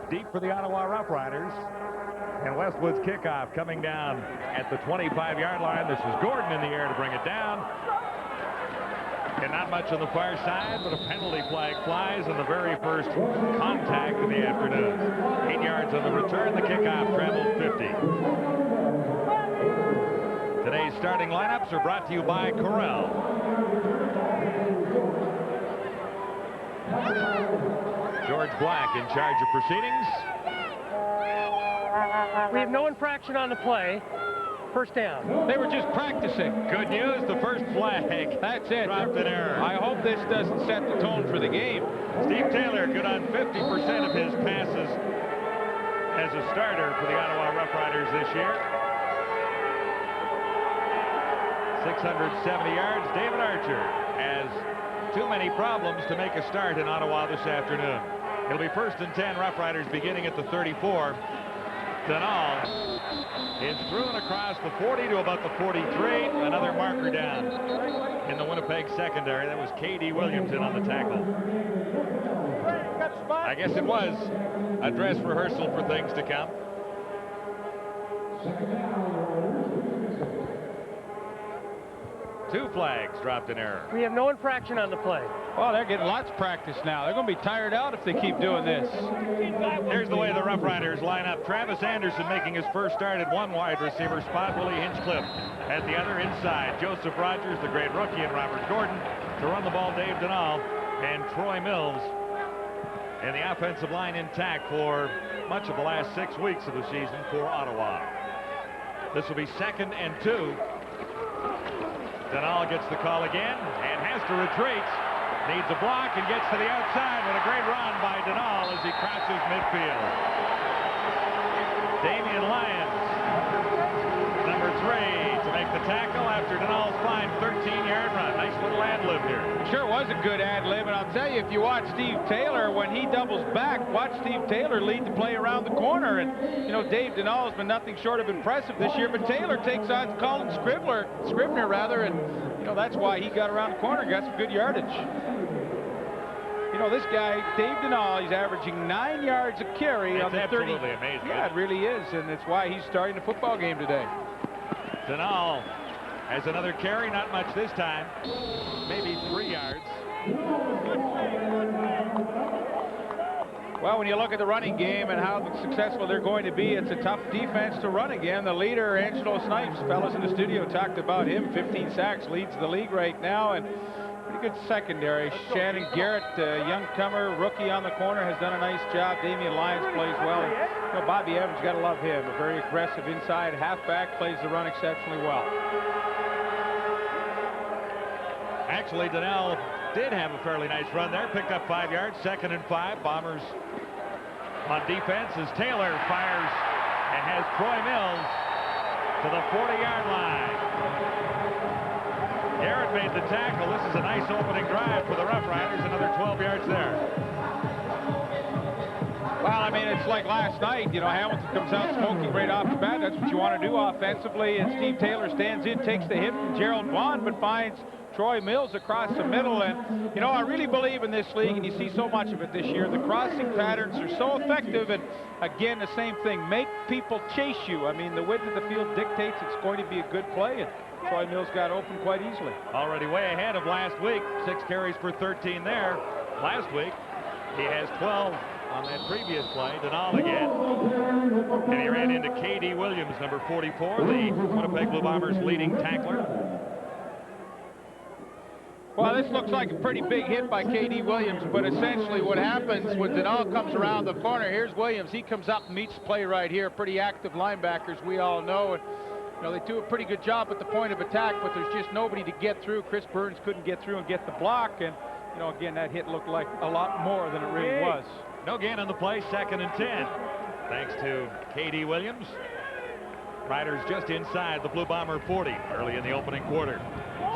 Deep for the Ottawa Rough Riders. And Westwood's kickoff coming down at the 25-yard line. This is Gordon in the air to bring it down. And not much on the far side, but a penalty flag flies on the very first contact of the afternoon. 8 yards on the return. The kickoff traveled 50. Today's starting lineups are brought to you by Corral. George Black in charge of proceedings. We have no infraction on the play. First down. They were just practicing. Good news, the first flag. That's it. Dropped an error. I hope this doesn't set the tone for the game. Steve Taylor good on 50% of his passes as a starter for the Ottawa Rough Riders this year. 670 yards. David Archer has too many problems to make a start in Ottawa this afternoon. It'll be 1st and 10, Rough Riders beginning at the 34. Denal is through and across the 40 to about the 43. Another marker down in the Winnipeg secondary. That was K.D. Williams in on the tackle. I guess it was a dress rehearsal for things to come. Two flags dropped in error. We have no infraction on the play. Well, they're getting lots of practice now. They're going to be tired out if they keep doing this. Here's the way the Rough Riders line up. Travis Anderson making his first start at one wide receiver spot. Willie Hinchcliffe at the other inside. Joseph Rogers, the great rookie, and Robert Gordon. To run the ball, Dave Denal and Troy Mills. And the offensive line intact for much of the last 6 weeks of the season for Ottawa. This will be 2nd and 2. Denal gets the call again and has to retreat. Needs a block and gets to the outside. What a great run by Denal as he crosses midfield. Damian Lyons, number 3, to make the tackle after Denal's fine 13-yard run. Nice little ad-lib here. Sure was a good ad-lib, and I'll tell you, if you watch Steve Taylor, when he doubles back, watch Steve Taylor lead the play around the corner. And, you know, Dave Denal has been nothing short of impressive this year, but Taylor takes on Colin Scribner, and, you know, that's why he got around the corner and got some good yardage. You know, this guy, Dave Denal, he's averaging 9 yards a carry on the 30. Absolutely amazing. Yeah, it really is, and it's why he's starting the football game today. Denal has another carry, not much this time, maybe 3 yards. Well, when you look at the running game and how successful they're going to be, it's a tough defense to run again. The leader, Angelo Snipes, fellas in the studio talked about him. 15 sacks, leads the league right now, and pretty good secondary. Shannon Garrett, young-comer, rookie on the corner, has done a nice job. Damian Lyons plays well. And, you know, Bobby Evans, got to love him. A very aggressive inside halfback, plays the run exceptionally well. Actually, Denal did have a fairly nice run there. Picked up 5 yards. 2nd and 5. Bombers on defense as Taylor fires and has Troy Mills to the 40-yard line. Garrett made the tackle. This is a nice opening drive for the Rough Riders. Another 12 yards there. Well, I mean, it's like last night. You know, Hamilton comes out smoking right off the bat. That's what you want to do offensively. And Steve Taylor stands in, takes the hit from Gerald Vaughn, but finds Troy Mills across the middle. And, you know, I really believe in this league, and you see so much of it this year. The crossing patterns are so effective. And, again, the same thing. Make people chase you. I mean, the width of the field dictates it's going to be a good play. And Troy Mills got open quite easily. Already way ahead of last week. 6 carries for 13 there. Last week, he has 12 on that previous play. Denal again. And he ran into K.D. Williams, number 44, the Winnipeg Blue Bombers' leading tackler. Well, this looks like a pretty big hit by K.D. Williams, but essentially what happens when Denal comes around the corner, here's Williams. He comes up and meets the play right here. Pretty active linebackers, we all know. And, you know, they do a pretty good job at the point of attack, but there's just nobody to get through. Chris Burns couldn't get through and get the block. And, you know, again, that hit looked like a lot more than it really was. No gain on the play, 2nd and 10. Thanks to K.D. Williams. Riders just inside the Blue Bomber 40 early in the opening quarter.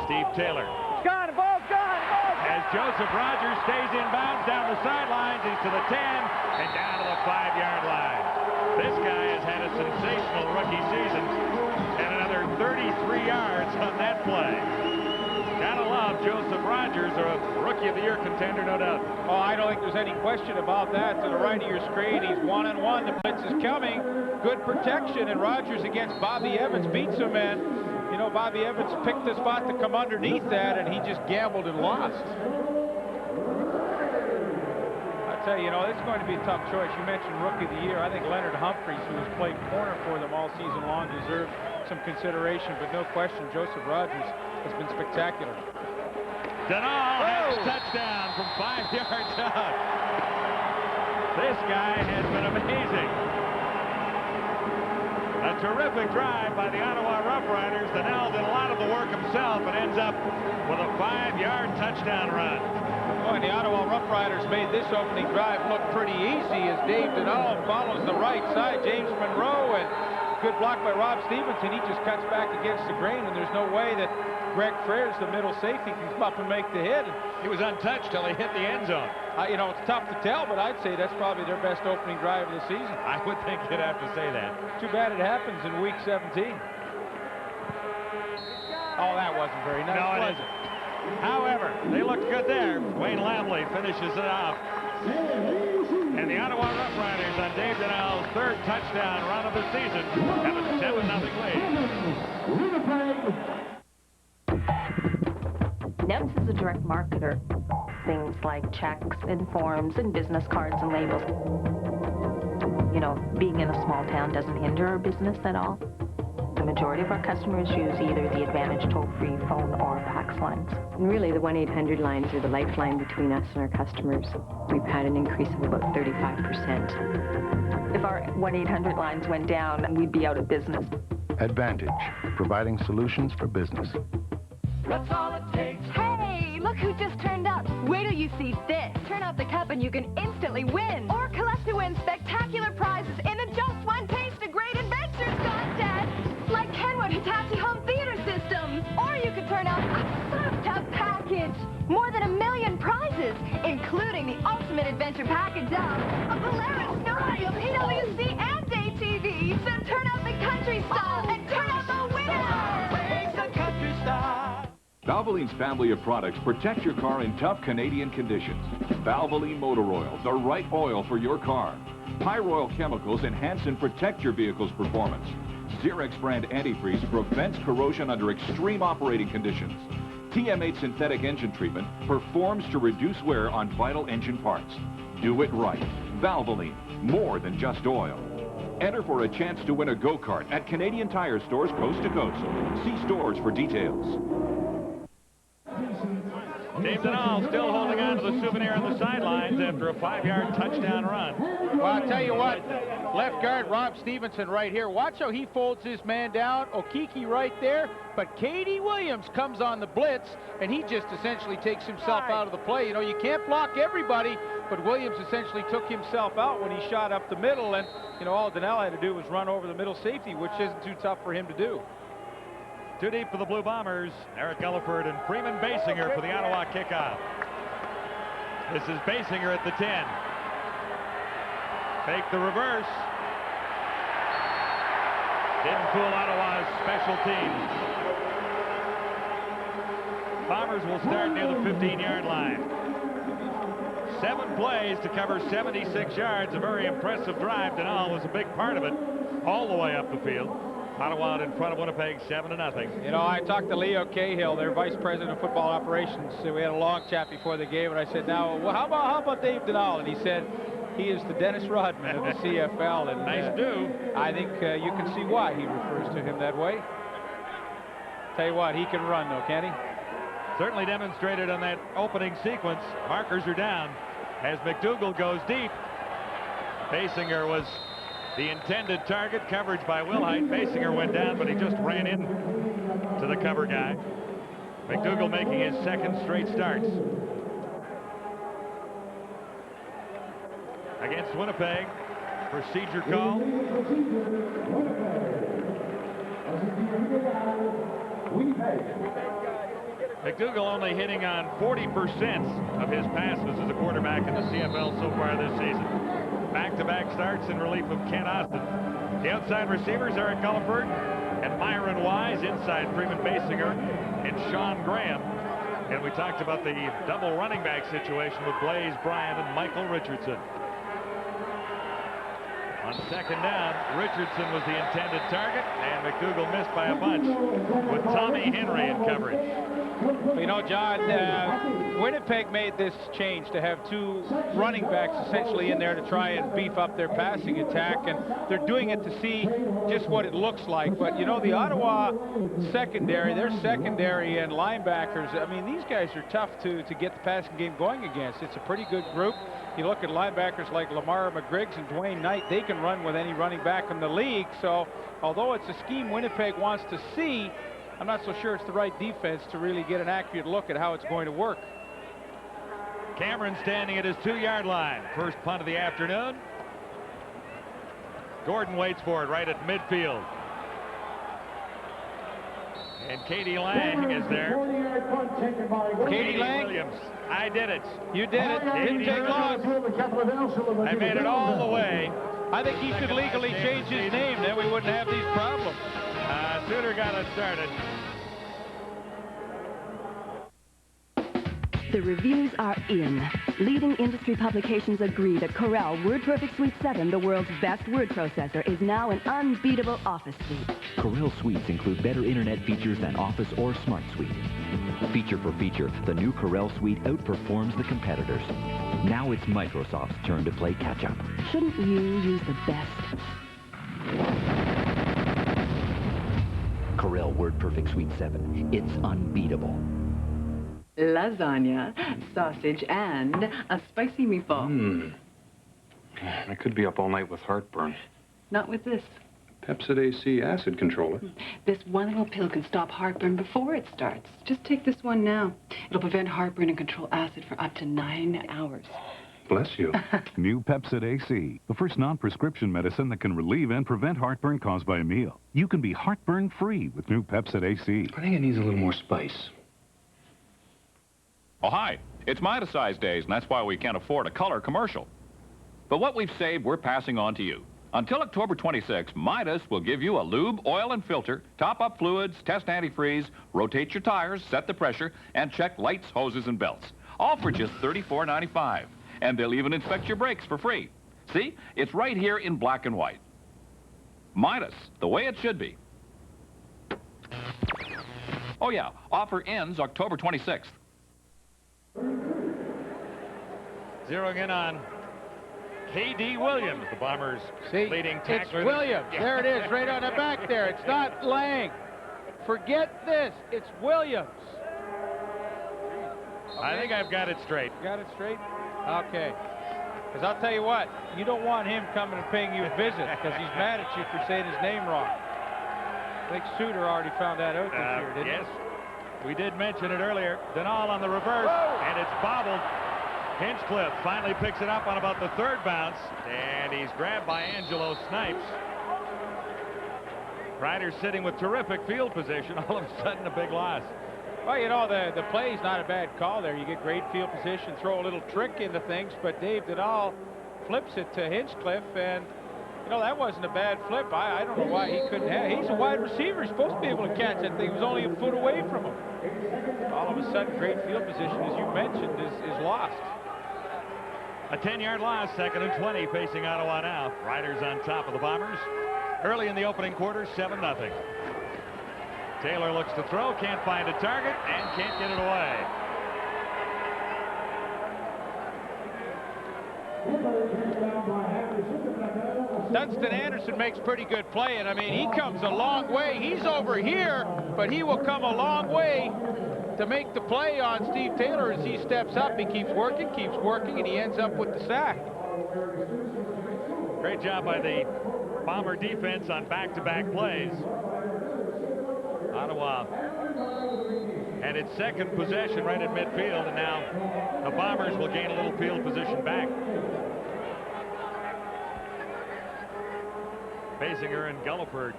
Steve Taylor. Got it, ball, As Joseph Rogers stays in bounds down the sidelines, he's to the 10 and down to the 5-yard line. This guy has had a sensational rookie season and another 33 yards on that play. Gotta love Joseph Rogers, a Rookie of the Year contender, no doubt. Oh, I don't think there's any question about that. To the right of your screen, he's 1-on-1. The blitz is coming. Good protection, and Rogers against Bobby Evans beats him, and you know, Bobby Evans picked the spot to come underneath that, and he just gambled and lost. I tell you, you know, this is going to be a tough choice. You mentioned Rookie of the Year. I think Leonard Humphreys, who has played corner for them all season long, deserves some consideration, but no question, Joseph Rogers has been spectacular. Denal has touchdown from 5 yards out. This guy has been amazing. A terrific drive by the Ottawa Rough Riders. Denal did a lot of the work himself and ends up with a 5-yard touchdown run. Boy, the Ottawa Rough Riders made this opening drive look pretty easy as Dave Denal follows the right side. James Monroe, and good block by Rob Stevenson. He just cuts back against the grain, and there's no way that Greg Freres, the middle safety, can come up and make the hit. He was untouched till he hit the end zone. You know, it's tough to tell, but I'd say that's probably their best opening drive of the season. I would think you'd have to say that. Too bad it happens in week 17. Oh, that wasn't very nice, no, was it? However, they looked good there. Wayne Lamley finishes it off. And the Ottawa Rough Riders on Dave Denal's 3rd touchdown run of the season have a 7-0 lead. Nems is a direct marketer. Things like checks and forms and business cards and labels. You know, being in a small town doesn't hinder our business at all. The majority of our customers use either the Advantage toll-free phone or fax lines. And really, the 1-800 lines are the lifeline between us and our customers. We've had an increase of about 35%. If our 1-800 lines went down, we'd be out of business. Advantage, providing solutions for business. That's all it takes. Hey, look who just turned up. Wait till you see this. Turn out the cup and you can instantly win. Or collect to win spectacular prizes in the Just One Taste of Great Adventures contest. Like Kenwood Hitachi Home Theater Systems. Or you could turn out a soft-up package. More than 1 million prizes, including the Ultimate Adventure Package of a Polaris Snowmobile PWC and ATV. So turn out the country style and turn out the winner. Valvoline's family of products protect your car in tough Canadian conditions. Valvoline Motor Oil, the right oil for your car. Pyroil chemicals enhance and protect your vehicle's performance. Xerox brand antifreeze prevents corrosion under extreme operating conditions. TM8 synthetic engine treatment performs to reduce wear on vital engine parts. Do it right. Valvoline, more than just oil. Enter for a chance to win a go-kart at Canadian Tire stores coast to coast. See stores for details. Dave Denal still holding on to the souvenir on the sidelines after a 5-yard touchdown run. Well, I'll tell you what, left guard Rob Stevenson right here. Watch how he folds his man down. Okiki right there, but Katie Williams comes on the blitz, and he just essentially takes himself out of the play. You know, you can't block everybody, but Williams essentially took himself out when he shot up the middle, and, you know, all Denal had to do was run over the middle safety, which isn't too tough for him to do. Too deep for the Blue Bombers. Eric Gulliford and Freeman Basinger for the Ottawa kickoff. This is Basinger at the 10. Fake the reverse. Didn't fool Ottawa's special teams. Bombers will start near the 15-yard line. 7 plays to cover 76 yards. A very impressive drive. Denal was a big part of it all the way up the field. Ottawa in front of Winnipeg, 7-0. You know, I talked to Leo Cahill, their vice president of football operations. We had a long chat before the game, and I said, now, well, how about Dave Denal? And he said, he is the Dennis Rodman of the CFL. And nice do. I think you can see why he refers to him that way. Tell you what, he can run, though, can he? Certainly demonstrated on that opening sequence. Markers are down as McDougall goes deep. Basinger was the intended target. Coverage by Wilhite. Basinger went down, but he just ran in to the cover guy. McDougall making his 2nd straight starts against Winnipeg. Procedure call. McDougall only hitting on 40% of his passes as a quarterback in the CFL so far this season. Back-to-back starts in relief of Kent Austin. The outside receivers, Eric Gulliford and Myron Wise. Inside, Freeman Basinger and Sean Graham. And we talked about the double running back situation with Blaze Bryant and Michael Richardson. On second down, Richardson was the intended target, and McDougall missed by a bunch with Tommy Henry in coverage. You know, John, Winnipeg made this change to have two running backs essentially in there to try and beef up their passing attack, and they're doing it to see just what it looks like. But, you know, the Ottawa secondary, their secondary and linebackers, I mean, these guys are tough to get the passing game going against. It's a pretty good group. You look at linebackers like Lamar McGriggs and Dwayne Knight, they can run with any running back in the league. So although it's a scheme Winnipeg wants to see, I'm not so sure it's the right defense to really get an accurate look at how it's going to work. Cameron standing at his 2-yard line. First punt of the afternoon. Gordon waits for it right at midfield. And Katie Lang is there. Katie Lang? Williams. I did it. You did it. Didn't take long. I made it all the way. I think he should legally change his name. Then we wouldn't have these problems. Suter got us started. The reviews are in. Leading industry publications agree that Corel WordPerfect Suite 7, the world's best word processor, is now an unbeatable office suite. Corel suites include better internet features than Office or Smart Suite. Feature for feature, the new Corel suite outperforms the competitors. Now it's Microsoft's turn to play catch-up. Shouldn't you use the best? Corel WordPerfect Suite 7. It's unbeatable. Lasagna, sausage, and a spicy meatball. I could be up all night with heartburn. Not with this. Pepsid AC acid controller. This one little pill can stop heartburn before it starts. Just take this one now. It'll prevent heartburn and control acid for up to 9 hours. Bless you. New Pepsid AC, the first non-prescription medicine that can relieve and prevent heartburn caused by a meal. You can be heartburn-free with new Pepsid AC. I think it needs a little more spice. Oh, hi. It's Midas-Size Days, and that's why we can't afford a color commercial. But what we've saved, we're passing on to you. Until October 26, Midas will give you a lube, oil, and filter, top up fluids, test antifreeze, rotate your tires, set the pressure, and check lights, hoses, and belts. All for just $34.95. And they'll even inspect your brakes for free. See? It's right here in black and white. Midas, the way it should be. Oh, yeah. Offer ends October 26th. Zeroing in on K.D. Williams, the Bombers' leading tackler. It's Williams. There it is, right on the back there. It's not Lang. Forget this. It's Williams. Okay. I think I've got it straight. Got it straight? Okay. Because I'll tell you what, you don't want him coming and paying you a visit because he's mad at you for saying his name wrong. I think Suter already found that out this year, didn't he? Yes. We did mention it earlier. Denal on the reverse, and it's bobbled. Hinchcliffe finally picks it up on about the third bounce, and he's grabbed by Angelo Snipes. Riders sitting with terrific field position. All of a sudden, a big loss. Well, you know, the play's not a bad call there. You get great field position, throw a little trick into things, but Dave Denal flips it to Hinchcliffe, and, you know, that wasn't a bad flip. I don't know why he couldn't have. He's a wide receiver. He's supposed to be able to catch that thing. He was only a foot away from him. All of a sudden, great field position, as you mentioned, is lost. A 10-yard loss, 2nd and 20, facing Ottawa now. Riders on top of the Bombers. Early in the opening quarter, 7-0. Taylor looks to throw, can't find a target, and can't get it away. Dunstan Anderson makes pretty good play, and I mean, he comes a long way. He's over here, but he will come a long way to make the play on Steve Taylor as he steps up. He keeps working, and he ends up with the sack. Great job by the Bomber defense on back-to-back plays. Ottawa had its second possession right at midfield, and now the Bombers will gain a little field position back. Basinger and Gulliford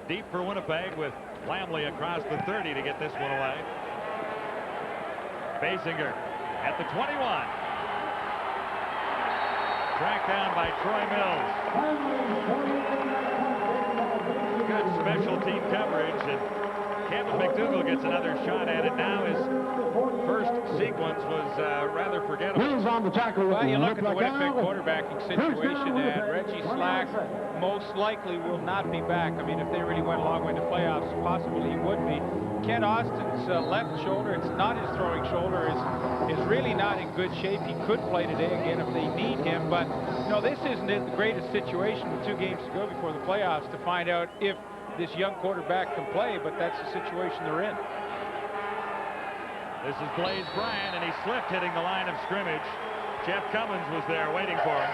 deep for Winnipeg with Lamley across the 30 to get this one away. Basinger at the 21. Tracked down by Troy Mills. Good special team coverage, and Kevin McDougall gets another shot at it now. His first sequence was rather forgettable. On the tackle. Well, you look at the Winnipeg quarterbacking situation, and Reggie Slack most likely will not be back. I mean, if they really went a long way in the playoffs, possibly he would be. Ken Austin's left shoulder, it's not his throwing shoulder, is really not in good shape. He could play today again if they need him, but you know, this isn't the greatest situation with 2 games to go before the playoffs to find out if this young quarterback can play, but that's the situation they're in. This is Blaze Bryant, and he slipped hitting the line of scrimmage. Jeff Cummins was there waiting for him.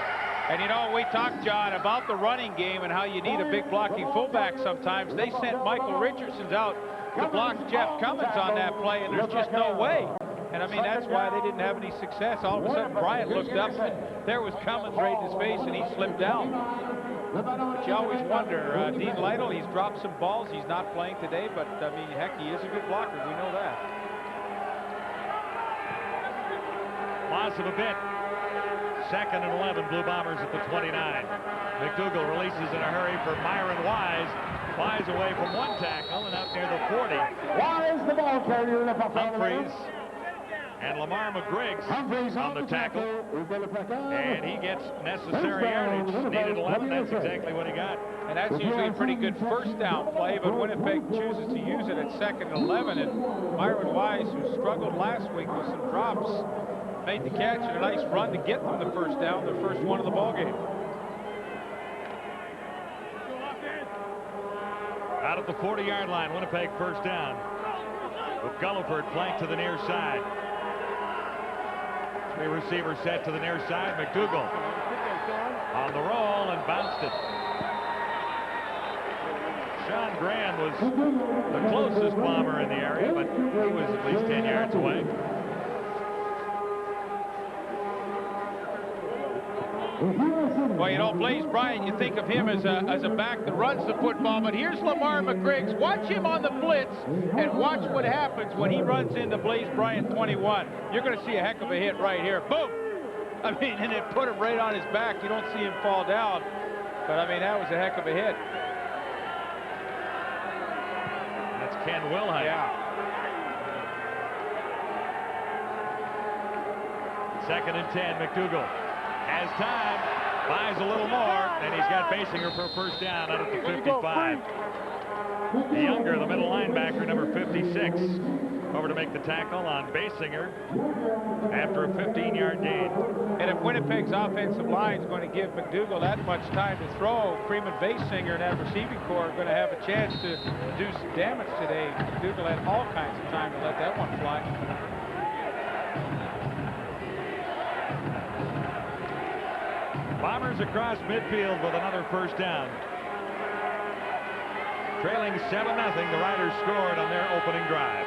And you know, we talked, John, about the running game and how you need a big blocking fullback sometimes. They sent Michael Richardson out to block Jeff Cummins on that play, and there's just no way. And I mean, that's why they didn't have any success. All of a sudden, Bryant looked up, and there was Cummins right in his face, and he slipped down. But you always wonder, Dean Lytle, he's dropped some balls. He's not playing today, but I mean, heck, he is a good blocker. We know that. Loss of a bit. 2nd and 11, Blue Bombers at the 29. McDougall releases in a hurry for Myron Wise. Flies away from one tackle and up near the 40. Wise the ball carrier in the Humphreys and Lamar McGriggs on the tackle. And he gets necessary yardage. Needed 11. That's exactly what he got. And that's usually a pretty good first down play, but Winnipeg chooses to use it at 2nd and 11. And Myron Wise, who struggled last week with some drops, made the catch and a nice run to get them the first down, their first one of the ball game. Out at the 40-yard line, Winnipeg first down. With Gulliford flanked to the near side. 3 receivers set to the near side. McDougall on the roll and bounced it. Sean Graham was the closest bomber in the area, but he was at least 10 yards away. Well, you know, Blaze Bryant, you think of him as a back that runs the football, but here's Lamar McGriggs. Watch him on the blitz and watch what happens when he runs into Blaze Bryant 21. You're going to see a heck of a hit right here. Boom! I mean, and it put him right on his back. You don't see him fall down, but I mean, that was a heck of a hit. That's Ken Wilhite. Yeah. 2nd and 10, McDougall has time, buys a little more, and he's got Basinger for a first down out at the 55. The Younger, the middle linebacker, number 56, over to make the tackle on Basinger after a 15-yard gain. And if Winnipeg's offensive line is going to give McDougall that much time to throw, Freeman Basinger and that receiving corps are going to have a chance to do some damage today. McDougall had all kinds of time to let that one fly. Bombers across midfield with another first down. Trailing 7-0, the Riders scored on their opening drive.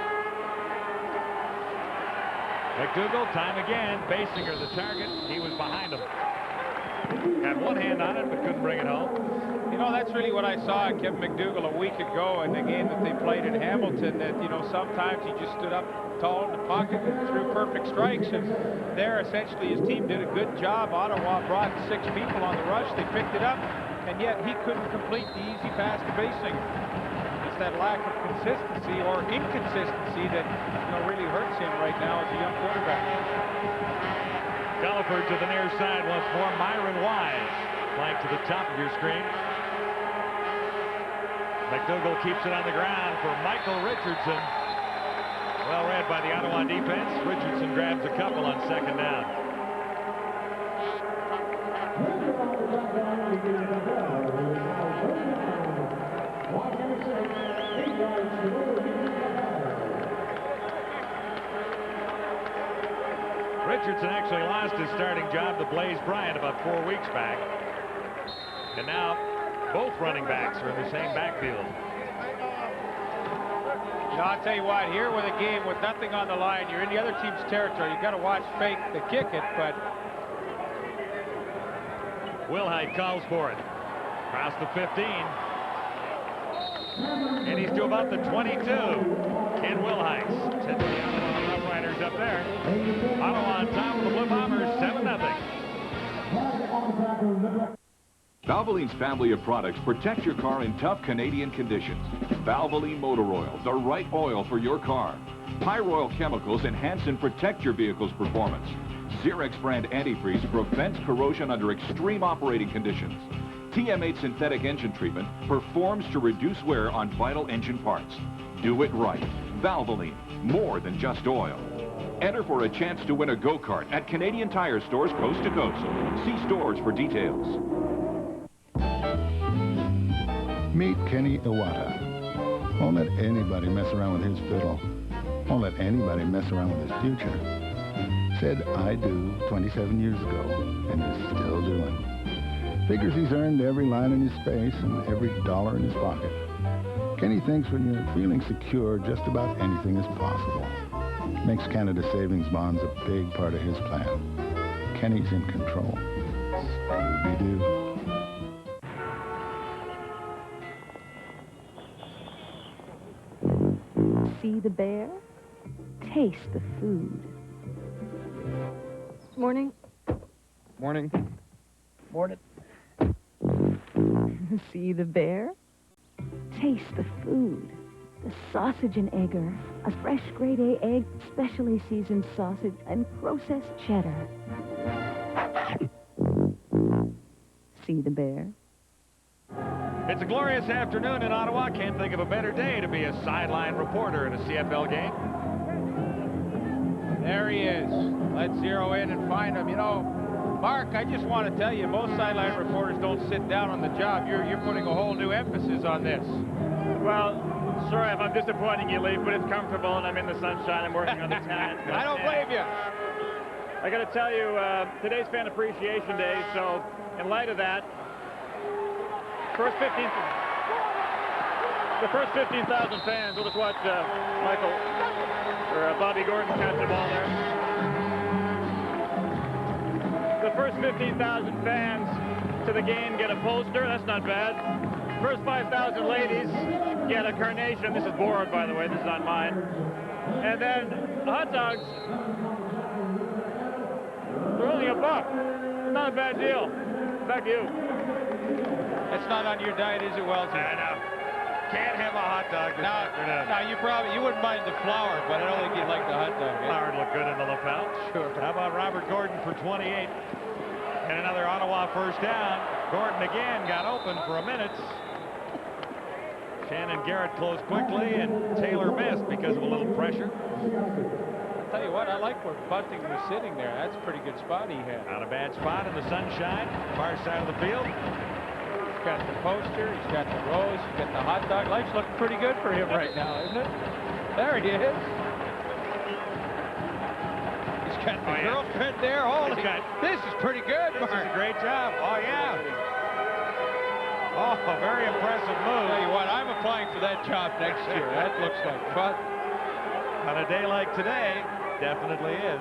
McDougall, time again. Basinger, the target. He was behind him. Had one hand on it, but couldn't bring it home. You know, that's really what I saw in Kevin McDougall a week ago in the game that they played in Hamilton, that, you know, sometimes he just stood up tall in the pocket and threw perfect strikes, and there essentially his team did a good job. Ottawa brought 6 people on the rush. They picked it up, and yet he couldn't complete the easy pass to Basinger. It's that lack of consistency or inconsistency that, you know, really hurts him right now as a young quarterback. Gulliford to the near side once more. Myron Wise flanked to the top of your screen. McDougall keeps it on the ground for Michael Richardson. Well read by the Ottawa defense. Richardson grabs a couple on 2nd down. Richardson actually lost his starting job to Blaze Bryant about 4 weeks back. And now both running backs are in the same backfield. Now, I'll tell you what, here with a game with nothing on the line, you're in the other team's territory. You've got to watch fake the kick it, but Wilhite calls for it. Across the 15. And he's to about the 22. Ken Wilhite sets the Ottawa Rough Riders up there. Ottawa on top of the Blue Bombers, 7-0. Valvoline's family of products protect your car in tough Canadian conditions. Valvoline Motor Oil, the right oil for your car. Pyroil chemicals enhance and protect your vehicle's performance. Xerox brand antifreeze prevents corrosion under extreme operating conditions. TM8 synthetic engine treatment performs to reduce wear on vital engine parts. Do it right. Valvoline, more than just oil. Enter for a chance to win a go-kart at Canadian Tire stores coast to coast. See stores for details. Meet Kenny Iwata. Won't let anybody mess around with his fiddle. Won't let anybody mess around with his future. Said I do 27 years ago, and he's still doing. Figures he's earned every line in his face and every dollar in his pocket. Kenny thinks when you're feeling secure, just about anything is possible. Makes Canada Savings Bonds a big part of his plan. Kenny's in control. Scooby-Doo. See the bear? Taste the food. Morning. Morning. Morning. See the bear? Taste the food. The sausage and egger. A fresh grade A egg, specially seasoned sausage, and processed cheddar. See the bear? It's a glorious afternoon in Ottawa. Can't think of a better day to be a sideline reporter in a CFL game. There he is. Let's zero in and find him. You know, Mark, I just want to tell you, most sideline reporters don't sit down on the job. You're putting a whole new emphasis on this. Well, sorry if I'm disappointing you, Lee, but it's comfortable and I'm in the sunshine. I'm working on the tan. I don't blame you. I got to tell you, today's Fan Appreciation Day, so in light of that, the first 15,000 fans, we'll just watch Michael, or Bobby Gordon catch the ball there. The first 15,000 fans to the game get a poster. That's not bad. First 5,000 ladies get a carnation. This is borrowed, by the way. This is not mine. And then hot dogs. They're only $1. Not a bad deal. Back to you. It's not on your diet, is it, Wells? I know. Can't have a hot dog this afternoon. Now, you wouldn't mind the flour, but I don't think you'd like the hot dog. Flour would look good in the lapel. Sure. How about Robert Gordon for 28? And another Ottawa first down. Gordon again got open for a minute. Shannon Garrett closed quickly, and Taylor missed because of a little pressure. I'll tell you what, I like where Bunting was sitting there. That's a pretty good spot he had. Not a bad spot in the sunshine, far side of the field. He's got the poster, he's got the rose, he's got the hot dog. Life's looking pretty good for him right now, isn't it? There he is. He's got the girlfriend there. Holy, this is pretty good, Mark. This is a great job. Oh, yeah. Oh, a very impressive move. Tell you what, I'm applying for that job next year. That looks like fun. On a day like today, definitely is.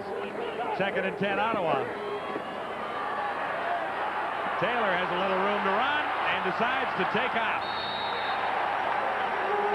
2nd and 10, Ottawa. Taylor has a little room to run and decides to take off.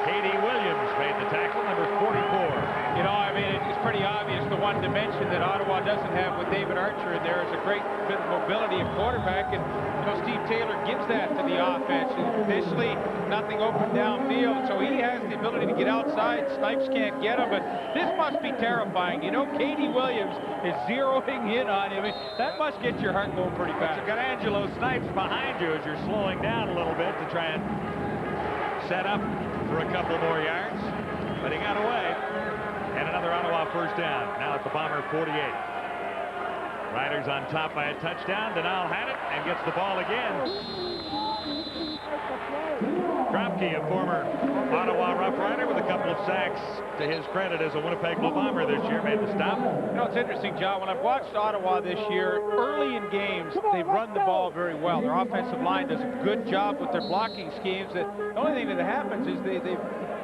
Katie Williams made the tackle, number 44. You know, I mean, it's pretty obvious the one dimension that Ottawa doesn't have with David Archer in there is a great bit of mobility at quarterback, and you know, Steve Taylor gives that to the offense. Initially, nothing open downfield, so he has the ability to get outside. Snipes can't get him, but this must be terrifying. You know, Katie Williams is zeroing in on him. That must get your heart going pretty fast. You've got Angelo Snipes behind you as you're slowing down a little bit to try and set up for a couple more yards, but he got away. And another Ottawa first down. Now at the Bomber 48. Riders on top by a touchdown. Denal had it and gets the ball again. Dropkey, a former Ottawa Rough Rider with a couple of sacks to his credit as a Winnipeg Blue Bomber this year, made the stop. You know, it's interesting, John, when I've watched Ottawa this year, early in games, they've run the ball very well. Their offensive line does a good job with their blocking schemes. The only thing that happens is they've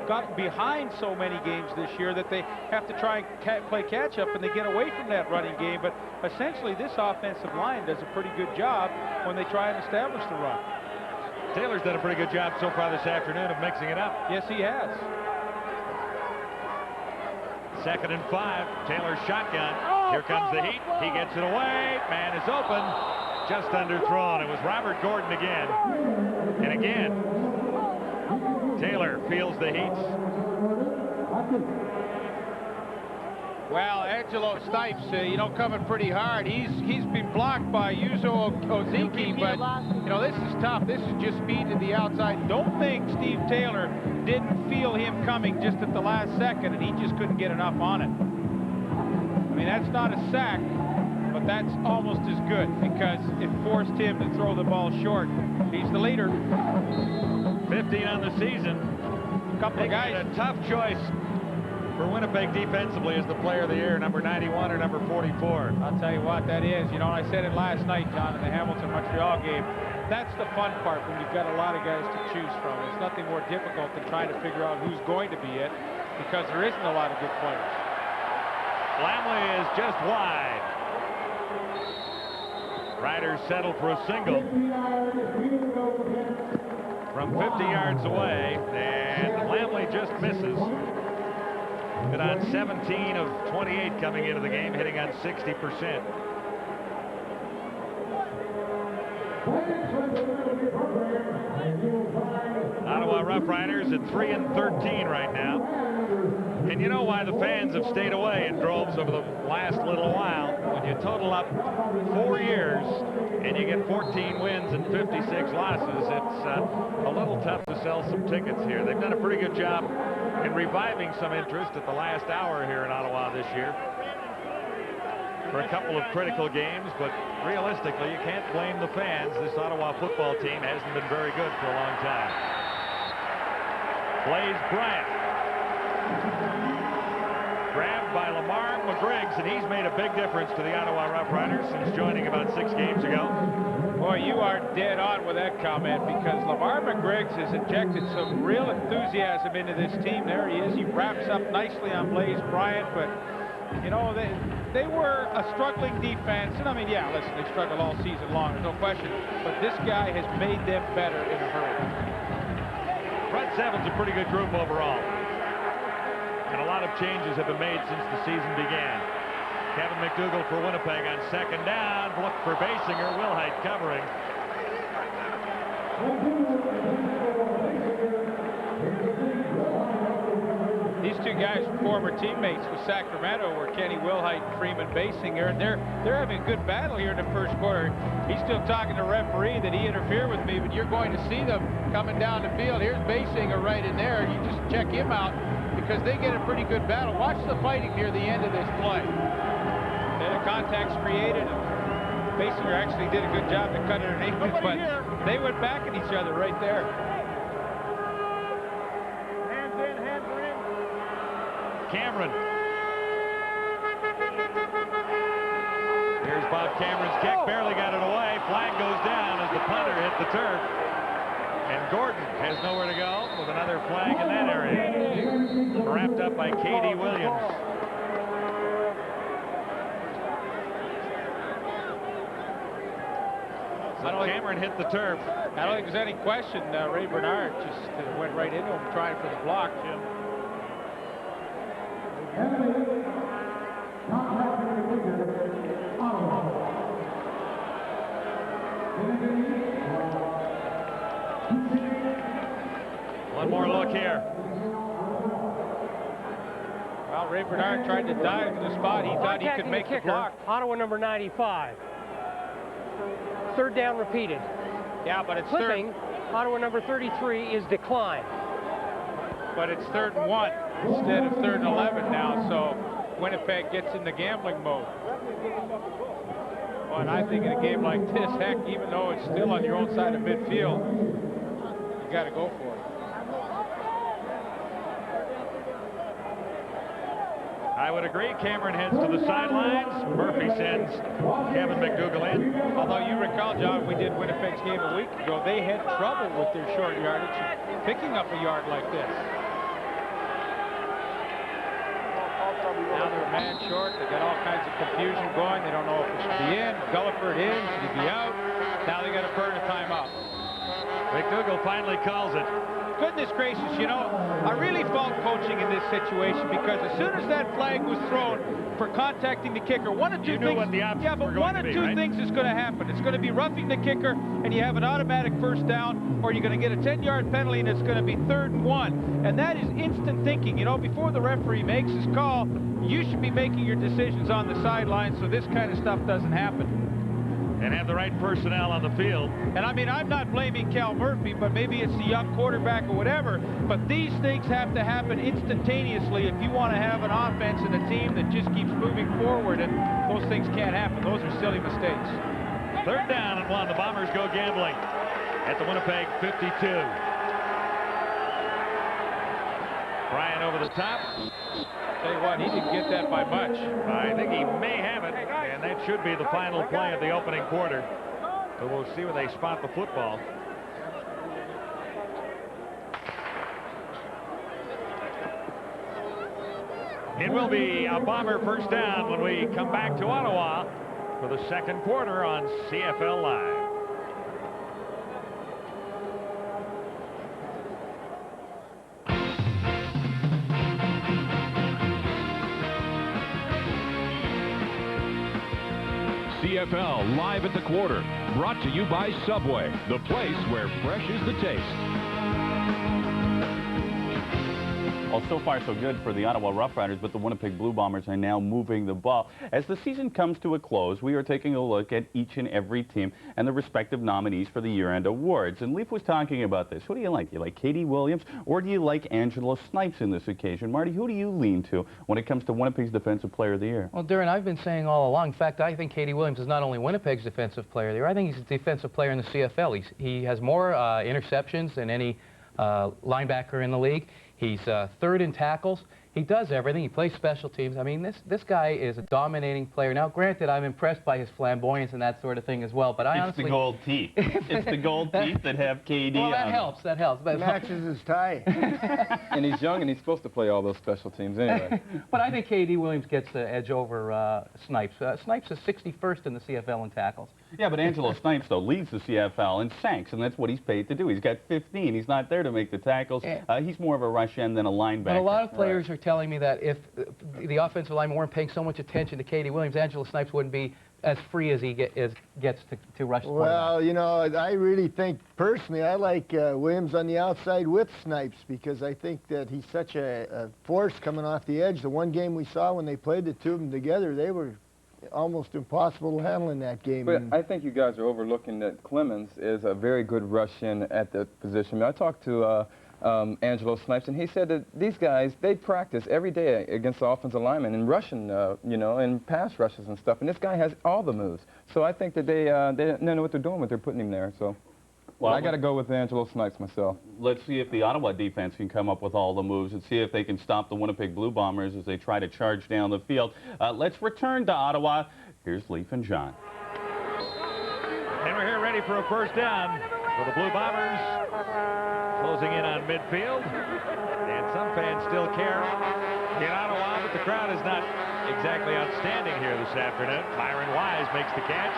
got behind so many games this year that they have to try and play catch-up, and they get away from that running game. But essentially, this offensive line does a pretty good job when they try and establish the run. Taylor's done a pretty good job so far this afternoon of mixing it up. Yes, he has. 2nd and 5. Taylor's shotgun. Here comes the heat. He gets it away. Man is open. just underthrown. It was Robert Gordon again. And again, Taylor feels the heat. Well, Angelo Stipes, coming pretty hard. He's been blocked by Yuzo Ozeki, but, this is tough. This is just speed to the outside. Don't think Steve Taylor didn't feel him coming just at the last second, and he just couldn't get enough on it. I mean, that's not a sack, but that's almost as good because it forced him to throw the ball short. He's the leader. 15 on the season. Couple of guys. A tough choice for Winnipeg defensively as the player of the year, number 91 or number 44. I'll tell you what that is. I said it last night, John, in the Hamilton-Montreal game. That's the fun part when you've got a lot of guys to choose from. There's nothing more difficult than trying to figure out who's going to be it because there isn't a lot of good players. Lamley is just wide. Riders settle for a single from 50 yards away, and Lamley just misses. Been on 17 of 28 coming into the game, hitting on 60%. Ottawa Roughriders at 3-13 right now. And you know why the fans have stayed away in droves over the last little while. When you total up 4 years and you get 14 wins and 56 losses, it's a little tough to sell some tickets here. They've done a pretty good job in reviving some interest at the last hour here in Ottawa this year for a couple of critical games, but realistically, you can't blame the fans. This Ottawa football team hasn't been very good for a long time. Blaze Bryant. Grabbed by Lamar McGriggs, and he's made a big difference to the Ottawa Roughriders since joining about 6 games ago. Boy, you are dead on with that comment because Lamar McGriggs has injected some real enthusiasm into this team. There he is. He wraps up nicely on Blaze Bryant, but, they were a struggling defense. And, yeah, listen, they struggled all season long, there's no question. But this guy has made them better in a hurry. Front seven's a pretty good group overall. And a lot of changes have been made since the season began. Kevin McDougall for Winnipeg on second down. Look for Basinger. Wilhite covering. These two guys were former teammates with Sacramento were Kenny Wilhite and Freeman Basinger, and they're having a good battle here in the first quarter. He's still talking to the referee that he interfered with me, but you're going to see them coming down the field. Here's Basinger right in there. You just check him out because they get a pretty good battle. Watch the fighting near the end of this play. Then the contact's created, and Basinger actually did a good job to cut it underneath, but they went back at each other right there. Hands in, hands are in. Cameron. Here's Bob Cameron's kick. Barely got it away. Flag goes down as the punter hit the turf. And Gordon has nowhere to go with another flag in that area. Wrapped up by Katie Williams. So Cameron hit the turf. I don't think there's any question. Ray Bernard just went right into him trying for the block, Jim. One more look here. Well, Ray Bernard tried to dive to the spot. He thought he could make the block. Ottawa number 95. Third down repeated. Yeah, but it's Clipping. Ottawa number 33 is declined. But it's 3rd and 1 instead of 3rd and 11 now, so Winnipeg gets in the gambling mode. Well, and I think in a game like this, heck, even though it's still on your own side of midfield, you got to go for it. I would agree. Cameron heads to the sidelines. Murphy sends Kevin McDougall in. Although you recall, John, we did Winnipeg's game a week ago. They had trouble with their short yardage, picking up a yard like this. Now they're a man short. They got all kinds of confusion going. They don't know if it should be in. Gulliford in. Should he be out? Now they got to burn a timeout. McDougall finally calls it. goodness gracious, you know, I really fault coaching in this situation, because as soon as that flag was thrown for contacting the kicker, one of two things. What the options yeah, but were going one to of be, two right? things is going to happen. It's going to be roughing the kicker, and you have an automatic first down, or you're going to get a 10-yard penalty, and it's going to be 3rd and 1. And that is instant thinking. You know, before the referee makes his call, you should be making your decisions on the sideline so this kind of stuff doesn't happen. And have the right personnel on the field. And I mean, I'm not blaming Cal Murphy, but maybe it's the young quarterback or whatever, but these things have to happen instantaneously if you want to have an offense and a team that just keeps moving forward, and those things can't happen. Those are silly mistakes. 3rd down and 1. The Bombers go gambling at the Winnipeg 52. Bryant over the top. Tell you what, he didn't get that by much. I think he may have it, and that should be the final play of the opening quarter. So we'll see when they spot the football. It will be a Bomber first down when we come back to Ottawa for the 2nd quarter on CFL Live. CFL Live at the Quarter, brought to you by Subway, the place where fresh is the taste. Well, so far so good for the Ottawa Rough Riders, but the Winnipeg Blue Bombers are now moving the ball. As the season comes to a close, we are taking a look at each and every team and the respective nominees for the year-end awards. And Leaf was talking about this. Who do you like? Do you like Katie Williams, or do you like Angela Snipes in this occasion? Marty, who do you lean to when it comes to Winnipeg's Defensive Player of the Year? Well, Darren, I've been saying all along, in fact, I think Katie Williams is not only Winnipeg's Defensive Player of the Year, I think he's a defensive player in the CFL. He has more interceptions than any linebacker in the league. He's 3rd in tackles. He does everything. He plays special teams. I mean, this guy is a dominating player. Now, granted, I'm impressed by his flamboyance and that sort of thing as well, but I honestly... It's the gold teeth. It's the gold teeth that have KD Well, that on helps. That helps. But matches his tie. And he's young, and he's supposed to play all those special teams anyway. But I think KD Williams gets the edge over Snipes. Snipes is 61st in the CFL in tackles. Yeah, but Angelo Snipes, though, leads the CFL in sacks, and that's what he's paid to do. He's got 15. He's not there to make the tackles. He's more of a rush end than a linebacker. But a lot of players are telling me that if the offensive line weren't paying so much attention to Katie Williams, Angelo Snipes wouldn't be as free as he gets to rush the quarterback. Well, you know, I really think, personally, I like Williams on the outside with Snipes, because I think that he's such a force coming off the edge. The one game we saw when they played the two of them together, they were almost impossible to handle in that game. But I think you guys are overlooking that Clemens is a very good rush-in at the position. I talked to Angelo Snipes, and he said that these guys, they practice every day against the offensive linemen and rushing, you know, and pass rushes and stuff. And this guy has all the moves. So I think that they know what they're doing when they're putting him there. So well, I got to go with Angelo Snipes myself. Let's see if the Ottawa defense can come up with all the moves and see if they can stop the Winnipeg Blue Bombers as they try to charge down the field. Let's return to Ottawa. Here's Leaf and John. And we're here ready for a first down for the Blue Bombers. Closing in on midfield. And some fans still care in Ottawa, but the crowd is not exactly outstanding here this afternoon. Myron Wise makes the catch.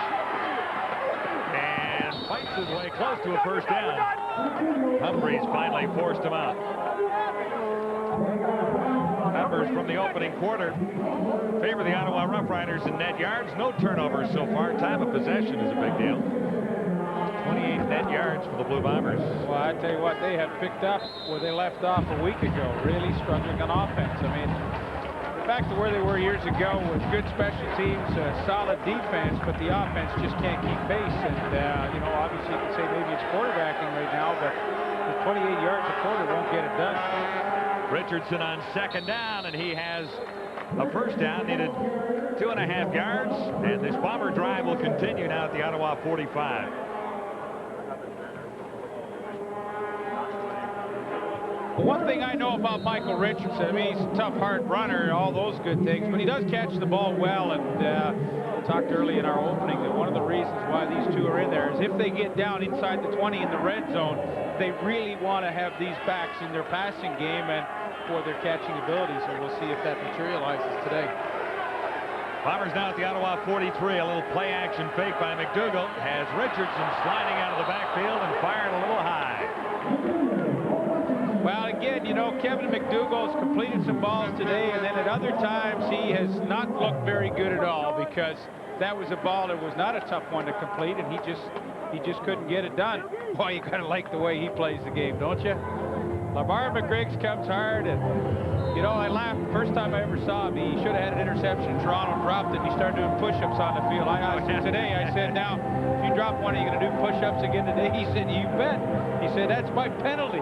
And fights his way close to a first down. Humphreys finally forced him out. Numbers from the opening quarter favor the Ottawa Rough Riders in net yards. No turnovers so far. Time of possession is a big deal. 28 net yards for the Blue Bombers. Well, I tell you what, they had picked up where they left off a week ago, really struggling on offense. I mean, back to where they were years ago with good special teams, solid defense, but the offense just can't keep pace. And, you know, obviously you can say maybe it's quarterbacking right now, but the 28 yards a quarter won't get it done. Richardson on second down, and he has a first down, needed 2.5 yards, and this Bomber drive will continue now at the Ottawa 45. One thing I know about Michael Richardson, I mean, he's a tough, hard runner, all those good things, but he does catch the ball well. And we talked early in our opening that one of the reasons why these two are in there is if they get down inside the 20 in the red zone, they really want to have these backs in their passing game and for their catching abilities, and we'll see if that materializes today. Bombers now at the Ottawa 43. A little play-action fake by McDougall has Richardson sliding out of the backfield and firing a little high. Kevin McDougall's completed some balls today, and then at other times he has not looked very good at all, because that was a ball that was not a tough one to complete, and he just couldn't get it done. Boy, you gotta like the way he plays the game, don't you? Lamar McGriggs comes hard, and you know, I laughed the first time I ever saw him. He should have had an interception. Toronto dropped it, and he started doing push-ups on the field. I asked him today, I said, now, if you drop one, are you going to do push-ups again today? He said, you bet. He said, that's my penalty.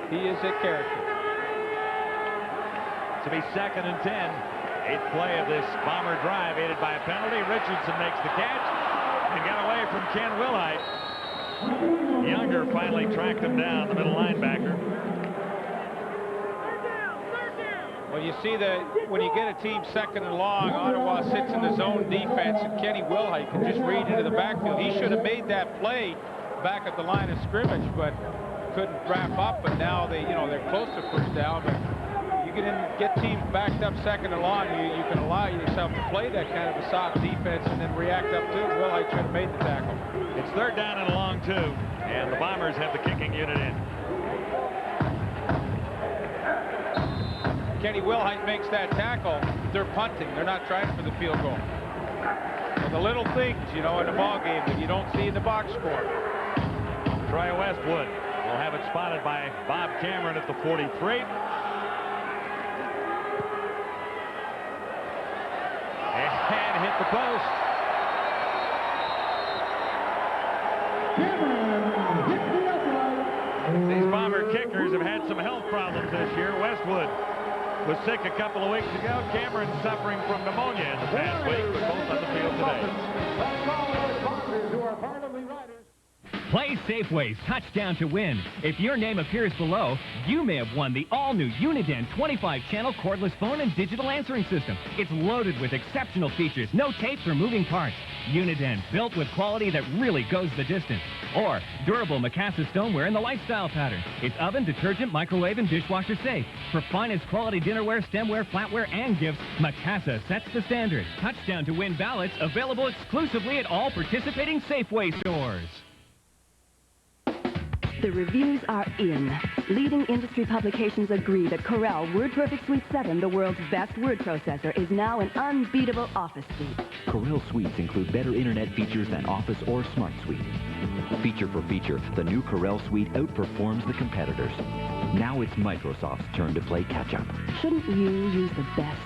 He is a character. To be 2nd and 10. 8th play of this Bomber drive, aided by a penalty. Richardson makes the catch and got away from Ken Wilhite. Younger finally tracked him down, the middle linebacker. Well, you see that when you get a team 2nd and long, Ottawa sits in the zone defense, and Kenny Wilhite can just read into the backfield. He should have made that play back at the line of scrimmage, but couldn't wrap up. But now they're close to first down. But you get teams backed up 2nd and long, you can allow yourself to play that kind of a soft defense and then react up to it. Wilhite should have made the tackle. It's 3rd down and long, too, and the Bombers have the kicking unit in. Kenny Wilhite makes that tackle, they're punting. They're not trying for the field goal. So the little things, in the ball game that you don't see in the box score. Troy Westwood will have it spotted by Bob Cameron at the 43. And hit the post. These Bomber kickers have had some health problems this year. Westwood was sick a couple of weeks ago. Cameron suffering from pneumonia in the past week, but both on the field today. Play Safeway's Touchdown to Win. If your name appears below, you may have won the all-new Uniden 25-channel cordless phone and digital answering system. It's loaded with exceptional features, no tapes or moving parts. Uniden, built with quality that really goes the distance. Or durable Mikasa stoneware in the lifestyle pattern. It's oven, detergent, microwave, and dishwasher safe. For finest quality dinnerware, stemware, flatware, and gifts, Mikasa sets the standard. Touchdown to Win ballots available exclusively at all participating Safeway stores. The reviews are in. Leading industry publications agree that Corel WordPerfect Suite 7, the world's best word processor, is now an unbeatable office suite. Corel Suites include better internet features than Office or Smart Suite. Feature for feature, the new Corel Suite outperforms the competitors. Now it's Microsoft's turn to play catch-up. Shouldn't you use the best?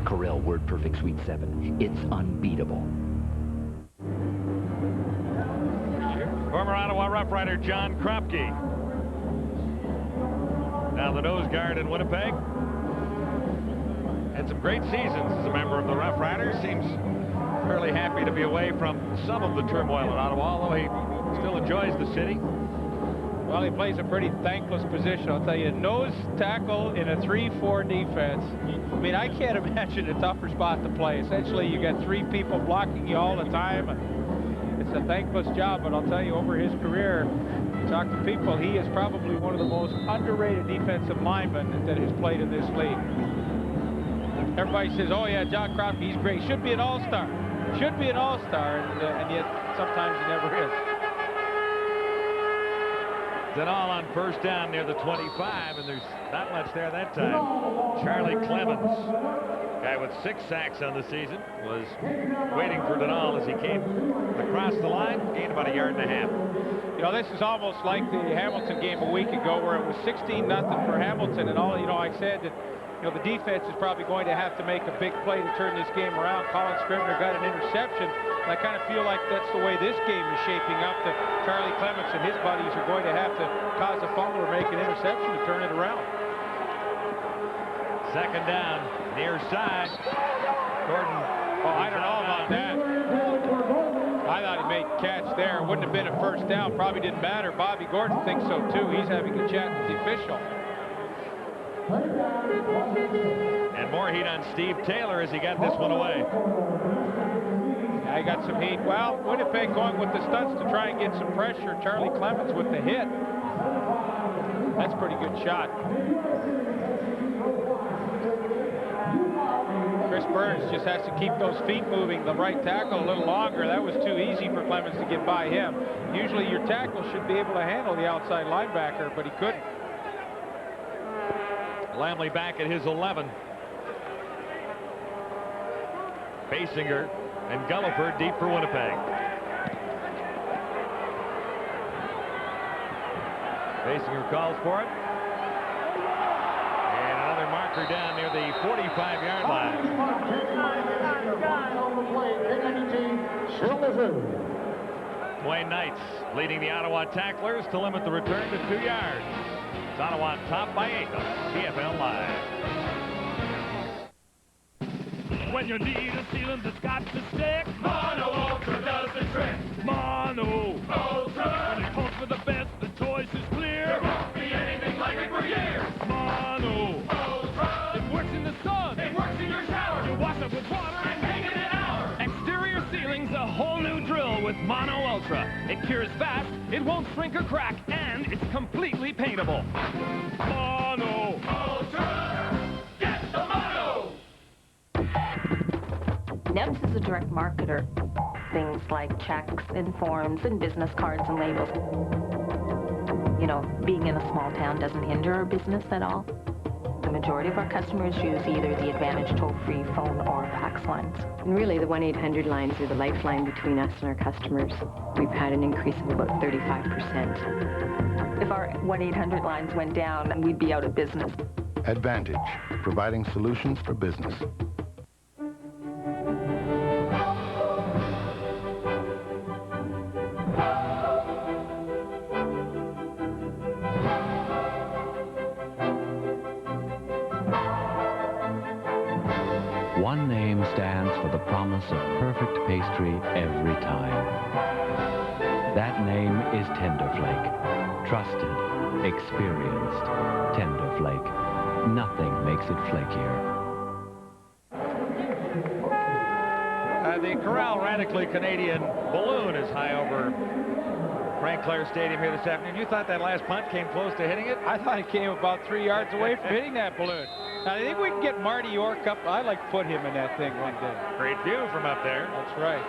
Corel WordPerfect Suite 7. It's unbeatable. Former Ottawa Rough Rider John Kropke. Now the nose guard in Winnipeg. Had some great seasons as a member of the Rough Riders. Seems fairly happy to be away from some of the turmoil in Ottawa, although he still enjoys the city. Well, he plays a pretty thankless position. I'll tell you, nose tackle in a 3-4 defense. I mean, I can't imagine a tougher spot to play. Essentially, you got 3 people blocking you all the time. It's a thankless job, but I'll tell you, over his career, talk to people, he is probably one of the most underrated defensive linemen that has played in this league. Everybody says, oh yeah, John Kropke, he's great. Should be an all-star. Should be an all-star, and yet sometimes he never is. Denal on first down near the 25, and there's not much there that time. Charlie Clemens, guy with 6 sacks on the season, was waiting for Denal as he came across the line, gained about 1.5 yards. You know, this is almost like the Hamilton game a week ago where it was 16-0 for Hamilton, and all, I said that, the defense is probably going to have to make a big play to turn this game around. Colin Scrivener got an interception, and I kind of feel like that's the way this game is shaping up, that Charlie Clements and his buddies are going to have to cause a fumble or make an interception to turn it around. Second down, near side. Gordon. Oh, I don't know about that. I thought he made the catch there. Wouldn't have been a first down. Probably didn't matter. Bobby Gordon thinks so, too. He's having a chat with the official. And more heat on Steve Taylor as he got this one away. I got some heat. Well, Winnipeg going with the stunts to try and get some pressure. Charlie Clements with the hit. That's a pretty good shot. Chris Burns just has to keep those feet moving, the right tackle a little longer. That was too easy for Clemens to get by him. Usually your tackle should be able to handle the outside linebacker, but he couldn't. Lamley back at his 11. Basinger and Gulliford deep for Winnipeg. Basinger calls for it. And another marker down near the 45-yard line. Dwayne Knights leading the Ottawa tacklers to limit the return to 2 yards. It's Ottawa on top by 8 on CFL Live. When you need a sealant that's got to stick, Mono Ultra does the trick. Mono Ultra. When it comes with the best, the choice is clear. There won't be anything like it for years. Mono Ultra. It works in the sun. It works in your shower. You wash it with water and hang it in an hour. Exterior ceiling's a whole new drill with Mono Ultra. It cures fast, it won't shrink or crack, and it's completely paintable. Mono Ultra. Get the Mono. Nebs is a direct marketer. Things like checks and forms and business cards and labels. You know, being in a small town doesn't hinder our business at all. The majority of our customers use either the Advantage toll-free phone or fax lines. And really, the 1-800 lines are the lifeline between us and our customers. We've had an increase of about 35%. If our 1-800 lines went down, we'd be out of business. Advantage, providing solutions for business. One name stands for the promise of perfect pastry every time. That name is Tenderflake. Trusted, experienced, Tenderflake. Nothing makes it flakier. The Corral Radically Canadian balloon is high over Frank Clair Stadium here this afternoon. You thought that last punt came close to hitting it? I thought it came about 3 yards away from hitting that balloon. Now, I think we can get Marty York up. I'd like to put him in that thing one day. Great view from up there. That's right.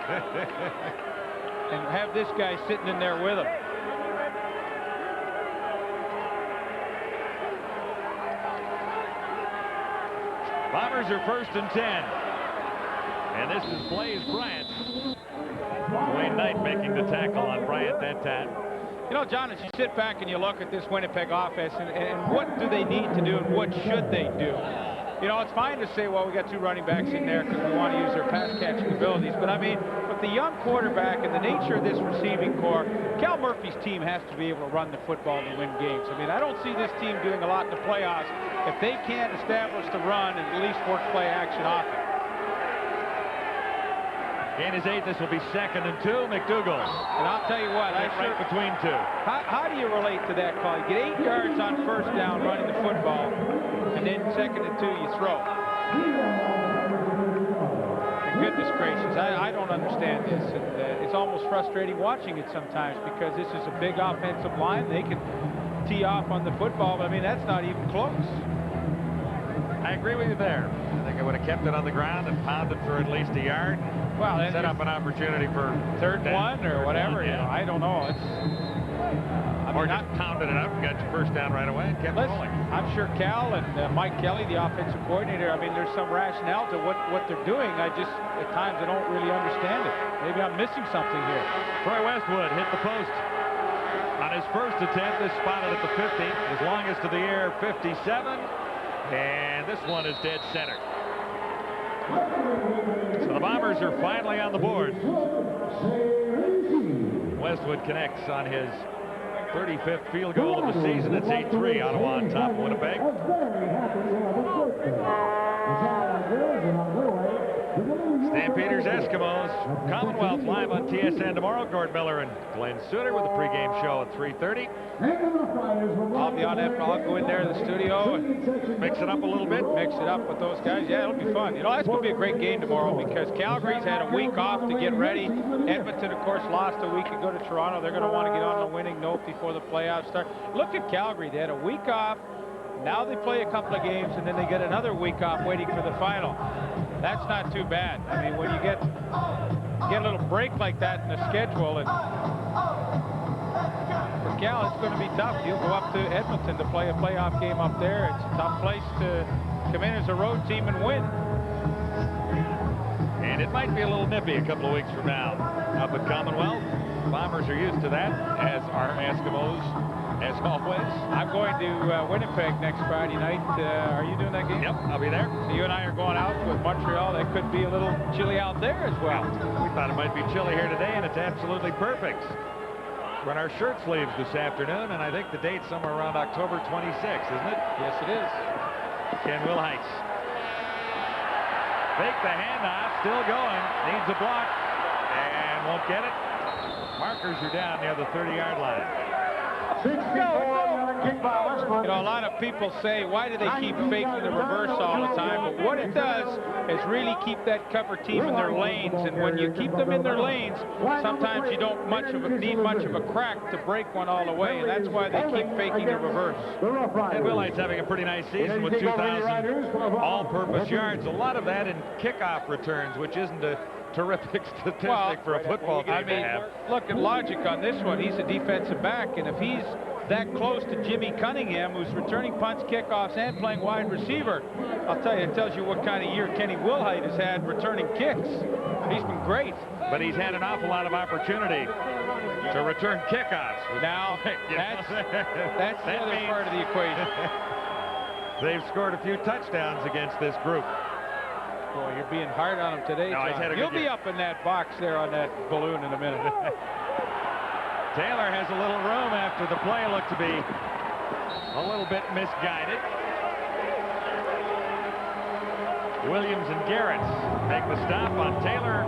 And have this guy sitting in there with him. Bombers are 1st and 10. And this is Blaze Bryant. Dwayne Knight making the tackle on Bryant that time. You know, John, as you sit back and you look at this Winnipeg offense and what do they need to do and what should they do? You know, it's fine to say, well, we got 2 running backs in there because we want to use their pass-catching abilities. But, I mean, with the young quarterback and the nature of this receiving core, Cal Murphy's team has to be able to run the football to win games. I mean, I don't see this team doing a lot in the playoffs if they can't establish the run and at least work play-action offense. Gain is 8. This will be 2nd and 2. McDougall. And I'll tell you what, right between 2. How do you relate to that call? You get 8 yards on 1st down running the football, and then 2nd and 2 you throw. And goodness gracious, I don't understand this. And, it's almost frustrating watching it sometimes because this is a big offensive line. They can tee off on the football, but I mean, that's not even close. I agree with you there. I think I would have kept it on the ground and pounded for at least a yard. Well, set up an opportunity for 3rd one or whatever. You know, I don't know. It's or just pounded it up and got your 1st down right away and kept rolling. I'm sure Cal and Mike Kelly, the offensive coordinator, I mean, there's some rationale to what they're doing. I just, at times, I don't really understand it. Maybe I'm missing something here. Troy Westwood hit the post on his 1st attempt. This spotted at the 50. His longest of the year, 57. And this one is dead center. So the Bombers are finally on the board. Westwood connects on his 35th field goal of the season. It's 8-3. Ottawa on top of Winnipeg. Stampeders, Eskimos, Commonwealth live on TSN tomorrow. Gord Miller and Glenn Suter with the pregame show at 3:30. I'll be on that. I'll go in there in the studio and mix it up a little bit. Mix it up with those guys. Yeah, it'll be fun. You know, that's going to be a great game tomorrow because Calgary's had a week off to get ready. Edmonton, of course, lost a week ago to Toronto. They're going to want to get on a winning note before the playoffs start. Look at Calgary. They had a week off. Now they play a couple of games, and then they get another week off waiting for the final. That's not too bad. I mean, when you get a little break like that in the schedule, and for Cal, it's going to be tough. You'll go up to Edmonton to play a playoff game up there. It's a tough place to come in as a road team and win. And it might be a little nippy a couple of weeks from now up at Commonwealth. Bombers are used to that, as are Eskimos, as always. I'm going to Winnipeg next Friday night. Are you doing that game? Yep, I'll be there. So you and I are going out with Montreal. That could be a little chilly out there as well. We thought it might be chilly here today, and it's absolutely perfect. We're in our shirt sleeves this afternoon, and I think the date's somewhere around October 26th, isn't it? Yes, it is. Ken Wilhite. Fake the handoff, still going, needs a block, and won't get it. Markers are down near the 30-yard line. 64-yard kick by Westbrook. You know, a lot of people say, why do they keep faking the reverse all the time? But what it does is really keep that cover team in their lanes. And when you keep them in their lanes, sometimes you don't need much of a crack to break one all the way. And that's why they keep faking the reverse. And Wilhite's having a pretty nice season with 2,000 all-purpose yards. A lot of that in kickoff returns, which isn't a terrific statistic for a football game. I mean, look at logic on this one. He's a defensive back, and if he's that close to Jimmy Cunningham, who's returning punts, kickoffs, and playing wide receiver, I'll tell you, it tells you what kind of year Kenny Wilhite has had returning kicks. He's been great. But he's had an awful lot of opportunity to return kickoffs. Now, that's the other part of the equation. They've scored a few touchdowns against this group. Boy, you're being hard on him today, no, John. You'll be up in that box there on that balloon in a minute. Taylor has a little room after the play looked to be a little bit misguided. Williams and Garrett make the stop on Taylor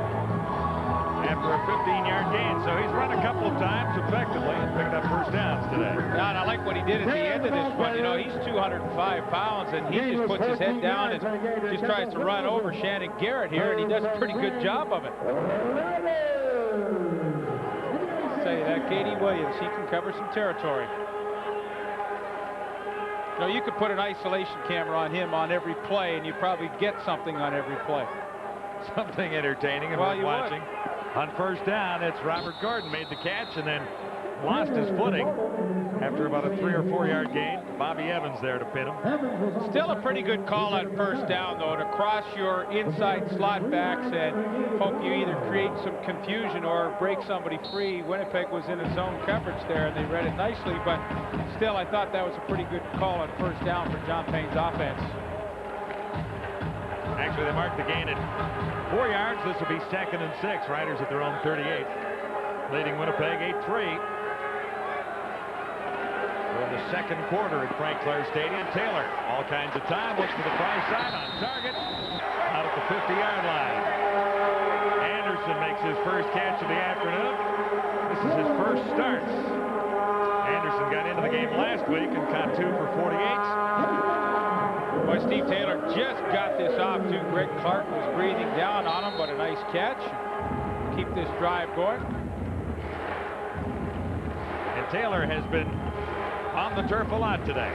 after a 15-yard gain. So he's run a couple of times effectively and picked up first downs today. John, I like what he did at the end of this one. You know, he's 205 pounds, and he just puts his head down and just tries to run over Shannon Garrett here, and he does a pretty good job of it. I'll tell you that, Katie Williams, he can cover some territory. You know, you could put an isolation camera on him on every play, and you probably get something on every play. Something entertaining and worth watching. On first down, it's Robert Gordon made the catch and then lost his footing after about a 3 or 4 yard gain. Bobby Evans there to pin him. Still a pretty good call on first down, though, to cross your inside slot backs and hope you either create some confusion or break somebody free. Winnipeg was in a zone coverage there, and they read it nicely, but still, I thought that was a pretty good call on first down for John Payne's offense. Actually, they marked the gain at 4 yards. This will be 2nd and 6. Riders at their own 38. Leading Winnipeg 8-3. In the second quarter at Frank Clair Stadium, Taylor, all kinds of time, looks to the far side on target, out at the 50-yard line. Anderson makes his first catch of the afternoon. This is his first start. Anderson got into the game last week and caught 2 for 48. Boy, Steve Taylor just got this off, too. Greg Clark was breathing down on him, but a nice catch. Keep this drive going. And Taylor has been on the turf a lot today.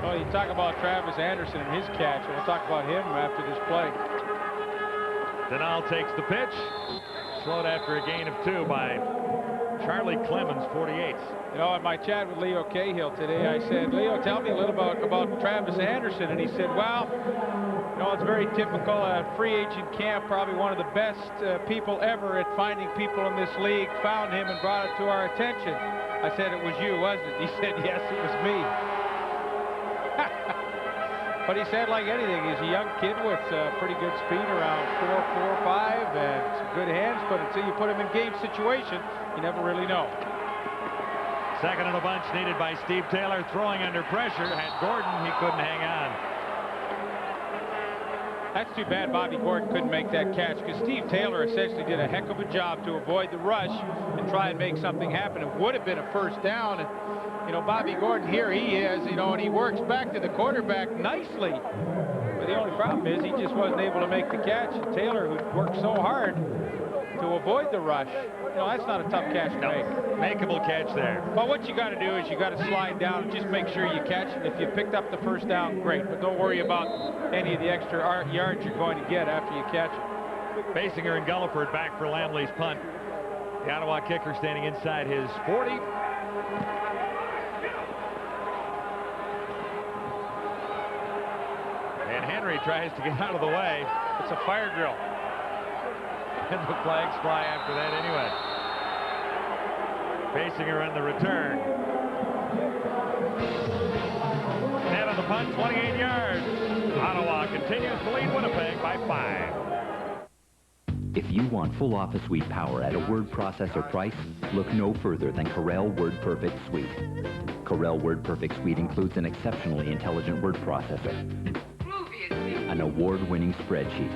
Oh, you talk about Travis Anderson and his catch, and we'll talk about him after this play. Denal takes the pitch. Slowed after a gain of 2 by Charlie Clemens, 48. You know, in my chat with Leo Cahill today, I said, Leo, tell me a little about Travis Anderson. And he said, well, you know, it's very typical. A free agent camp, probably one of the best people ever at finding people in this league, found him and brought it to our attention. I said, it was you, wasn't it? He said, yes, it was me. But he said, like anything, he's a young kid with pretty good speed, around 4.45, and some good hands, but until you put him in game situation, you never really know. Second in a bunch needed by Steve Taylor, throwing under pressure. Had Gordon, he couldn't hang on. That's too bad Bobby Gordon couldn't make that catch, because Steve Taylor essentially did a heck of a job to avoid the rush and try and make something happen. It would have been a first down. And, you know, Bobby Gordon, here he is, you know, and he works back to the quarterback nicely. But the only problem is he just wasn't able to make the catch. And Taylor, who worked so hard to avoid the rush. You know, that's not a tough catch to make. Makeable catch there. Well, what you got to do is you got to slide down and just make sure you catch it. If you picked up the first down, great. But don't worry about any of the extra yards you're going to get after you catch it. Basinger and Gulliford back for Lamley's punt. The Ottawa kicker standing inside his 40. And Henry tries to get out of the way. It's a fire drill. And the flags fly after that anyway. Basinger on the return. And on the punt, 28 yards. Ottawa continues to lead Winnipeg by 5. If you want full office suite power at a word processor price, look no further than Corel WordPerfect Suite. Corel WordPerfect Suite includes an exceptionally intelligent word processor, an award-winning spreadsheet,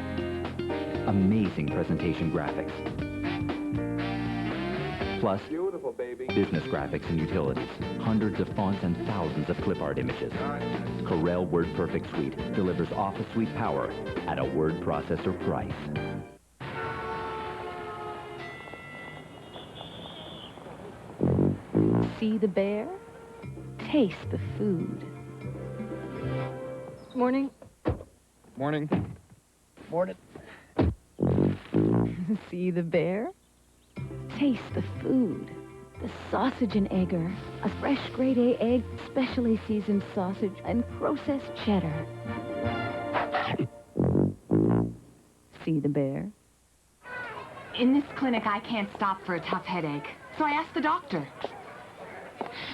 amazing presentation graphics, plus business graphics and utilities, hundreds of fonts and thousands of clip art images. Corel WordPerfect Suite delivers office suite power at a word processor price. See the bear? Taste the food. Morning. Morning. Morning. See the bear? Taste the food. The sausage and egger, a fresh grade A egg, specially seasoned sausage, and processed cheddar. See the bear? In this clinic, I can't stop for a tough headache, so I asked the doctor.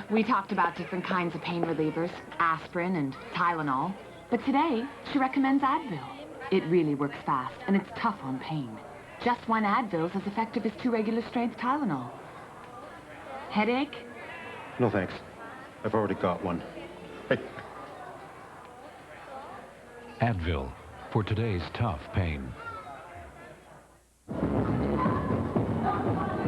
We talked about different kinds of pain relievers, aspirin and Tylenol. But today, she recommends Advil. It really works fast, and it's tough on pain. Just one Advil's as effective as 2 regular strength Tylenol. Headache? No, thanks. I've already got one. Advil, for today's tough pain.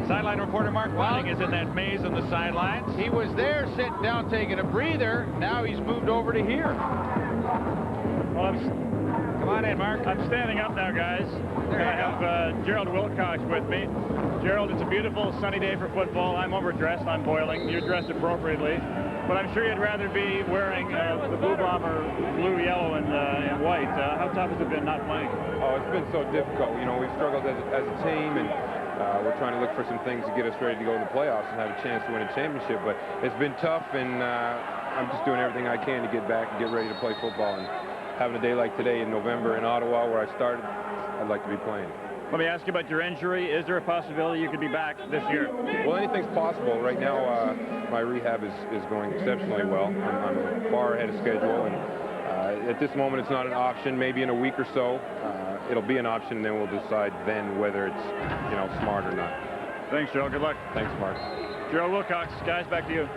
Sideline reporter Mark Wilding is in that maze on the sidelines. He was there sitting down taking a breather. Now he's moved over to here. Well, come on in, Mark. I'm standing up now, guys. I have Gerald Wilcox with me. Gerald, it's a beautiful sunny day for football. I'm overdressed. I'm boiling. You're dressed appropriately. But I'm sure you'd rather be wearing the Blue Bomber blue, yellow, and white. How tough has it been not playing? Oh, it's been so difficult. You know, we've struggled as a team, and we're trying to look for some things to get us ready to go in the playoffs and have a chance to win a championship. But it's been tough, and I'm just doing everything I can to get back and get ready to play football. And having a day like today in November in Ottawa, where I started, I'd like to be playing. Let me ask you about your injury. Is there a possibility you could be back this year? Well, anything's possible. Right now, my rehab is going exceptionally well. I'm far ahead of schedule, and at this moment, it's not an option. Maybe in a week or so, it'll be an option, and then we'll decide then whether it's, you know, smart or not. Thanks, Gerald. Good luck. Thanks, Mark. Gerald Wilcox, guys, back to you.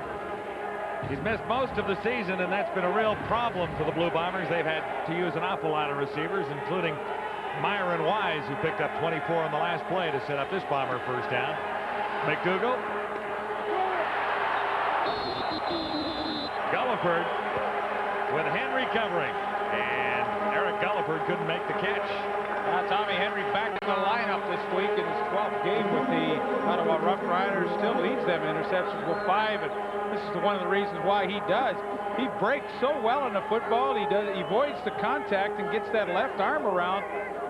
He's missed most of the season, and that's been a real problem for the Blue Bombers. They've had to use an awful lot of receivers, including Myron Wise, who picked up 24 on the last play to set up this Bomber first down. McDougall. Gulliford with Henry covering. And Eric Gulliford couldn't make the catch. Tommy Henry back in the lineup this week in his 12th game with the Ottawa Rough Riders. Still leads them in interceptions with 5. And this is one of the reasons why he does. He breaks so well in the football. He avoids the contact and gets that left arm around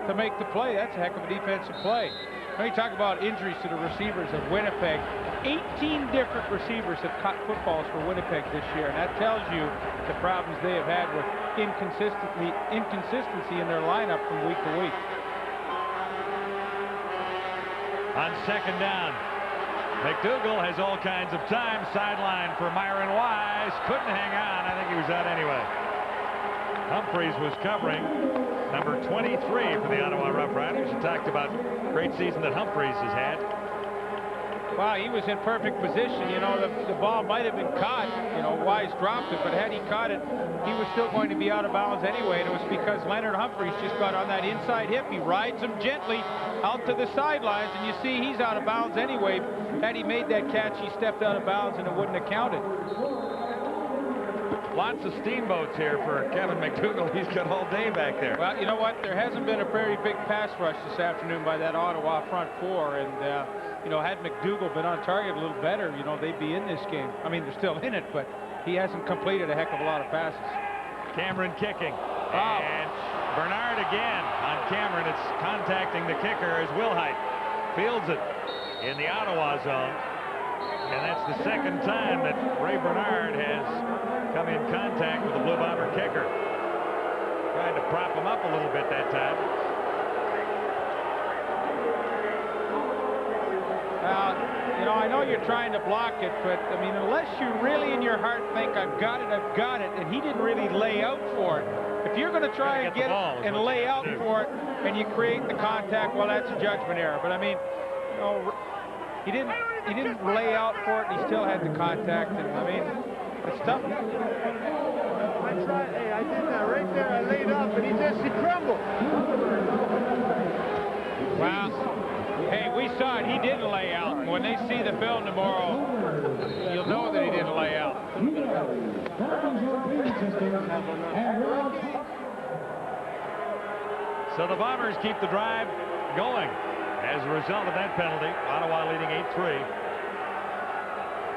to make the play. That's a heck of a defensive play. When you talk about injuries to the receivers of Winnipeg, 18 different receivers have caught footballs for Winnipeg this year, and that tells you the problems they have had with inconsistency in their lineup from week to week. On second down, McDougall has all kinds of time. Sideline for Myron Wise. Couldn't hang on. I think he was out anyway. Humphreys was covering. Number 23 for the Ottawa Rough Riders. You talked about great season that Humphreys has had. Wow, he was in perfect position. You know, the ball might have been caught. You know, Wise dropped it, but had he caught it, he was still going to be out of bounds anyway. And it was because Leonard Humphreys just got on that inside hip. He rides him gently out to the sidelines, and you see he's out of bounds anyway. Had he made that catch, he stepped out of bounds, and it wouldn't have counted. Lots of steamboats here for Kevin McDougall. He's got all day back there. Well, you know what? There hasn't been a very big pass rush this afternoon by that Ottawa front four. And, you know, had McDougall been on target a little better, you know, they'd be in this game. I mean, they're still in it, but he hasn't completed a heck of a lot of passes. Cameron kicking. Wow. And Bernard again on Cameron. It's contacting the kicker as Wilhite fields it in the Ottawa zone. And that's the second time that Ray Bernard has come in contact with the Blue Bomber kicker. Tried to prop him up a little bit that time. You know, I know you're trying to block it, but, I mean, unless you really in your heart think, I've got it, and he didn't really lay out for it. If you're going to try and get it and lay out for it, and you create the contact, well, that's a judgment error. But, I mean, you know, he didn't lay out for it, and he still had the contact, and, I mean, it's tough. Hey, I did that right there. I laid up, and he crumbled. Wow. Hey, we saw it. He didn't lay out. When they see the film tomorrow, you'll know that he didn't lay out. So the Bombers keep the drive going as a result of that penalty. Ottawa leading 8-3.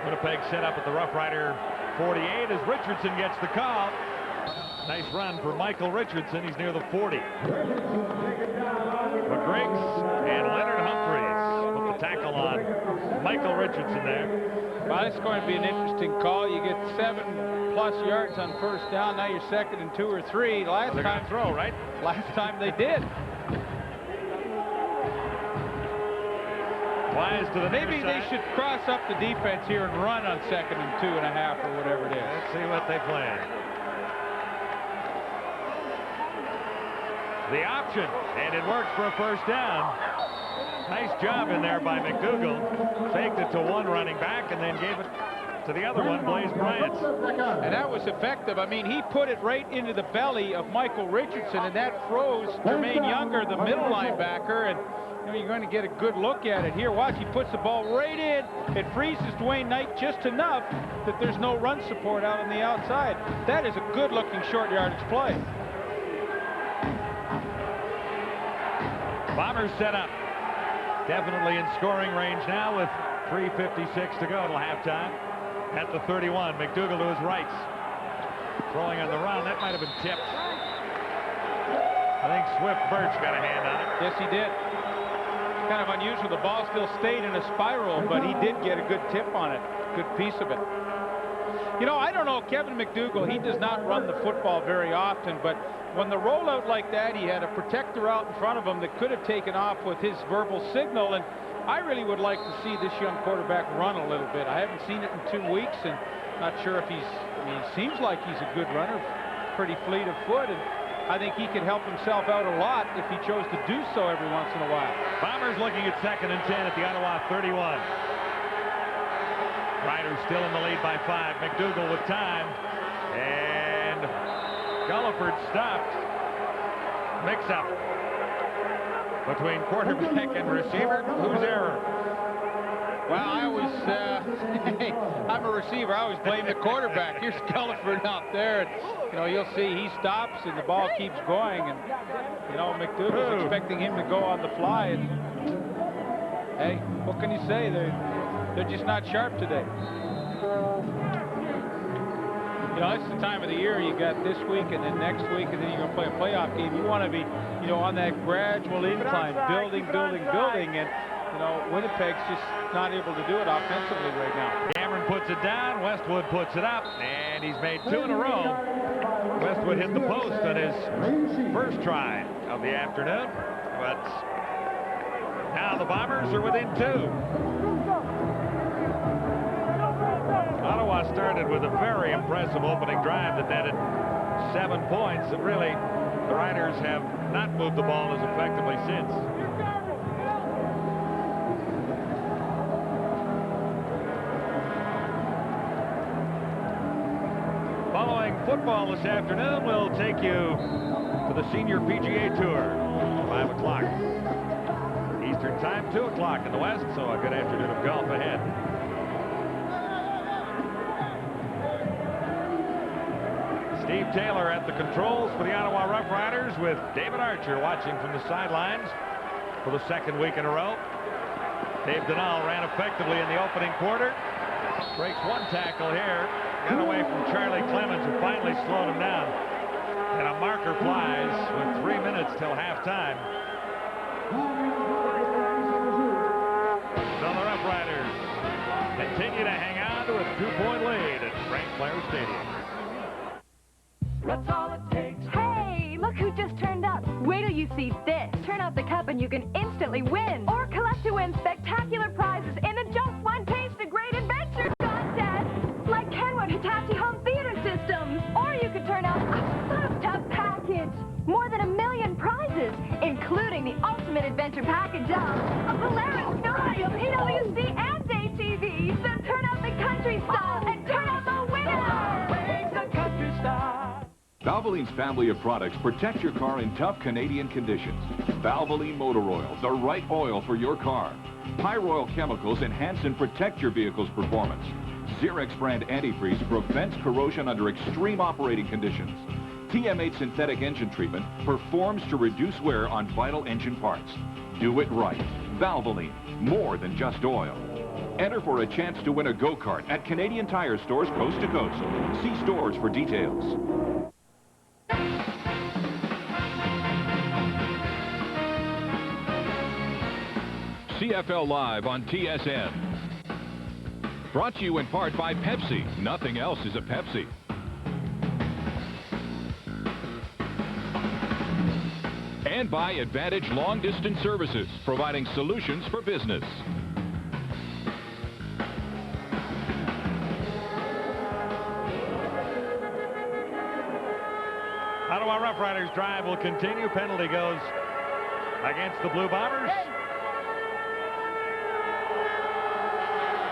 Winnipeg set up at the Rough Rider 48 as Richardson gets the call. Nice run for Michael Richardson. He's near the 40. McGriggs and Leonard Humphreys put the tackle on Michael Richardson there. Well, it's going to be an interesting call. You get 7+ yards on first down. Now you're second and 2 or 3. Last time throw, right? Last time they did. Wise to the Maybe they should cross up the defense here and run on second and 2.5 or whatever it is. Let's see what they plan. The option, and it works for a first down. Nice job in there by McDougall. Faked it to one running back and then gave it to the other one, Blaze Bryant. And that was effective. I mean, he put it right into the belly of Michael Richardson, and that froze Jermaine Younger, the middle linebacker, and you know, you're going to get a good look at it here. Watch, he puts the ball right in. It freezes Dwayne Knight just enough that there's no run support out on the outside. That is a good-looking short yardage play. Bombers set up. Definitely in scoring range now with 3:56 to go till halftime. At the 31, McDougall to his right. Throwing on the run. That might have been tipped. I think Swift Birch got a hand on it. Yes, he did. Kind of unusual. The ball still stayed in a spiral, but he did get a good tip on it. Good piece of it. You know, I don't know, Kevin McDougall, he does not run the football very often, but when the rollout like that, he had a protector out in front of him that could have taken off with his verbal signal, and I really would like to see this young quarterback run a little bit. I haven't seen it in 2 weeks, and not sure if he's, I mean, he seems like he's a good runner, pretty fleet of foot, and I think he could help himself out a lot if he chose to do so every once in a while. Bombers looking at 2nd and 10 at the Ottawa 31. Riders still in the lead by 5. McDougall with time. And Gulliford stopped. Mix-up between quarterback and receiver. Whose error? Well, I always, hey, I'm a receiver. I always blame the quarterback. Here's Gulliford out there. And, you know, you'll see he stops and the ball keeps going. And, you know, McDougall's expecting him to go on the fly. And, hey, what can you say? They're just not sharp today. You know, it's the time of the year. You got this week and then next week, and then you're going to play a playoff game. You want to be, you know, on that gradual incline, building. And, you know, Winnipeg's just not able to do it offensively right now. Cameron puts it down. Westwood puts it up, and he's made 2 in a row. Westwood hit the post on his first try of the afternoon, but now the Bombers are within 2. Ottawa started with a very impressive opening drive that netted 7 points, and really the Riders have not moved the ball as effectively since. Following football this afternoon, we'll take you to the Senior PGA Tour, 5 o'clock Eastern Time, 2 o'clock in the West, so a good afternoon of golf ahead. Steve Taylor at the controls for the Ottawa Rough Riders, with David Archer watching from the sidelines for the second week in a row. Dave Denal ran effectively in the opening quarter. Breaks one tackle here. Got away from Charlie Clemens, who finally slowed him down. And a marker flies with 3 minutes till halftime. So the Rough Riders continue to hang on to a 2-point lead at Frank Blair Stadium. That's all it takes. Hey, look who just turned up. Wait till you see this. Turn out the cup and you can instantly win. Or collect to win spectacular prizes in the Just One Taste of Great Adventure contest. Like Kenwood Hitachi Home Theater Systems. Or you could turn out a stuffed package. More than 1 million prizes, including the Ultimate Adventure Package of a Polaris story of PWC and ATV. So turn out the country style and turn out the winner. Make the country style. Valvoline's family of products protect your car in tough Canadian conditions. Valvoline Motor Oil, the right oil for your car. Pyroil chemicals enhance and protect your vehicle's performance. Xerox brand antifreeze prevents corrosion under extreme operating conditions. TM8 synthetic engine treatment performs to reduce wear on vital engine parts. Do it right. Valvoline, more than just oil. Enter for a chance to win a go-kart at Canadian Tire stores coast to coast. See stores for details. CFL Live on TSN. Brought to you in part by Pepsi. Nothing else is a Pepsi. And by Advantage Long Distance Services, providing solutions for business. Ottawa Rough Riders drive will continue. Penalty goes against the Blue Bombers.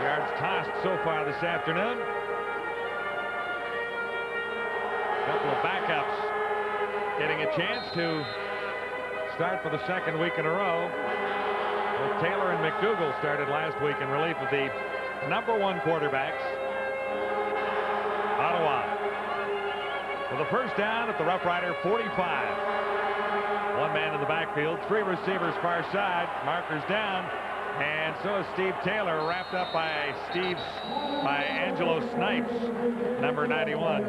Yards tossed so far this afternoon. A couple of backups getting a chance to start for the second week in a row. Well, Taylor and McDougall started last week in relief of the #1 quarterbacks. Ottawa for the first down at the Rough Rider 45. One man in the backfield, 3 receivers far side, markers down. And so is Steve Taylor, wrapped up by Angelo Snipes, number 91.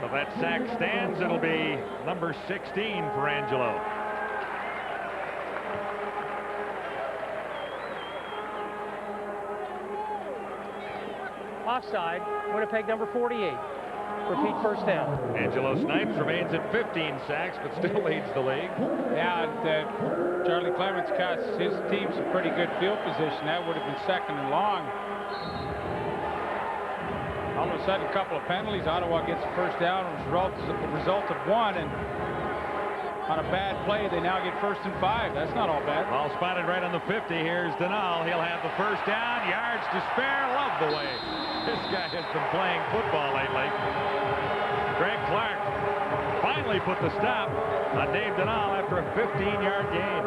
So that sack stands. It'll be number 16 for Angelo. Offside, Winnipeg number 48. Repeat first down. Angelo Snipes remains at 15 sacks, but still leads the league. Yeah, and Charlie Clemens cost his team some pretty good field position. That would have been second and long. All of a sudden, a couple of penalties. Ottawa gets the first down as a result of one, and on a bad play, they now get 1st and 5. That's not all bad. Ball spotted right on the 50. Here's Denal. He'll have the first down. Yards to spare. Love the way this guy has been playing football lately. Greg Clark finally put the stop on Dave Denal after a 15-yard gain.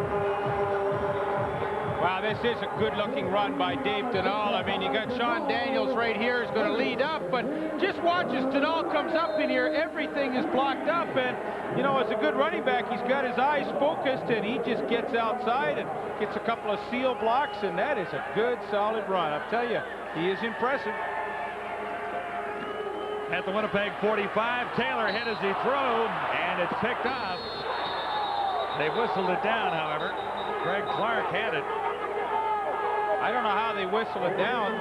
Wow, this is a good-looking run by Dave Denal. I mean, you got Sean Daniels right here, is going to lead up, but just watch as Denal comes up in here. Everything is blocked up, and, you know, as a good running back, he's got his eyes focused, and he just gets outside and gets a couple of seal blocks, and that is a good, solid run. I'll tell you, he is impressive. At the Winnipeg 45, Taylor hit as he threw, and it's picked off. They whistled it down, however. Greg Clark had it. I don't know how they whistle it down.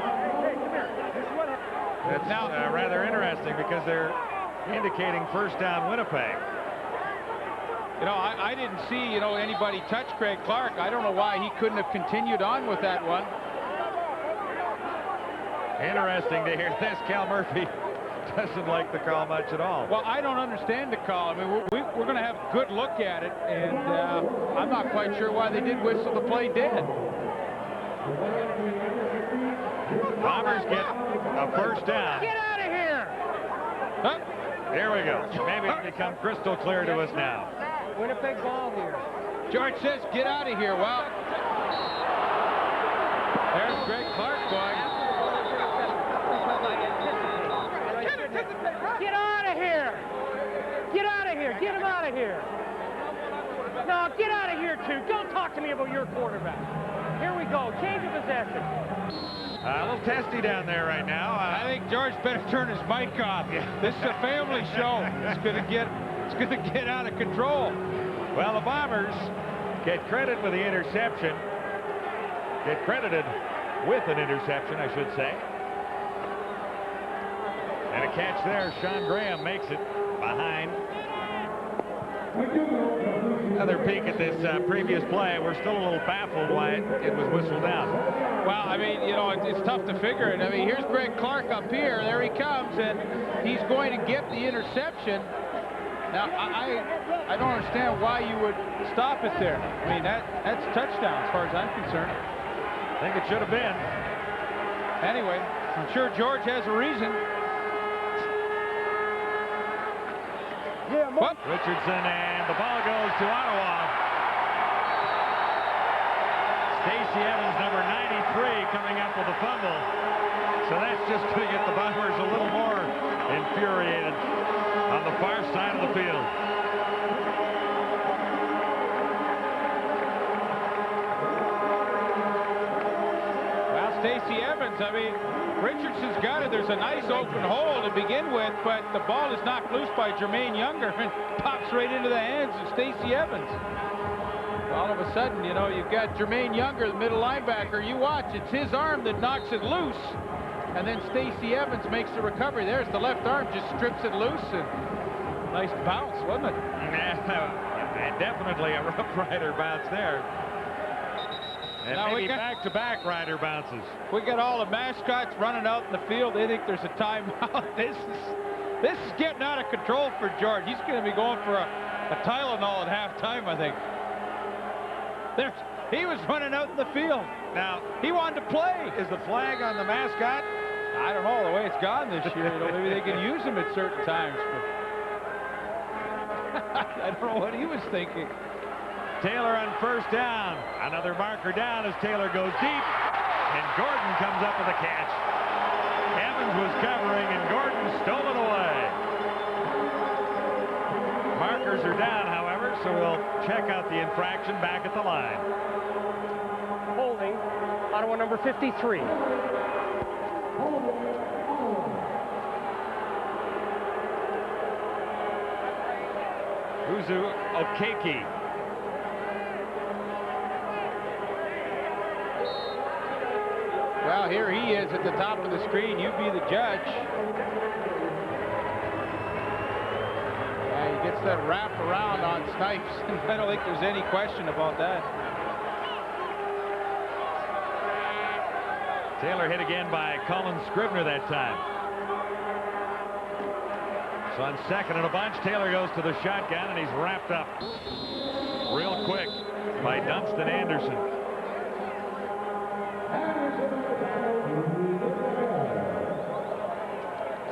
It's now rather interesting because they're indicating first down Winnipeg. You know, I didn't see, you know, anybody touch Greg Clark. I don't know why he couldn't have continued on with that one. Interesting to hear this. Cal Murphy doesn't like the call much at all. Well, I don't understand the call. I mean, we're going to have a good look at it, and I'm not quite sure why they did whistle the play dead. Bombers get a first down. Get out of here! Huh? There we go. Maybe it's become crystal clear to us now. Winnipeg ball here. George says, get out of here. Well, there's Greg Clark going. goodness. Get out of here. Get out of here. Get him out of here. No, get out of here, too. Don't talk to me about your quarterback. Here we go. Change of possession. A little testy down there right now. I think George better turn his mic off. This is a family show. It's gonna get out of control. Well, the Bombers get credit with the interception. Get credited with an interception, I should say. And a catch there. Sean Graham makes it behind. Another peek at this previous play. We're still a little baffled why it was whistled out. Well, I mean, you know, it's tough to figure it. I mean, here's Greg Clark up here. There he comes, and he's going to get the interception. Now, I don't understand why you would stop it there. I mean, that's a touchdown as far as I'm concerned. I think it should have been. Anyway, I'm sure George has a reason. Whoop. Richardson, and the ball goes to Ottawa. Stacey Evans, number 93, coming up with a fumble. So that's just going to get the Bombers a little more infuriated on the far side of the field. Well, Stacey Evans, I mean, Richardson's got it. There's a nice open hole to begin with, but the ball is knocked loose by Jermaine Younger and pops right into the hands of Stacey Evans. All of a sudden, you know, you've got Jermaine Younger, the middle linebacker. You watch, it's his arm that knocks it loose, and then Stacey Evans makes the recovery. There's the left arm, just strips it loose, and nice bounce, wasn't it? And definitely a Rough Rider bounce there. And now maybe back-to-back Rider bounces. We got all the mascots running out in the field. They think there's a timeout. This is getting out of control for George. He's going to be going for a Tylenol at halftime, I think. He was running out in the field. Now, he wanted to play. Is the flag on the mascot? I don't know the way it's gone this year. You know, maybe they can use them at certain times. But I don't know what he was thinking. Taylor on first down. Another marker down as Taylor goes deep. And Gordon comes up with a catch. Evans was covering, and Gordon stole it away. Markers are down, however, so we'll check out the infraction back at the line. Holding Ottawa number 53. Uzu Okeke. Well, here he is at the top of the screen. You be the judge. Yeah, he gets that wrap around on Snipes. I don't think there's any question about that. Taylor hit again by Colin Scribner that time. So on second and a bunch, Taylor goes to the shotgun, and he's wrapped up real quick by Dunstan Anderson.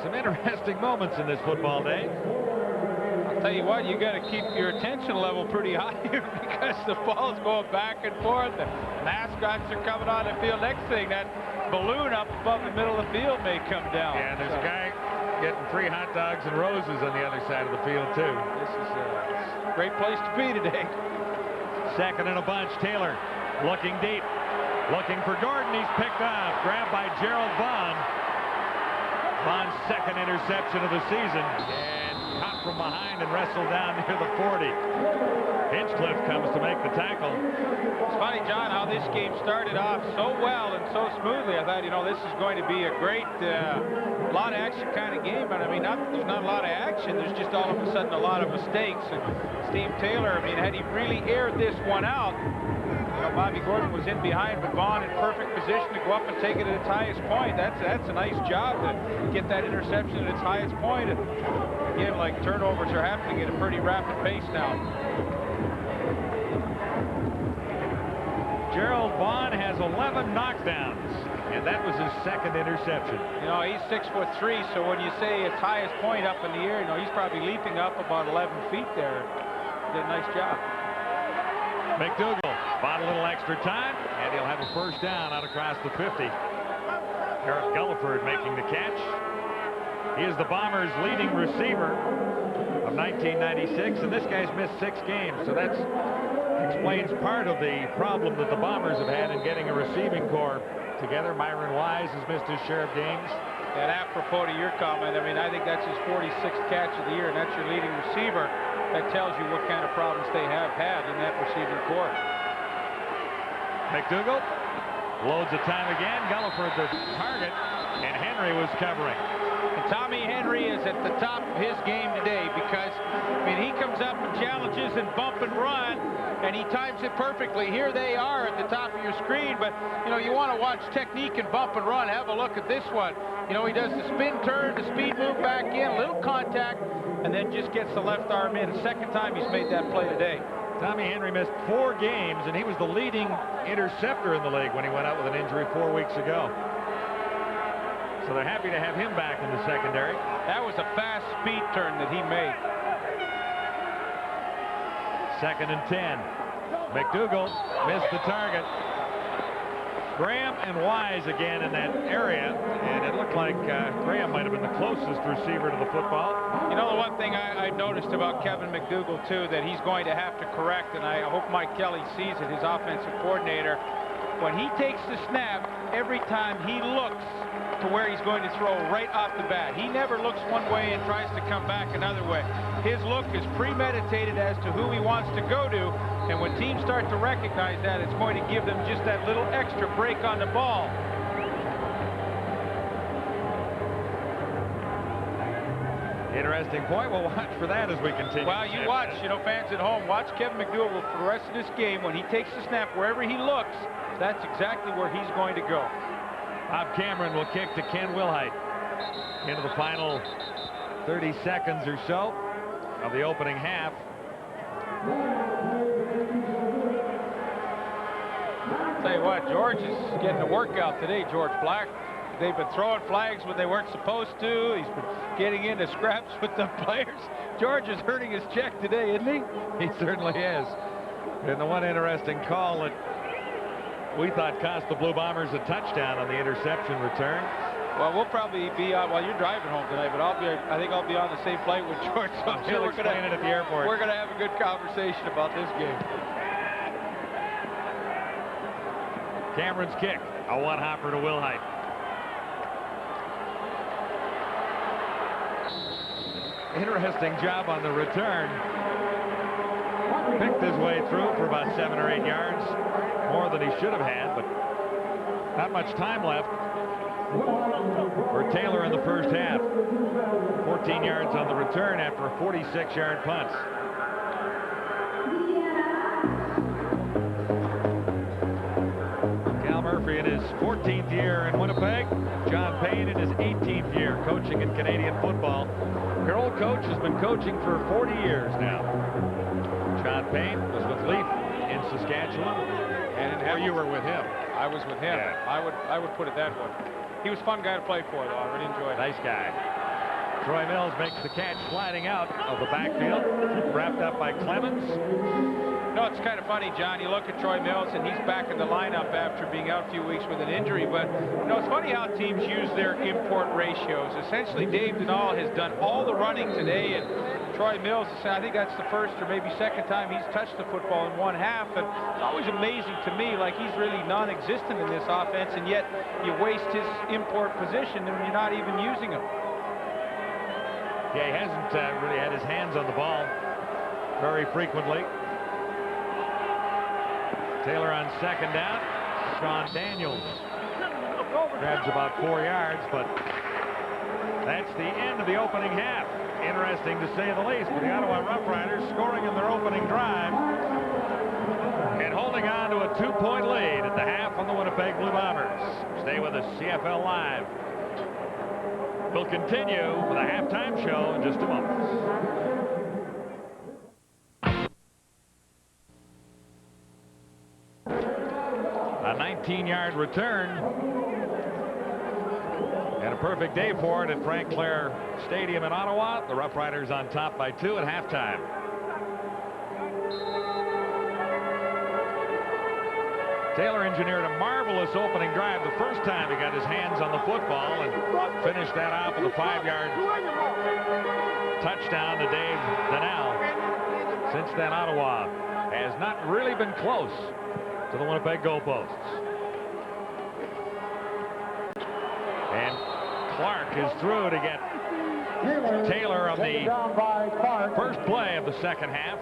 Some interesting moments in this football day. I'll tell you what, you got to keep your attention level pretty high here because the ball's going back and forth. The mascots are coming on the field. Next thing, that balloon up above the middle of the field may come down. Yeah, and there's a guy getting 3 hot dogs and roses on the other side of the field, too. This is a great place to be today. Second and a bunch. Taylor looking deep. Looking for Gordon. He's picked off. Grabbed by Gerald Vaughn. Vaughn's second interception of the season. And caught from behind and wrestled down near the 40. Hinchcliffe comes to make the tackle. It's funny, John, how this game started off so well and so smoothly. I thought, you know, this is going to be a great, lot of action kind of game. But I mean, there's not a lot of action. There's just all of a sudden a lot of mistakes. And Steve Taylor, I mean, had he really aired this one out, you know, Bobby Gordon was in behind, but Vaughn in perfect position to go up and take it at its highest point. That's a nice job to get that interception at its highest point. And again, like turnovers are happening at a pretty rapid pace now. Gerald Vaughn has 11 knockdowns, and that was his second interception. You know, he's 6'3", so when you say its highest point up in the air, you know, he's probably leaping up about 11 feet there. Did a nice job. McDougal bought a little extra time, and he'll have a first down out across the 50. Eric Gulliford making the catch. He is the Bombers' leading receiver of 1996, and this guy's missed 6 games, so that explains part of the problem that the Bombers have had in getting a receiving corps together. Myron Wise has missed his share of games. And apropos to your comment, I mean, I think that's his 46th catch of the year, and that's your leading receiver. That tells you what kind of problems they have had in that receiving corps. McDougall loads the time again. Gulliford the target, and Henry was covering. And Tommy Henry is at the top of his game today because, I mean, he comes up and challenges and bump and run, and he times it perfectly. Here they are at the top of your screen, but, you know, you want to watch technique and bump and run. Have a look at this one. You know, he does the spin turn, the speed move back in, a little contact, and then just gets the left arm in. The second time he's made that play today. Tommy Henry missed 4 games, and he was the leading interceptor in the league when he went out with an injury 4 weeks ago. So they're happy to have him back in the secondary. That was a fast speed turn that he made. 2nd and 10. McDougall missed the target. Graham and Wise again in that area, and it looked like Graham might have been the closest receiver to the football. You know, the one thing I noticed about Kevin McDougall, too, that he's going to have to correct, and I hope Mike Kelly sees it, his offensive coordinator, when he takes the snap, every time he looks to where he's going to throw right off the bat. He never looks one way and tries to come back another way. His look is premeditated as to who he wants to go to, and when teams start to recognize that, it's going to give them just that little extra break on the ball. Interesting point. We'll watch for that as we continue. Well, you watch, you know, fans at home, watch Kevin McDougall for the rest of this game. When he takes the snap, wherever he looks, that's exactly where he's going to go. Bob Cameron will kick to Ken Wilhite into the final 30 seconds or so of the opening half. Tell you what, George is getting a workout today, George Black. They've been throwing flags when they weren't supposed to. He's been getting into scraps with the players. George is earning his check today, isn't he? He certainly is. And the one interesting call that we thought cost the Blue Bombers a touchdown on the interception return. Well, we'll probably be on while you're driving home tonight, but I think I'll be on the same flight with George. So He'll explain it at the airport. We're going to have a good conversation about this game. Cameron's kick, a one-hopper to Wilhite. Interesting job on the return. Picked his way through for about 7 or 8 yards, more than he should have had, but not much time left for Taylor in the first half. 14 yards on the return after a 46-yard punt. Cal Murphy in his 14th year in Winnipeg. John Payne in his 18th year coaching in Canadian football. Your old coach has been coaching for 40 years now. John Payne was with Leaf in Saskatchewan, and you were with him. I was with him. Yeah. I would put it that way. He was a fun guy to play for, though. I really enjoyed it. Nice guy. Troy Mills makes the catch sliding out of the backfield, wrapped up by Clemens. No, it's kind of funny, John. You look at Troy Mills, and he's back in the lineup after being out a few weeks with an injury. But, you know, it's funny how teams use their import ratios. Essentially, Dave Denal has done all the running today, and Troy Mills, I think that's the first or maybe second time he's touched the football in one half. And it's always amazing to me, like he's really non-existent in this offense, and yet you waste his import position and you're not even using him. Yeah, he hasn't really had his hands on the ball very frequently. Taylor on second down. Sean Daniels grabs about 4 yards, but that's the end of the opening half. Interesting to say the least for the Ottawa Rough Riders, scoring in their opening drive and holding on to a 2-point lead at the half on the Winnipeg Blue Bombers. Stay with us, CFL Live. We'll continue with a halftime show in just a moment. A 19-yard return. And a perfect day for it at Frank Clair Stadium in Ottawa. The Rough Riders on top by 2 at halftime. Taylor engineered a marvelous opening drive the first time he got his hands on the football and finished that off with a 5-yard touchdown to Dave Donnell. Since then, Ottawa has not really been close to the Winnipeg goalposts. And Clark is through to get Taylor on the first play of the second half.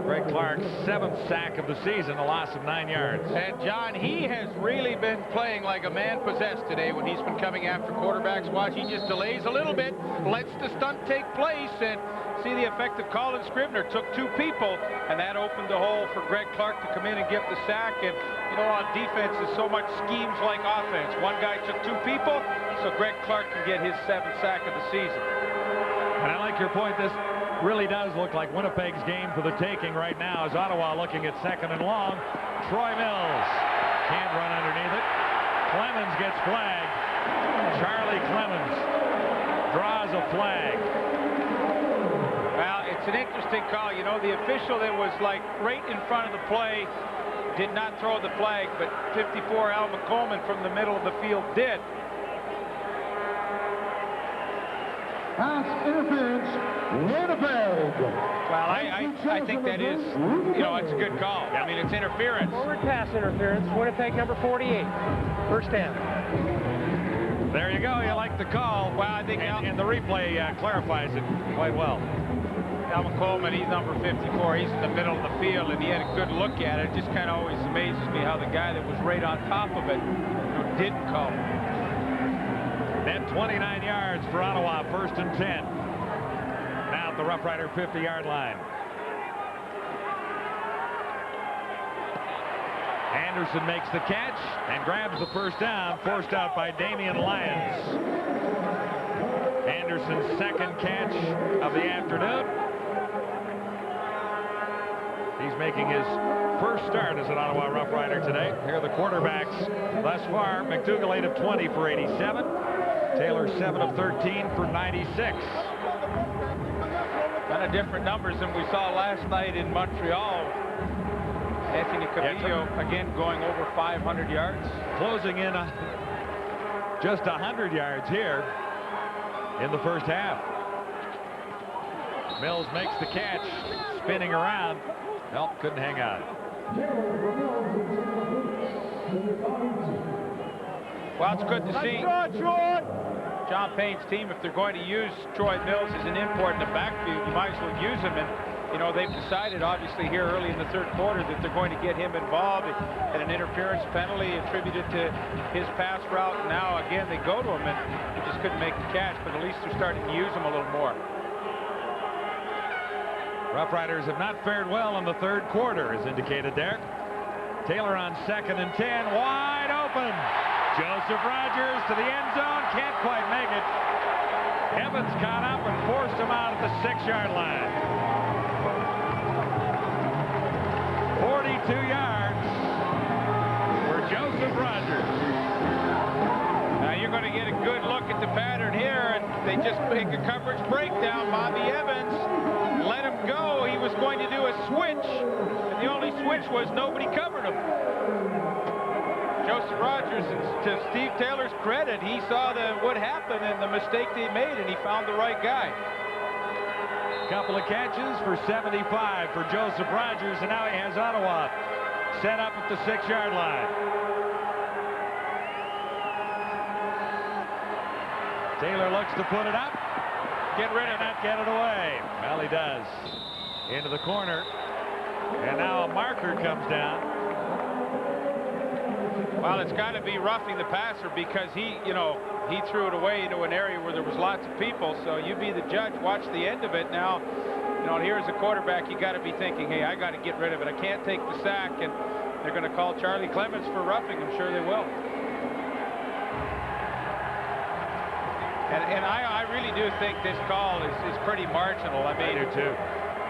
Greg Clark's 7th sack of the season, a loss of 9 yards. And John, he has really been playing like a man possessed today when he's been coming after quarterbacks. Watch, he just delays a little bit, lets the stunt take place, and see the effect of Colin Scribner. Took 2 people, and that opened the hole for Greg Clark to come in and get the sack. And, you know, on defense is so much schemes like offense. One guy took 2 people, so Greg Clark can get his 7th sack of the season. And I like your point. This really does look like Winnipeg's game for the taking right now, as Ottawa looking at 2nd and long. Troy Mills can't run underneath it. Clemens gets flagged. Charlie Clemens draws a flag. Well, it's an interesting call. You know, the official that was like right in front of the play did not throw the flag, but 54 Al McColeman from the middle of the field did. Pass interference, Winnipeg. Well, I think that is, you know, it's a good call. I mean, it's interference. Forward pass interference, Winnipeg number 48. First down. There you go. You like the call. Well, I think and the replay clarifies it quite well. Al McColeman, he's number 54. He's in the middle of the field, and he had a good look at it. It just kind of always amazes me how the guy that was right on top of it, you know, didn't call it. Then 29 yards for Ottawa, 1st and 10. Now at the Rough Rider 50-yard line. Anderson makes the catch and grabs the first down, forced out by Damian Lyons. Anderson's 2nd catch of the afternoon. He's making his first start as an Ottawa Rough Rider today. Here are the quarterbacks thus far. McDougall 8 of 20 for 87. Taylor 7 of 13 for 96. Kind of different numbers than we saw last night in Montreal. Anthony Cavillo again going over 500 yards. Closing in just 100 yards here in the first half. Mills makes the catch, spinning around. Nope, couldn't hang on. Well, it's good to see John Payne's team. If they're going to use Troy Mills as an import in the backfield, you might as well use him. And, you know, they've decided, obviously, here early in the 3rd quarter that they're going to get him involved in an interference penalty attributed to his pass route. And now, again, they go to him, and he just couldn't make the catch. But at least they're starting to use him a little more. Rough Riders have not fared well in the 3rd quarter, as indicated there. Taylor on 2nd and 10, wide open. Joseph Rogers to the end zone, can't quite make it. Evans caught up and forced him out at the 6-yard line. 42 yards for Joseph Rogers. Now you're going to get a good look at the pattern here, and they just make a coverage breakdown. Bobby Evans let him go. He was going to do a switch, and the only switch was nobody covered him. Joseph Rogers, to Steve Taylor's credit, he saw what happened and the mistake they made, and he found the right guy. Couple of catches for 75 for Joseph Rogers, and now he has Ottawa set up at the 6-yard line. Taylor looks to put it up. Get rid of it. Get it away. Well, he does. Into the corner. And now a marker comes down. Well, it's got to be roughing the passer because he threw it away into an area where there was lots of people. So you be the judge. Watch the end of it. Now, you know, here's a quarterback. You got to be thinking, hey, I got to get rid of it. I can't take the sack. And they're going to call Charlie Clemens for roughing. I'm sure they will. And I really do think this call is pretty marginal. I mean, I do too.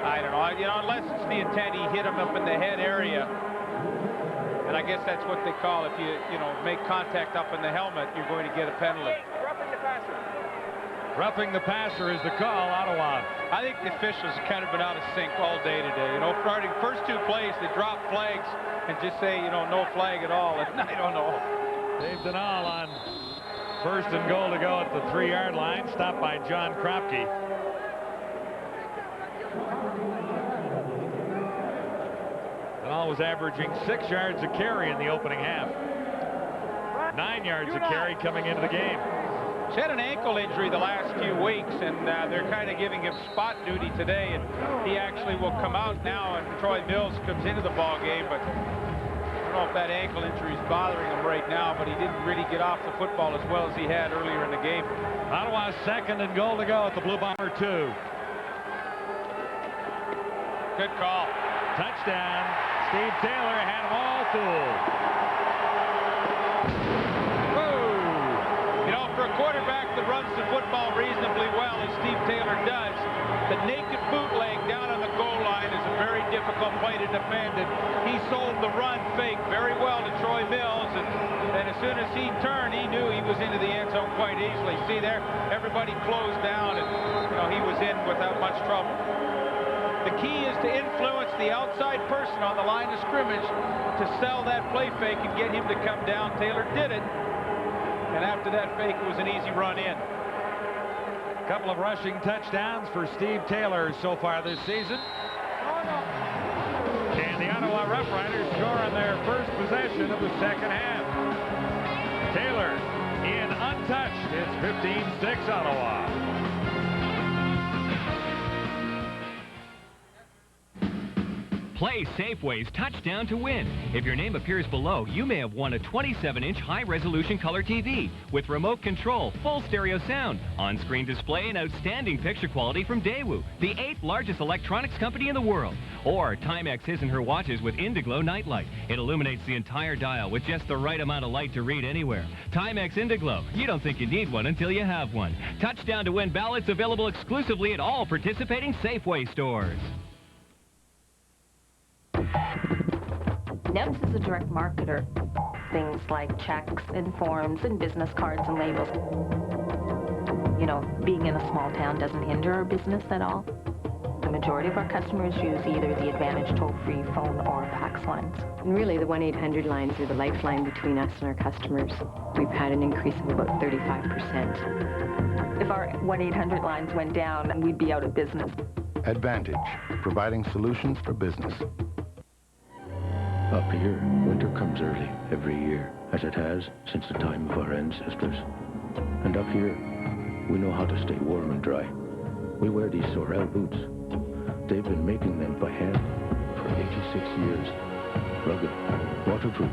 I don't know. You know, unless it's the intent he hit him up in the head area. And I guess that's what they call if you make contact up in the helmet, you're going to get a penalty. Roughing the passer. Roughing the passer is the call, Ottawa. I think the officials have kind of been out of sync all day today. You know, starting first 2 plays, they drop flags and just say, you know, no flag at all. And I don't know. Dave Denal on first and goal to go at the 3-yard line, stopped by John Kropke. Denal was averaging 6 yards a carry in the opening half. 9 yards a carry coming into the game. He's had an ankle injury the last few weeks, and they're kind of giving him spot duty today, and he actually will come out now, and Troy Mills comes into the ball game, but I don't know if that ankle injury is bothering him right now, but he didn't really get off the football as well as he had earlier in the game. Ottawa's second and goal to go at the Blue Bomber 2. Good call. Touchdown. Steve Taylor had them all fooled. You know, for a quarterback that runs the football reasonably well, as Steve Taylor does, the naked bootleg down on the goal line is a very difficult play to defend, and he sold the run fake very well to Troy Mills, and as soon as he turned, he knew he was into the end zone quite easily. See there, everybody closed down, and you know, he was in without much trouble. The key is to influence the outside person on the line of scrimmage to sell that play fake and get him to come down. Taylor did it. And after that fake, it was an easy run in. A couple of rushing touchdowns for Steve Taylor so far this season. And the Ottawa Rough Riders score on their first possession of the second half. Taylor in untouched. It's 15-6 Ottawa. Play Safeway's Touchdown to Win. If your name appears below, you may have won a 27-inch high-resolution color TV with remote control, full stereo sound, on-screen display, and outstanding picture quality from Daewoo, the 8th largest electronics company in the world. Or Timex his and her watches with Indiglo Nightlight. It illuminates the entire dial with just the right amount of light to read anywhere. Timex Indiglo. You don't think you need one until you have one. Touchdown to Win ballots available exclusively at all participating Safeway stores. Nebs is a direct marketer. Things like checks and forms and business cards and labels. You know, being in a small town doesn't hinder our business at all. The majority of our customers use either the Advantage toll-free phone or fax lines. And really, the 1-800 lines are the lifeline between us and our customers. We've had an increase of about 35%. If our 1-800 lines went down, we'd be out of business. Advantage, providing solutions for business. Up here, winter comes early every year, as it has since the time of our ancestors. And up here, we know how to stay warm and dry. We wear these Sorel boots. They've been making them by hand for 86 years. Rugged, waterproof,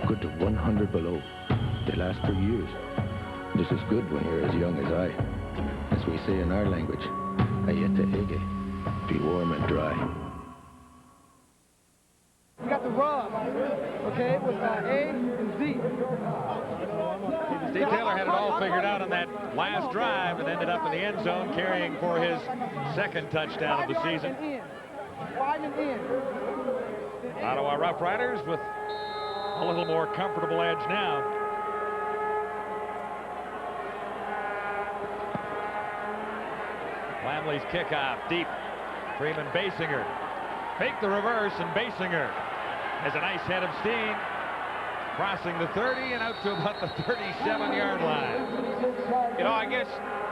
good to 100 below. They last for years. This is good when you're as young as I. As we say in our language, ayete ege, be warm and dry. We got the rub, okay, with A and Z. Steve Taylor had it all figured out on that last drive and ended up in the end zone carrying for his second touchdown of the season. 5 and in. Ottawa Rough Riders with a little more comfortable edge now. Lamley's kickoff deep. Freeman Basinger. Fake the reverse, and Basinger has a nice head of steam, crossing the 30 and out to about the 37-yard line. You know, I guess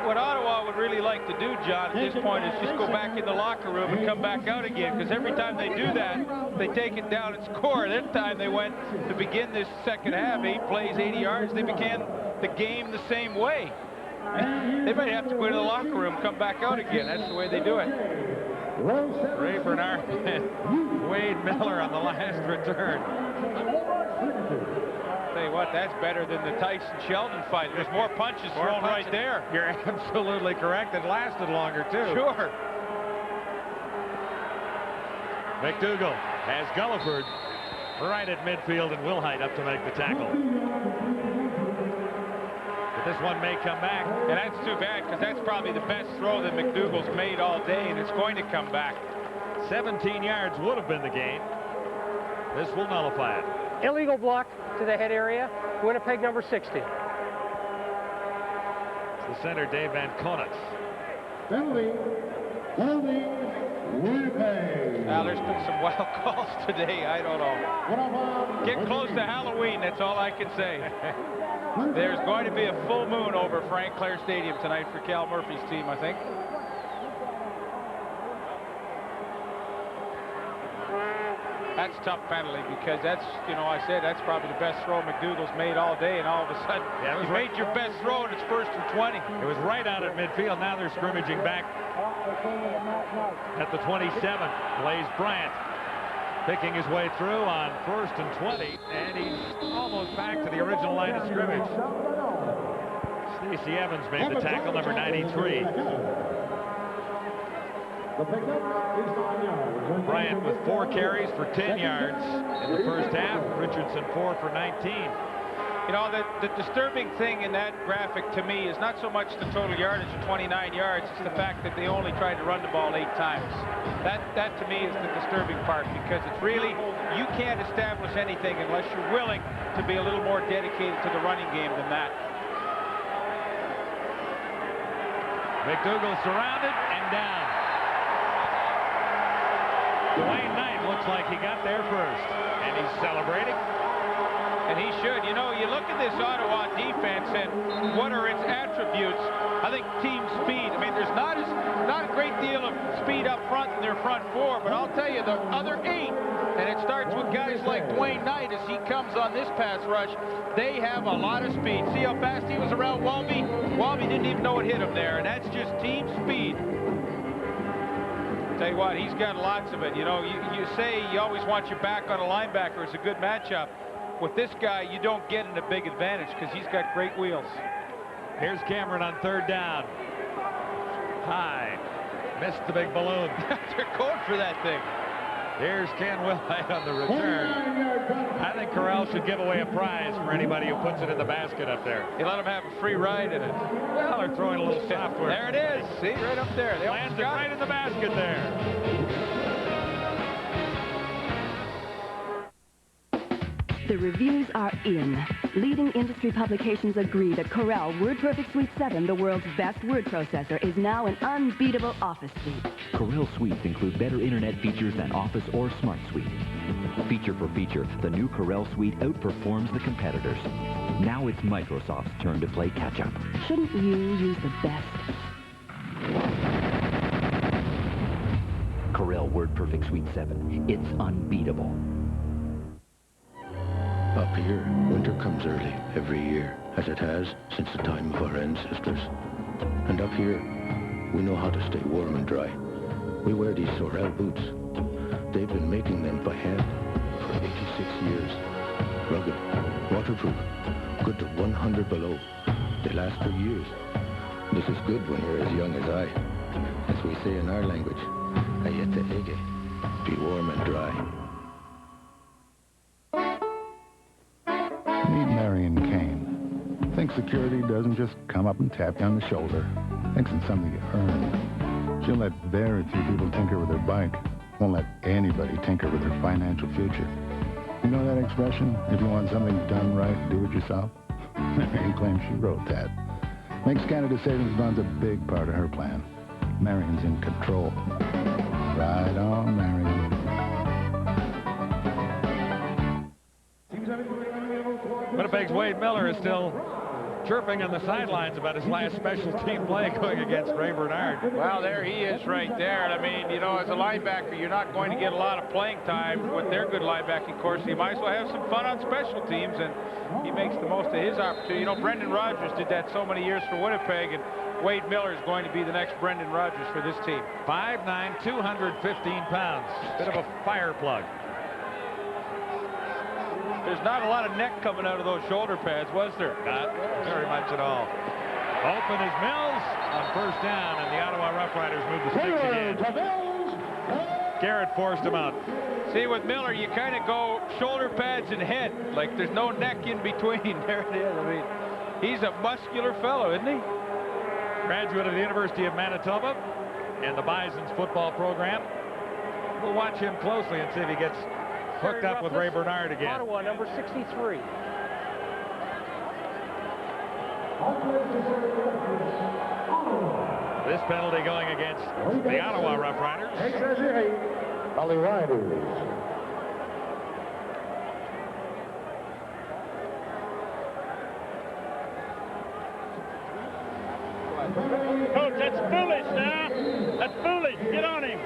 what Ottawa would really like to do, John, at this point is just go back in the locker room and come back out again, because every time they do that, they take it down and score. This time they went to begin this second half, 8 plays, 80 yards. They began the game the same way. They might have to go into the locker room and come back out again. That's the way they do it. Ray Bernard and Wade Miller on the last return. Tell you what, that's better than the Tyson Sheldon fight. There's more punches thrown right there. You're absolutely correct. It lasted longer, too. Sure. McDougall has Gulliford right at midfield, and Wilhite up to make the tackle. This one may come back. And that's too bad, because that's probably the best throw that McDougall's made all day, and it's going to come back. 17 yards would have been the gain. This will nullify it. Illegal block to the head area. Winnipeg number 60. The center, Dave Van Konitz. Penalty, holding Winnipeg. Well, there's been some wild calls today. I don't know. Get close to Halloween, that's all I can say. There's going to be a full moon over Frank Clair Stadium tonight for Cal Murphy's team, I think. That's a tough penalty because that's, you know, I said that's probably the best throw McDougall's made all day, and all of a sudden, you made your best throw and it's 1st and 20. It was right out at midfield. Now they're scrimmaging back at the 27. Blaze Bryant picking his way through on 1st and 20, and he's almost back to the original line of scrimmage. Stacey Evans made the tackle, number 93. Bryant with 4 carries for 10 yards in the first half. Richardson 4 for 19. You know, the disturbing thing in that graphic to me is not so much the total yardage of 29 yards, it's the fact that they only tried to run the ball 8 times. That to me is the disturbing part, because it's really, you can't establish anything unless you're willing to be a little more dedicated to the running game than that. McDougall surrounded and down. Dwayne Knight looks like he got there first, and he's celebrating. And he should. You know, you look at this Ottawa defense and what are its attributes. I think team speed. I mean, there's not a great deal of speed up front in their front 4, but I'll tell you, the other 8, and it starts with guys like Dwayne Knight as he comes on this pass rush, they have a lot of speed. See how fast he was around Walby? Walby didn't even know it hit him there, and that's just team speed. Tell you what, he's got lots of it. You know, you say you always want your back on a linebacker. It's a good matchup. With this guy, you don't get in a big advantage because he's got great wheels. Here's Cameron on 3rd down. High. Missed the big balloon. They're going for that thing. Here's Ken Willhite on the return. I think Corral should give away a prize for anybody who puts it in the basket up there. You let him have a free ride in it. Well, they're throwing a little software. There it is. See, right up there. They lands it right in the basket there. The reviews are in. Leading industry publications agree that Corel WordPerfect Suite 7, the world's best word processor, is now an unbeatable Office suite. Corel Suites include better internet features than Office or Smart Suite. Feature for feature, the new Corel Suite outperforms the competitors. Now it's Microsoft's turn to play catch-up. Shouldn't you use the best? Corel WordPerfect Suite 7. It's unbeatable. Up here, winter comes early every year, as it has since the time of our ancestors. And up here, we know how to stay warm and dry. We wear these Sorel boots. They've been making them by hand for 86 years. Rugged, waterproof, good to 100 below. They last for years. This is good when you're as young as I. As we say in our language, ayete ege, be warm and dry. Meet Marion Kane. Thinks security doesn't just come up and tap you on the shoulder. Thinks it's something you earn. She'll let very few people tinker with her bike. Won't let anybody tinker with her financial future. You know that expression? If you want something done right, do it yourself? Marion claims she wrote that. Makes Canada Savings Bonds a big part of her plan. Marion's in control. Right on, Marion. Winnipeg's Wade Miller is still chirping on the sidelines about his last special team play going against Ray Bernard. Well, there he is right there. And I mean, you know, as a linebacker, you're not going to get a lot of playing time with their good linebacking course. You might as well have some fun on special teams, and he makes the most of his opportunity. You know, Brendan Rodgers did that so many years for Winnipeg, and Wade Miller is going to be the next Brendan Rodgers for this team. 5'9", 215 pounds. Bit of a fire plug. There's not a lot of neck coming out of those shoulder pads, was there? Not very much at all. Open is Mills on 1st down, and the Ottawa Rough Riders move the sticks again. Garrett forced him out. See, with Miller, you kind of go shoulder pads and head. Like, there's no neck in between. There it is. I mean, he's a muscular fellow, isn't he? Graduate of the University of Manitoba and the Bison's football program. We'll watch him closely and see if he gets hooked up with Ray Bernard again. Ottawa, number 63. This penalty going against the Ottawa Rough Riders. Valley Riders. Coach, that's foolish now. That's foolish. Get on him.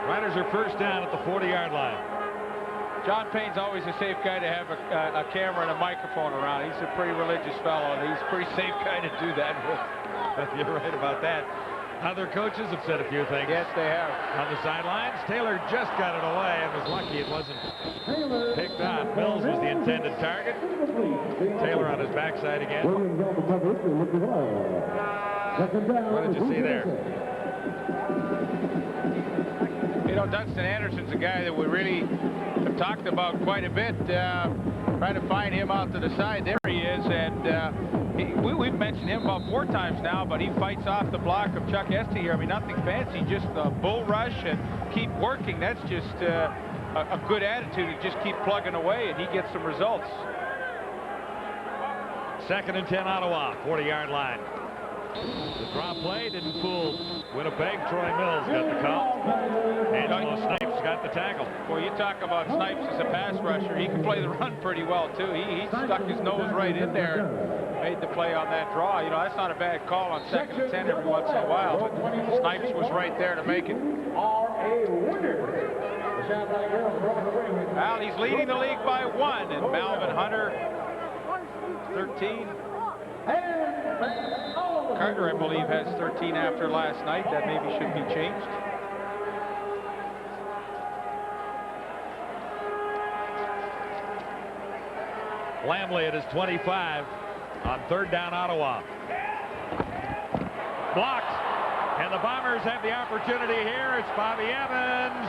Riders are first down at the 40-yard line. John Payne's always a safe guy to have a camera and a microphone around. He's a pretty religious fellow, and he's a pretty safe guy to do that with. You're right about that. Other coaches have said a few things. Yes, they have. On the sidelines, Taylor just got it away and was lucky it wasn't picked on. Mills was the intended target. Taylor on his backside again. What did you see there? You know, Dunstan Anderson's a guy that we really have talked about quite a bit. Trying to find him out to the side. There he is, and we've mentioned him about 4 times now, but he fights off the block of Chuck Esty here. I mean, nothing fancy, just a bull rush and keep working. That's just a good attitude to just keep plugging away, and he gets some results. 2nd and 10 Ottawa, 40-yard line. The draw play didn't fool Winnipeg. Troy Mills got the call. Angelo Snipes got the tackle. Well, you talk about Snipes as a pass rusher. He can play the run pretty well, too. He stuck his nose right in there, made the play on that draw. You know, that's not a bad call on 2nd and 10 every once in a while, but Snipes was right there to make it. Well, he's leading the league by 1, and Malvin Hunter, 13. Carter, I believe, has 13 after last night. That maybe should be changed. Lamley at his 25 on 3rd down Ottawa. Blocked. And the Bombers have the opportunity here. It's Bobby Evans.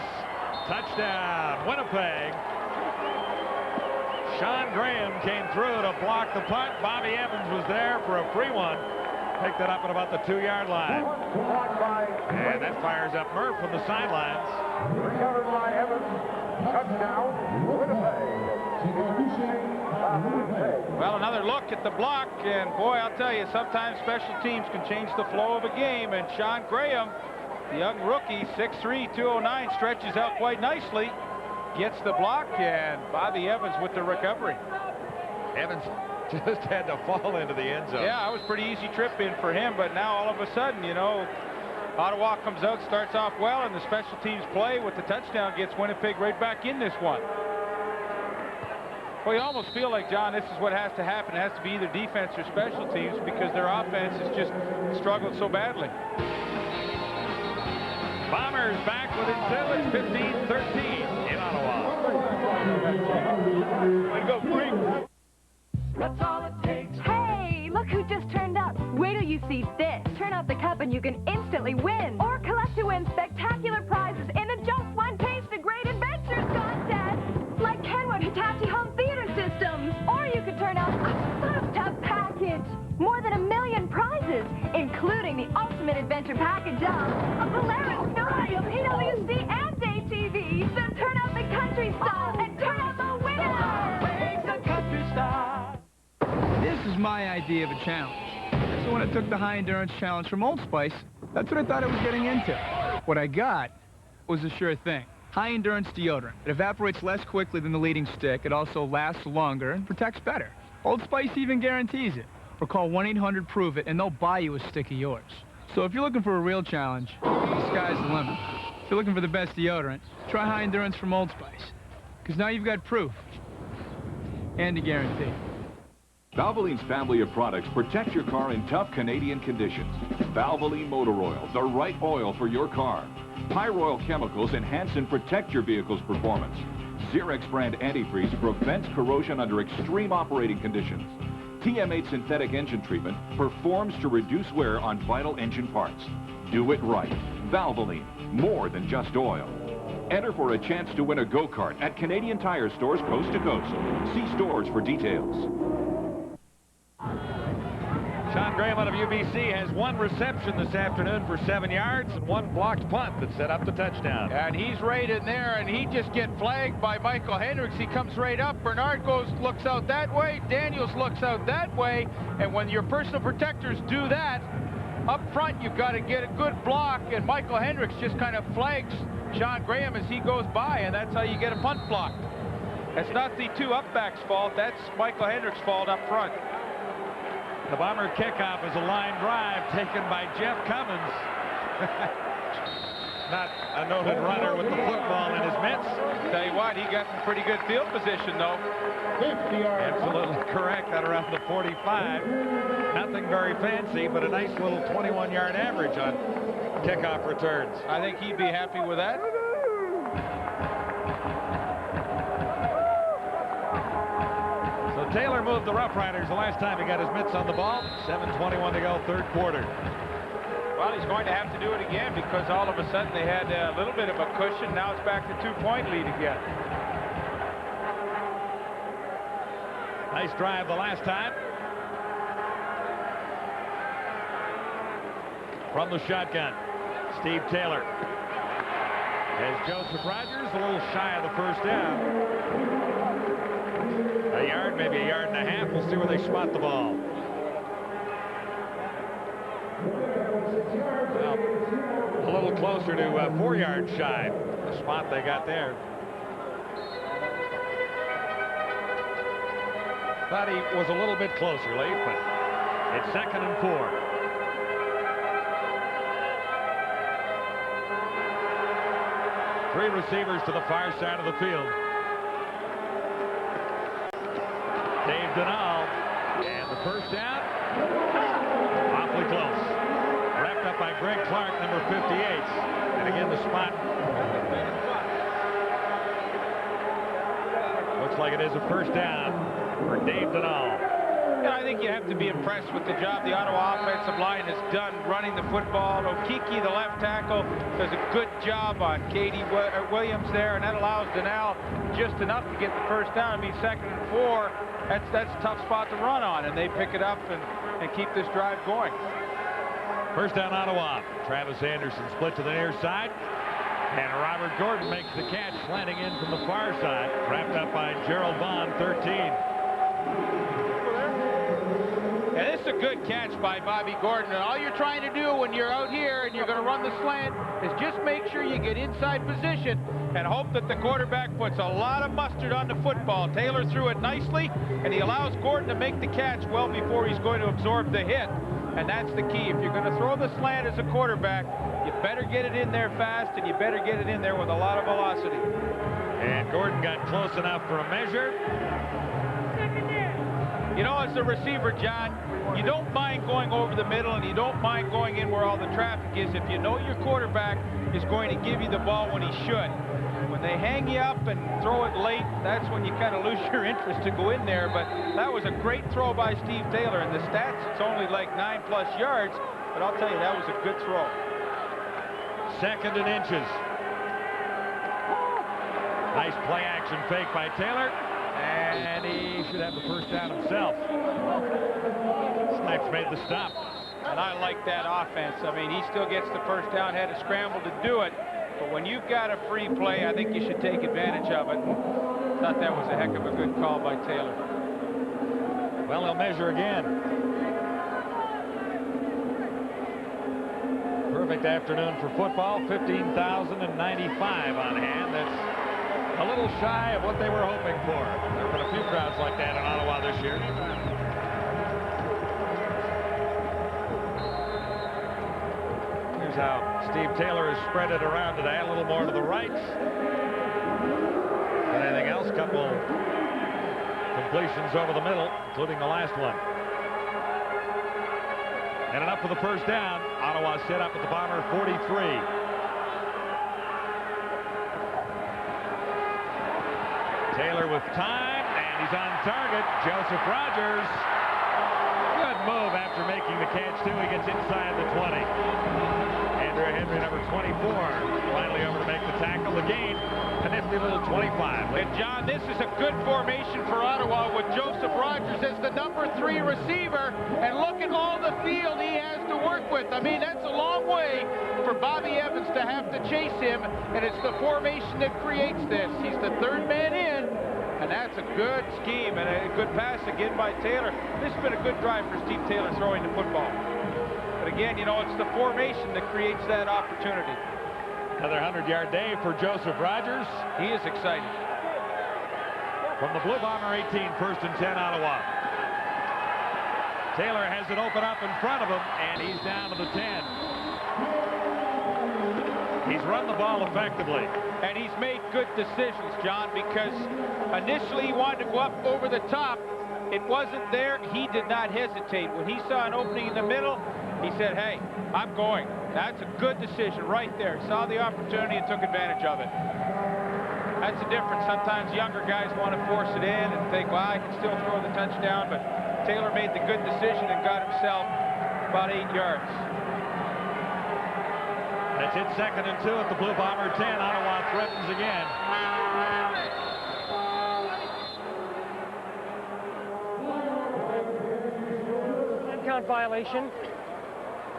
Touchdown, Winnipeg. Sean Graham came through to block the punt. Bobby Evans was there for a free one. Picked it up at about the 2-yard line. And that fires up Murph from the sidelines. Recovered by Evans. Touchdown, Winnipeg. Well, another look at the block, and boy, I'll tell you, sometimes special teams can change the flow of a game, and Sean Graham, the young rookie, 6'3", 209, stretches out quite nicely, gets the block, and Bobby Evans with the recovery. Evans just had to fall into the end zone. Yeah, it was pretty easy trip in for him, but now all of a sudden, you know, Ottawa comes out, starts off well, and the special teams play with the touchdown gets Winnipeg right back in this one. Well, you almost feel like, John, this is what has to happen. It has to be either defense or special teams because their offense has just struggled so badly. Bombers back within 2. It's 15-13 in Ottawa. Way to go, Frank. That's all it takes. Hey, look who just turned up. Wait till you see this. Turn out the cup and you can instantly win. Or collect to win spectacular prizes in the Just One Taste of Great Adventures contest. Like Kenwood Hitachi Home Theater Systems. Or you could turn out a stuffed package. More than 1 million prizes, including the Ultimate Adventure Package of a Polaris Sky, a PWC, and ATV. So turn out the country style and turn out the winner. Make the country style. This is my idea of a challenge. So when I took the high endurance challenge from Old Spice, that's what I thought I was getting into. What I got was a sure thing. High endurance deodorant. It evaporates less quickly than the leading stick. It also lasts longer and protects better. Old Spice even guarantees it. Or call 1-800-PROVE-IT and they'll buy you a stick of yours. So if you're looking for a real challenge, the sky's the limit. If you're looking for the best deodorant, try high endurance from Old Spice. Because now you've got proof. And a guarantee. Valvoline's family of products protect your car in tough Canadian conditions. Valvoline Motor Oil, the right oil for your car. Pyroil chemicals enhance and protect your vehicle's performance. Xerox brand antifreeze prevents corrosion under extreme operating conditions. TM8 synthetic engine treatment performs to reduce wear on vital engine parts. Do it right. Valvoline, more than just oil. Enter for a chance to win a go-kart at Canadian Tire stores coast to coast. See stores for details. Sean Sean Graham out of UBC has 1 reception this afternoon for 7 yards and 1 blocked punt that set up the touchdown. And he's right in there, and he just gets flagged by Michael Hendricks. He comes right up. Bernard looks out that way. Daniels looks out that way. And when your personal protectors do that, up front, you've got to get a good block, and Michael Hendricks just kind of flags Sean Graham as he goes by, and that's how you get a punt blocked. That's not the 2 upbacks' fault. That's Michael Hendricks' fault up front. The Bomber kickoff is a line drive taken by Jeff Cummins. Not a noted runner with the football in his mitts. Tell you what, he got some pretty good field position, though. Absolutely correct at around the 45. Nothing very fancy, but a nice little 21-yard average on kickoff returns. I think he'd be happy with that. So Taylor moved the Rough Riders the last time he got his mitts on the ball. 7:21 to go, 3rd quarter. Well, he's going to have to do it again because all of a sudden they had a little bit of a cushion. Now it's back to 2-point lead again. Nice drive the last time. From the shotgun, Steve Taylor. As Joseph Rogers a little shy of the first down. A yard, maybe a yard and a half. We'll see where they spot the ball. Well, a little closer to 4 yards shy. The spot they got there. Thought he was a little bit closer, Leif, but it's 2nd and 4. Three receivers to the far side of the field. Dave Denal, and the first down, awfully close. Wrapped up by Greg Clark, number 58. And again, the spot looks like it is a first down for Dave Denal. Yeah, I think you have to be impressed with the job the Ottawa offensive line has done running the football. Okiki, the left tackle, does a good job on Katie Williams there, and that allows Denal just enough to get the first down. I mean, 2nd and 4, that's a tough spot to run on, and they pick it up and keep this drive going. First down, Ottawa. Travis Anderson split to the near side, and Robert Gordon makes the catch, slanting in from the far side, wrapped up by Gerald Vaughn, 13. And this is a good catch by Bobby Gordon. And all you're trying to do when you're out here and you're going to run the slant is just make sure you get inside position and hope that the quarterback puts a lot of mustard on the football. Taylor threw it nicely, and he allows Gordon to make the catch well before he's going to absorb the hit. And that's the key. If you're going to throw the slant as a quarterback, you better get it in there fast, and you better get it in there with a lot of velocity. And Gordon got close enough for a measure. You know, as a receiver, John, you don't mind going over the middle, and you don't mind going in where all the traffic is if you know your quarterback is going to give you the ball when he should. When they hang you up and throw it late, that's when you kind of lose your interest to go in there. But that was a great throw by Steve Taylor. And the stats, it's only like 9+ yards, but I'll tell you, that was a good throw. 2nd and inches. Nice play action fake by Taylor. And he should have the first down himself. Snipes made the stop. And I like that offense. I mean, he still gets the first down, had to scramble to do it. But when you've got a free play, I think you should take advantage of it. Thought that was a heck of a good call by Taylor. Well, they'll measure again. Perfect afternoon for football. 15,095 on hand. That's a little shy of what they were hoping for. There have been a few crowds like that in Ottawa this year. Here's how Steve Taylor has spread it around today. A little more to the right than anything else. Couple completions over the middle, including the last one. And enough for the first down. Ottawa set up at the Bomber 43. Taylor with time, and he's on target. Joseph Rogers. Good move after making the catch, too. He gets inside the 20. Andrew Henry, number 24, finally over to make the tackle. The gain, a nifty handy little 25. And John, this is a good formation for Ottawa with Joseph Rogers as the number 3 receiver. And look at all the field he has to work with. I mean, that's a long way for Bobby Evans to have to chase him. And it's the formation that creates this. He's the 3rd man in. And that's a good scheme and a good pass again by Taylor. This has been a good drive for Steve Taylor throwing the football. But again, you know, it's the formation that creates that opportunity. Another 100-yard day for Joseph Rogers. He is excited. From the Blue Bomber 18, 1st and 10, Ottawa. Taylor has it open up in front of him, and he's down to the 10. He's run the ball effectively. And he's made good decisions, John, because initially he wanted to go up over the top. It wasn't there. He did not hesitate. When he saw an opening in the middle, he said, hey, I'm going. That's a good decision right there. Saw the opportunity and took advantage of it. That's the difference. Sometimes younger guys want to force it in and think, well, I can still throw the touchdown, but Taylor made the good decision and got himself about 8 yards. That's it, 2nd and 2 at the Blue Bomber 10. Ottawa threatens again. Count violation.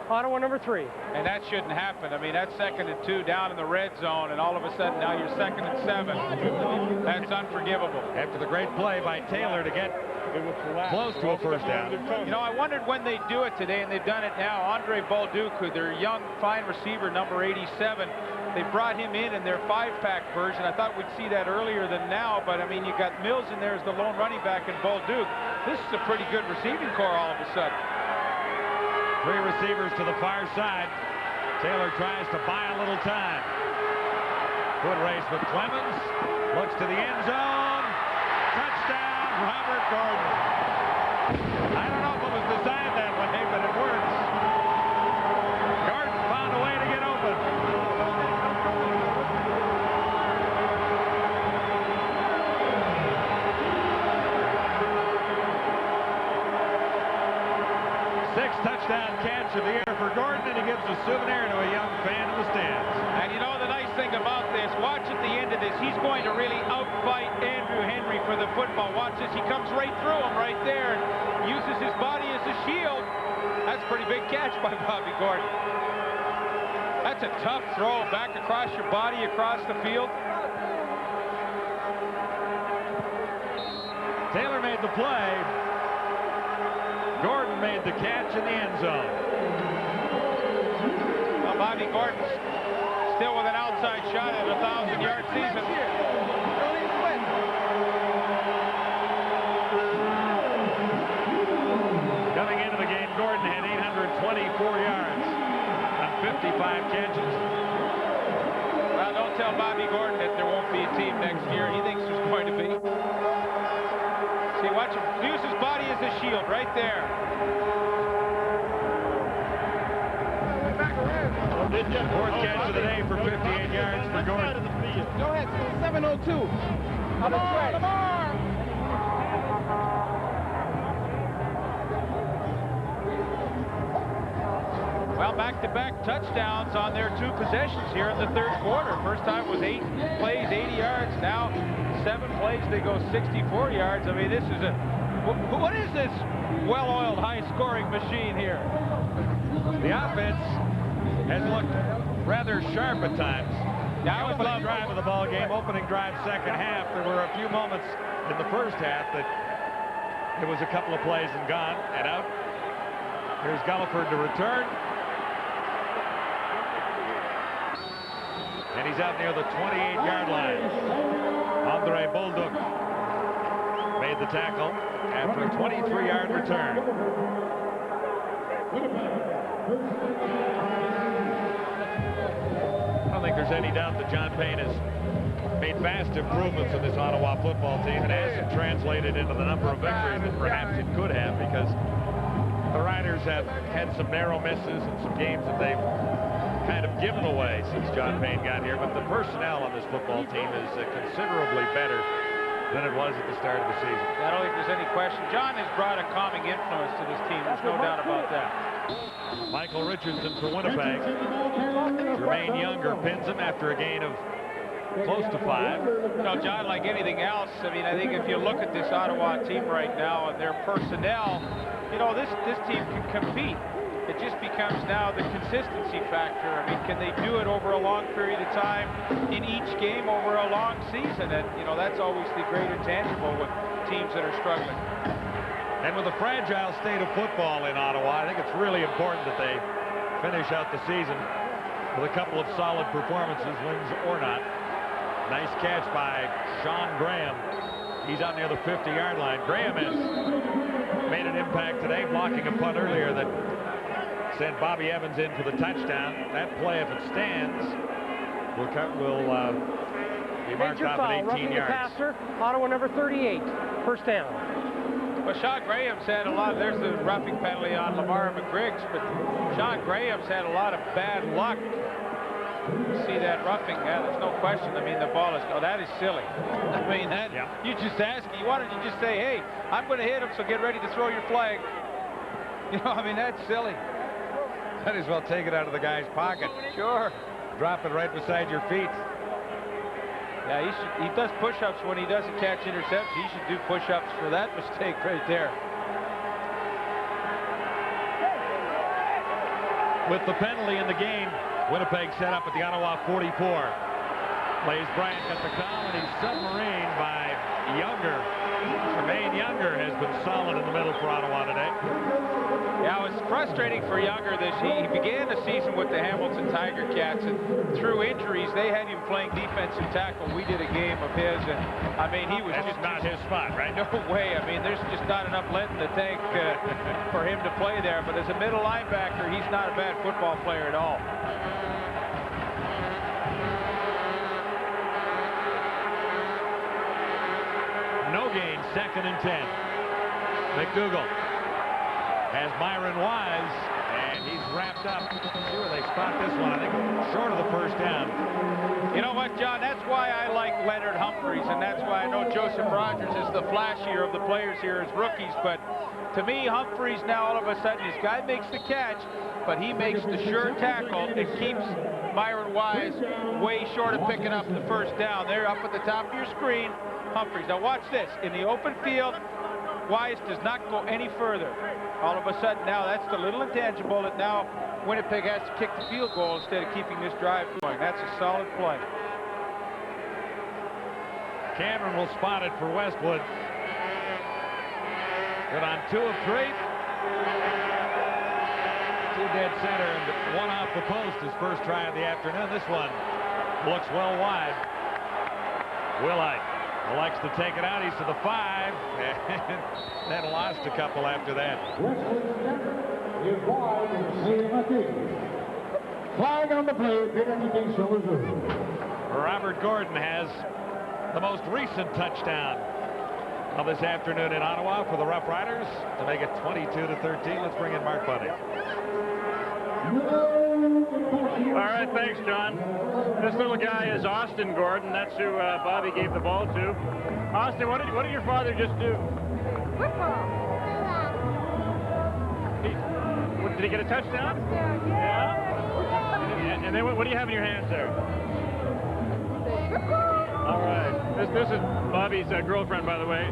Ottawa number 3. And that shouldn't happen. I mean, that's 2nd and 2 down in the red zone, and all of a sudden now you're 2nd and 7. That's unforgivable. After the great play by Taylor to get close to a first down. You know, I wondered when they'd do it today, and they've done it now. Andre Bolduc, who their young, fine receiver, number 87, they brought him in their 5-pack version. I thought we'd see that earlier than now, but I mean, you got Mills in there as the lone running back and Bolduc. This is a pretty good receiving core all of a sudden. 3 receivers to the far side. Taylor tries to buy a little time. Good race with Clemens. Looks to the end zone. Touchdown, Robert Gordon. I don't know if it was designed that way, but it works. Gordon found a way to get open. Sixth touchdown catch of the year for Gordon, and he gives a souvenir to a young fan in the stands. And you know the nice thing about this, watch at the end of this, he's going to really outfight Andrew Henry for the football. Watch this, he comes right through him right there and uses his body as a shield. That's a pretty big catch by Bobby Gordon. That's a tough throw back across your body, across the field. Taylor made the play. Gordon made the catch in the end zone. Well, Bobby Gordon's still with an outside shot at a 1,000-yard season. Coming into the game, Gordon had 824 yards on 55 catches. Well, don't tell Bobby Gordon that there won't be a team next year. He thinks there's going to be. See, watch him use his body as a shield right there. Fourth catch of the day for 58 yards for Gordon. Go ahead, 7:02. Lamar. Well, back-to-back touchdowns on their 2 possessions here in the 3rd quarter. First time was 8 plays, 80 yards. Now 7 plays, they go 64 yards. I mean, this is what is this well-oiled, high-scoring machine here? The offense has looked rather sharp at times. Now the opening drive of the ball game, opening drive second half, there were a few moments in the first half that it was a couple of plays and gone and out. Here's Gulliford to return. And he's out near the 28-yard line. Andre Bolduc made the tackle after a 23-yard return. I don't think there's any doubt that John Payne has made vast improvements in this Ottawa football team. It hasn't translated into the number of victories that perhaps it could have, because the Riders have had some narrow misses and some games that they've kind of given away since John Payne got here. But the personnel on this football team is considerably better than it was at the start of the season. I don't think there's any question. John has brought a calming influence to this team. There's no doubt about that. Michael Richardson for Winnipeg. Jermaine Younger pins him after a gain of close to 5. No, John, like anything else, I mean, I think if you look at this Ottawa team right now and their personnel, you know, this team can compete. It just becomes now the consistency factor. I mean, can they do it over a long period of time in each game over a long season? And, you know, that's always the great intangible with teams that are struggling. And with the fragile state of football in Ottawa, I think it's really important that they finish out the season with a couple of solid performances, wins or not. Nice catch by Sean Graham. He's out near the 50-yard line. Graham has made an impact today, blocking a punt earlier that sent Bobby Evans in for the touchdown. That play, if it stands, will be marked off at 18 yards. Passer, Ottawa number 38, first down. Well, Sean Graham's had a lot. There's the roughing penalty on Lamar McGriggs, but Sean Graham's had a lot of bad luck. See that roughing? Yeah, there's no question. I mean, the ball is. Oh, that is silly. I mean, that. Yeah. You just ask. Why don't you just say, "Hey, I'm going to hit him, so get ready to throw your flag." You know, I mean, that's silly. Might as well take it out of the guy's pocket. Sure. Drop it right beside your feet. Yeah, he does push-ups when he doesn't catch interceptions. He should do push-ups for that mistake right there. With the penalty in the game, Winnipeg set up at the Ottawa 44. Plays Bryant at the call, and he's submarined by Younger. Tremaine Younger has been solid in the middle for Ottawa today. Yeah, it was frustrating for Younger that he began the season with the Hamilton Tiger Cats, and through injuries, they had him playing defensive tackle. We did a game of his, and I mean, he was just not his spot, right? No way. I mean, there's just not enough lead in the tank for him to play there. But as a middle linebacker, he's not a bad football player at all. No gain, 2nd and 10. McDougall has Myron Wise, and he's wrapped up. See where they spot this one. I think short of the first down. You know what, John? That's why I like Leonard Humphreys, and that's why I know Joseph Rogers is the flashier of the players here as rookies. But to me, Humphreys now all of a sudden, this guy makes the catch, but he makes the sure tackle. It keeps Myron Wise way short of picking up the first down. They're up at the top of your screen. Humphreys. Now watch this. In the open field, Wise does not go any further. All of a sudden now that's the little intangible that now Winnipeg has to kick the field goal instead of keeping this drive going. That's a solid play. Cameron will spot it for Westwood. Good on 2 of 3. 2 dead center and 1 off the post his first try of the afternoon. This one looks well wide. Willite likes to take it out. He's to the 5, and then lost a couple after that. Flag on the play. Penalty shall reserve. Robert Gordon has the most recent touchdown of this afternoon in Ottawa for the Rough Riders to make it 22-13. Let's bring in Mark Bunny. All right, thanks, John. This little guy is Austin Gordon. That's who Bobby gave the ball to. Austin, what did your father just do? Football. Did he get a touchdown? Yeah. And then what do you have in your hands there? All right. This is Bobby's girlfriend, by the way.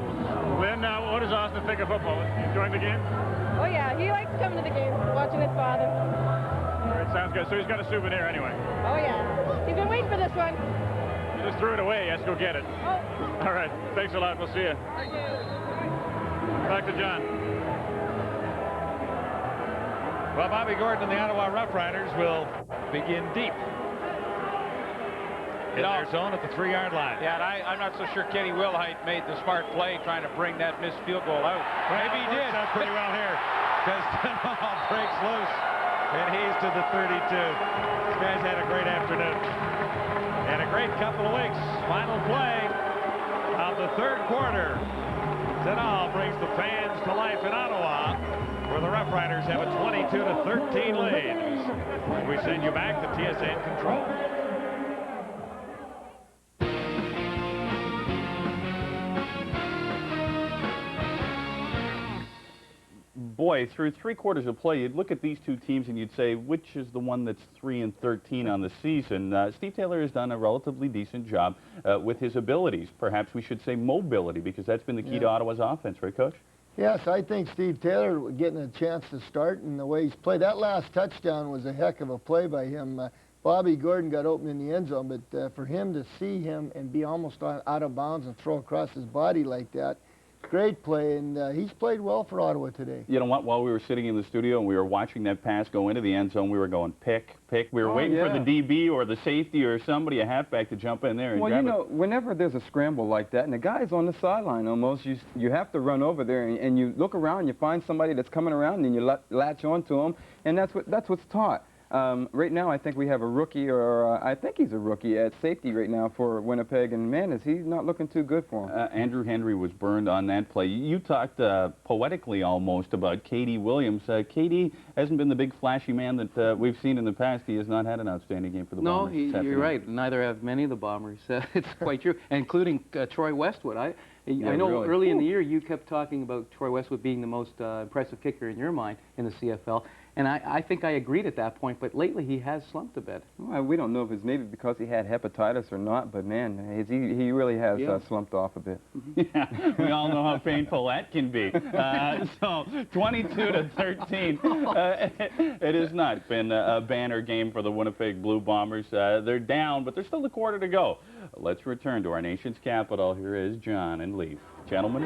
Lynn, what does Austin think of football? Enjoying the game? Oh, yeah. He likes coming to the game, watching his father. All right, sounds good. So he's got a souvenir anyway. Oh, yeah. He's been waiting for this one. He just threw it away. He has to go get it. Oh. All right. Thanks a lot. We'll see you. Back to John. Well, Bobby Gordon and the Ottawa Rough Riders will begin deep in their zone at the 3-yard line. Yeah, and I'm not so sure Kenny Wilhite made the smart play trying to bring that missed field goal out. Maybe he did. That's pretty well here because the ball breaks loose, and he's to the 32. This guy's had a great afternoon and a great couple of weeks. Final play of the 3rd quarter. Zenal brings the fans to life in Ottawa, where the Rough Riders have a 22-13 lead. We send you back to TSN Control. boy, through 3 quarters of play, you'd look at these two teams and you'd say, which is the one that's 3-13 on the season? Steve Taylor has done a relatively decent job with his abilities. Perhaps we should say mobility, because that's been the key to Ottawa's offense, right, Coach? Yes, I think Steve Taylor getting a chance to start and the way he's played. That last touchdown was a heck of a play by him. Bobby Gordon got open in the end zone, but for him to see him and be almost out of bounds and throw across his body like that, great play, and he's played well for Ottawa today. You know what? While we were sitting in the studio and we were watching that pass go into the end zone, we were going, pick, pick. We were waiting for the DB or the safety or somebody, a halfback, to jump in there and grab it. Whenever there's a scramble like that and the guy's on the sideline almost, you have to run over there and you look around, you find somebody that's coming around and you latch onto him, and that's what's taught. Right now, I think we have a rookie, or I think he's a rookie at safety right now for Winnipeg, and man, is he not looking too good for him. Andrew Henry was burned on that play. You talked poetically almost about K.D. Williams. K.D. hasn't been the big flashy man that we've seen in the past. He has not had an outstanding game for the Bombers. No, you're right. Neither have many of the Bombers. It's quite true, including Troy Westwood. I know really. Early in the year you kept talking about Troy Westwood being the most impressive kicker in your mind in the CFL. And I think I agreed at that point, but lately he has slumped a bit. Well, we don't know if it's maybe because he had hepatitis or not, but man, he really has slumped off a bit. Yeah, we all know how painful that can be. So 22-13, it has not been a banner game for the Winnipeg Blue Bombers. They're down, but there's still a quarter to go. Let's return to our nation's capital. Here is John and Leaf. Gentlemen.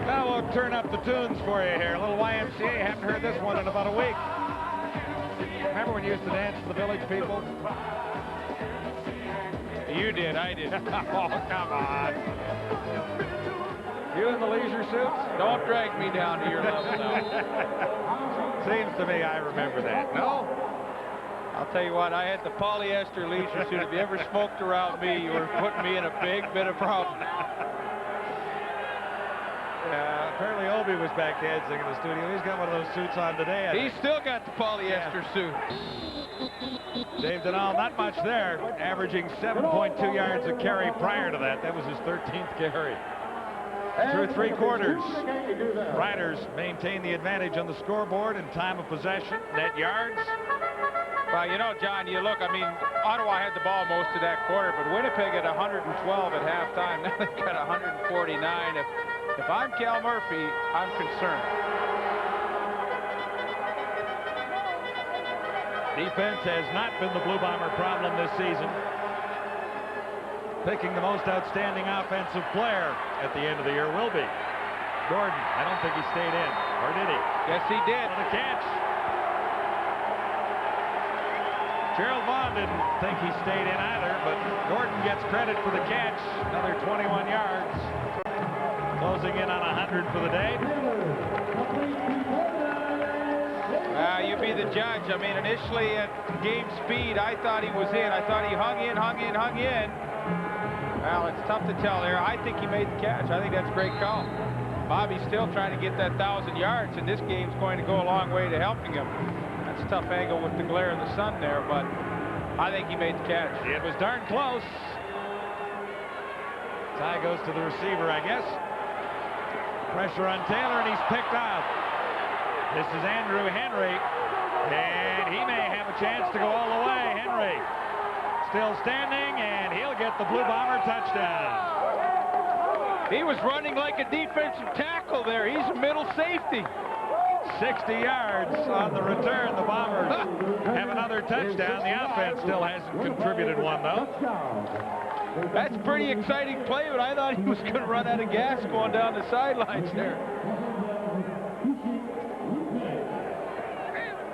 Now we'll turn up the tunes for you here. A little YMCA. Haven't heard this one in about a week. Remember when you used to dance to the Village People? You did, I did. Oh, come on. You in the leisure suits? Don't drag me down to your level now. Seems to me I remember that. No? I'll tell you what, I had the polyester leisure suit. If you ever smoked around me, you were putting me in a big bit of problem. Apparently Obi was back dancing in the studio. He's got one of those suits on today. He's still got the polyester suit. Dave Denal, not much there, averaging 7.2 yards a carry prior to that. That was his 13th carry. Through 3 quarters, Riders maintain the advantage on the scoreboard in time of possession, net yards. Well, you know, John, you look, I mean, Ottawa had the ball most of that quarter, but Winnipeg had 112 at halftime. Now they've got 149. If I'm Cal Murphy, I'm concerned. Defense has not been the Blue Bomber problem this season. Picking the most outstanding offensive player at the end of the year will be Gordon. I don't think he stayed in, or did he? Yes, he did. For the catch. Gerald Vaughn didn't think he stayed in either, but Gordon gets credit for the catch. Another 21 yards. Closing in on 100 for the day. You be the judge. I mean, initially at game speed, I thought he was in. I thought he hung in. Well, it's tough to tell there. I think he made the catch. I think that's a great call. Bobby's still trying to get that 1,000 yards, and this game's going to go a long way to helping him. That's a tough angle with the glare of the sun there, but I think he made the catch. It was darn close. Tie goes to the receiver, I guess. Pressure on Taylor, and he's picked out. This is Andrew Henry, and he may have a chance to go all the way. Henry still standing, and he'll get the Blue Bomber touchdown. He was running like a defensive tackle there. He's a middle safety. 60 yards on the return. The Bombers have another touchdown. The offense still hasn't contributed one, though. That's a pretty exciting play, but I thought he was going to run out of gas going down the sidelines there.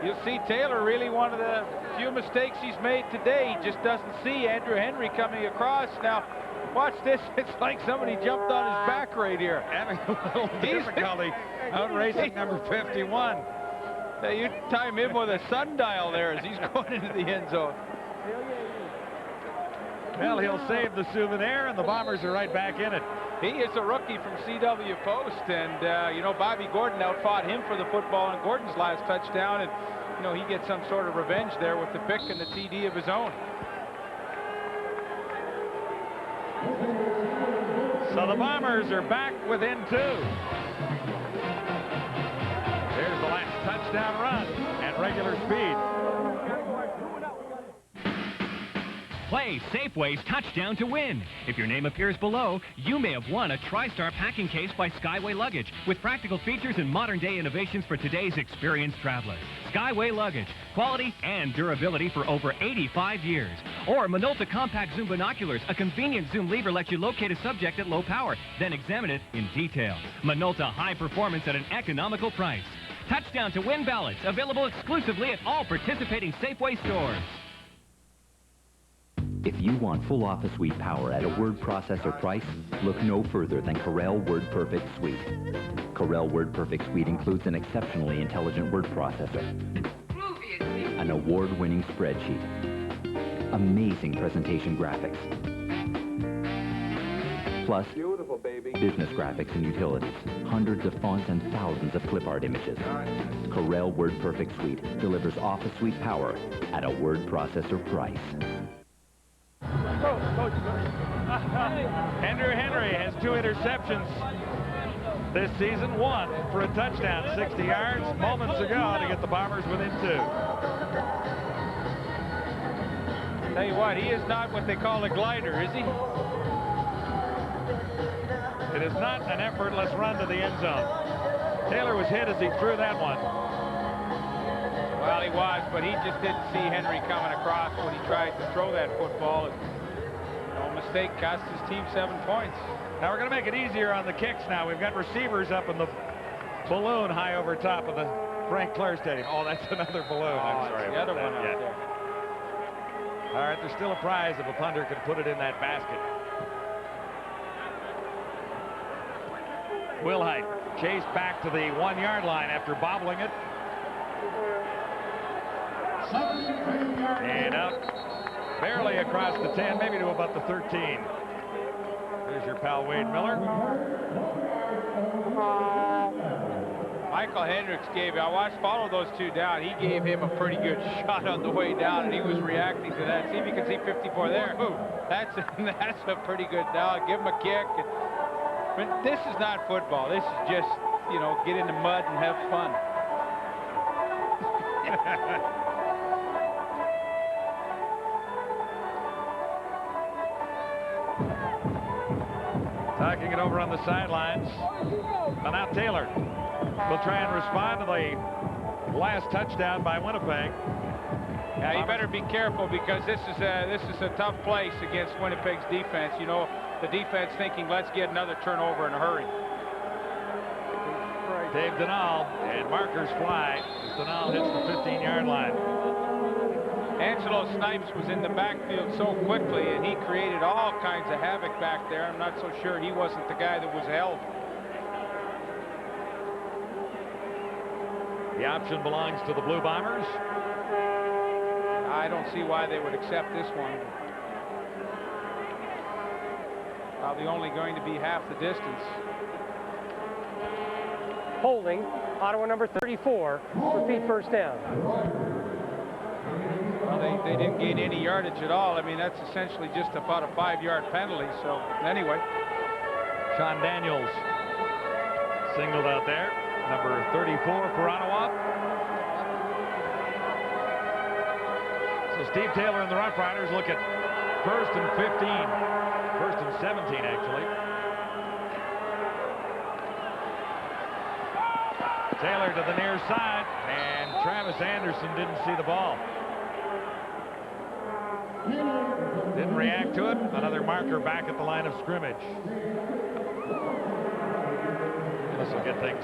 You'll see Taylor, really one of the few mistakes he's made today. He just doesn't see Andrew Henry coming across. Now, watch this. It's like somebody jumped on his back right here. Having a little difficulty out racing number 51. Now you time him with a sundial there as he's going into the end zone. Well, he'll save the souvenir, and the Bombers are right back in it. He is a rookie from CW Post, and, you know, Bobby Gordon outfought him for the football in Gordon's last touchdown, and, you know, he gets some sort of revenge there with the pick and the TD of his own. So the Bombers are back within 2. touchdown run at regular speed. Play Safeway's Touchdown to Win. If your name appears below, you may have won a TriStar packing case by Skyway Luggage with practical features and modern-day innovations for today's experienced traveler. Skyway Luggage, quality and durability for over 85 years. Or Minolta Compact Zoom Binoculars, a convenient zoom lever lets you locate a subject at low power, then examine it in detail. Minolta high performance at an economical price. Touchdown to Win ballots, available exclusively at all participating Safeway stores. If you want full office suite power at a word processor price, look no further than Corel WordPerfect Suite. Corel WordPerfect Suite includes an exceptionally intelligent word processor, an award-winning spreadsheet, amazing presentation graphics, plus business graphics and utilities, hundreds of fonts and thousands of clip art images. Corel WordPerfect Suite delivers office suite power at a word processor price. Andrew Henry has 2 interceptions this season, 1 for a touchdown, 60 yards moments ago to get the Bombers within 2. Tell you what, he is not what they call a glider, is he? It is not an effortless run to the end zone. Taylor was hit as he threw that one. Well, he was, but he just didn't see Henry coming across when he tried to throw that football. No mistake, cost his team 7 points. Now we're going to make it easier on the kicks now. We've got receivers up in the balloon high over top of the Frank Clair Stadium. Oh, that's another balloon. I'm sorry the other about one that. out there. All right, there's still a prize if a punter can put it in that basket. Wilhite chased back to the 1-yard line after bobbling it. And out barely across the 10, maybe to about the 13. There's your pal Wade Miller. Michael Hendricks I followed those 2 down. He gave him a pretty good shot on the way down, and he was reacting to that. See if you can see 54 there. Ooh, that's a pretty good down. Give him a kick. But this is not football. This is just, you know, get in the mud and have fun. Talking it over on the sidelines. But now Taylor will try and respond to the last touchdown by Winnipeg. Yeah, you better be careful because this is a tough place against Winnipeg's defense. You know, the defense thinking, let's get another turnover in a hurry. Dave Denal, and markers fly as Denal hits the 15-yard line. Angelo Snipes was in the backfield so quickly, and he created all kinds of havoc back there. I'm not so sure he wasn't the guy that was held. The option belongs to the Blue Bombers. I don't see why they would accept this one. Probably only going to be half the distance. Holding, Ottawa number 34, repeat first down. Well, they didn't gain any yardage at all. I mean, that's essentially just about a 5-yard penalty. So, anyway. Sean Daniels singled out there. Number 34 for Ottawa. So Steve Taylor and the Rough Riders look at 1st and 15. 1st and 17, actually. Taylor to the near side, and Travis Anderson didn't see the ball. Didn't react to it. Another marker back at the line of scrimmage. This will get things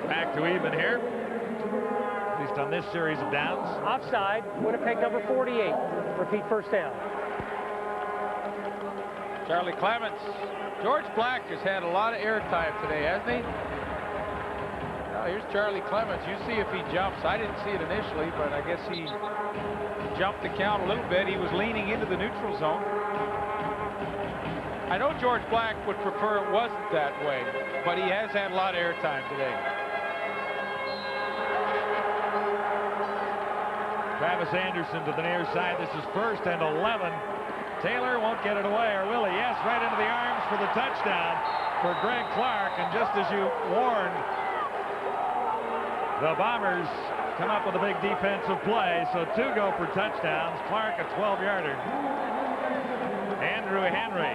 back to even here, at least on this series of downs. Offside, Winnipeg number 48. Repeat first down. Charlie Clements. George Black has had a lot of airtime today, hasn't he? Now here's Charlie Clements. You see if he jumps. I didn't see it initially, but I guess he jumped the count a little bit. He was leaning into the neutral zone. I know George Black would prefer it wasn't that way, but he has had a lot of airtime today. Travis Anderson to the near side. This is 1st and 11. Taylor won't get it away, or will he? Yes, right into the arms for the touchdown for Greg Clark. And just as you warned, The Bombers come up with a big defensive play, so 2 go for touchdowns. Clark a 12-yarder. Andrew Henry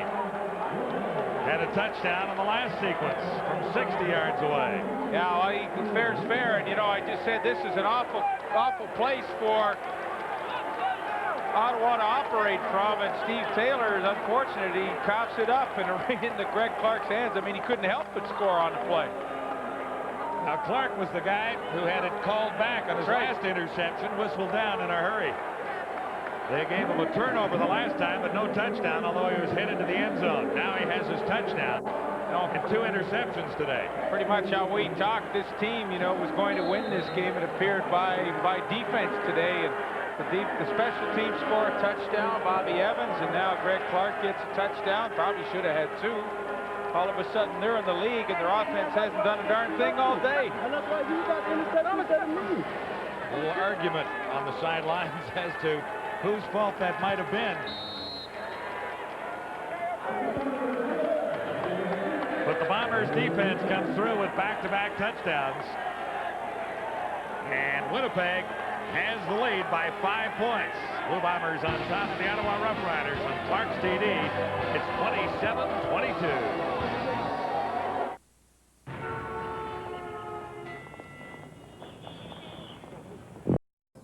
had a touchdown in the last sequence from 60 yards away. Yeah, well, fair's fair, and you know, I just said this is an awful place for Ottawa to operate from, and Steve Taylor is unfortunate. He coughs it up and right into Greg Clark's hands. I mean, he couldn't help but score on the play. Now, Clark was the guy who had it called back on his last interception, whistled down in a hurry. They gave him a turnover the last time, but no touchdown, although he was headed to the end zone. Now he has his touchdown and 2 interceptions today. Pretty much how we talked. This team, you know, was going to win this game. It appeared by defense today. And the special teams score a touchdown, Bobby Evans, and now Greg Clark gets a touchdown. Probably should have had 2. All of a sudden, they're in the league, and their offense hasn't done a darn thing all day. A little argument on the sidelines as to whose fault that might have been. But the Bombers' defense comes through with back-to-back touchdowns. And Winnipeg has the lead by 5 points. Blue Bombers on top of the Ottawa Rough Riders on Clark's TD. It's 27-22.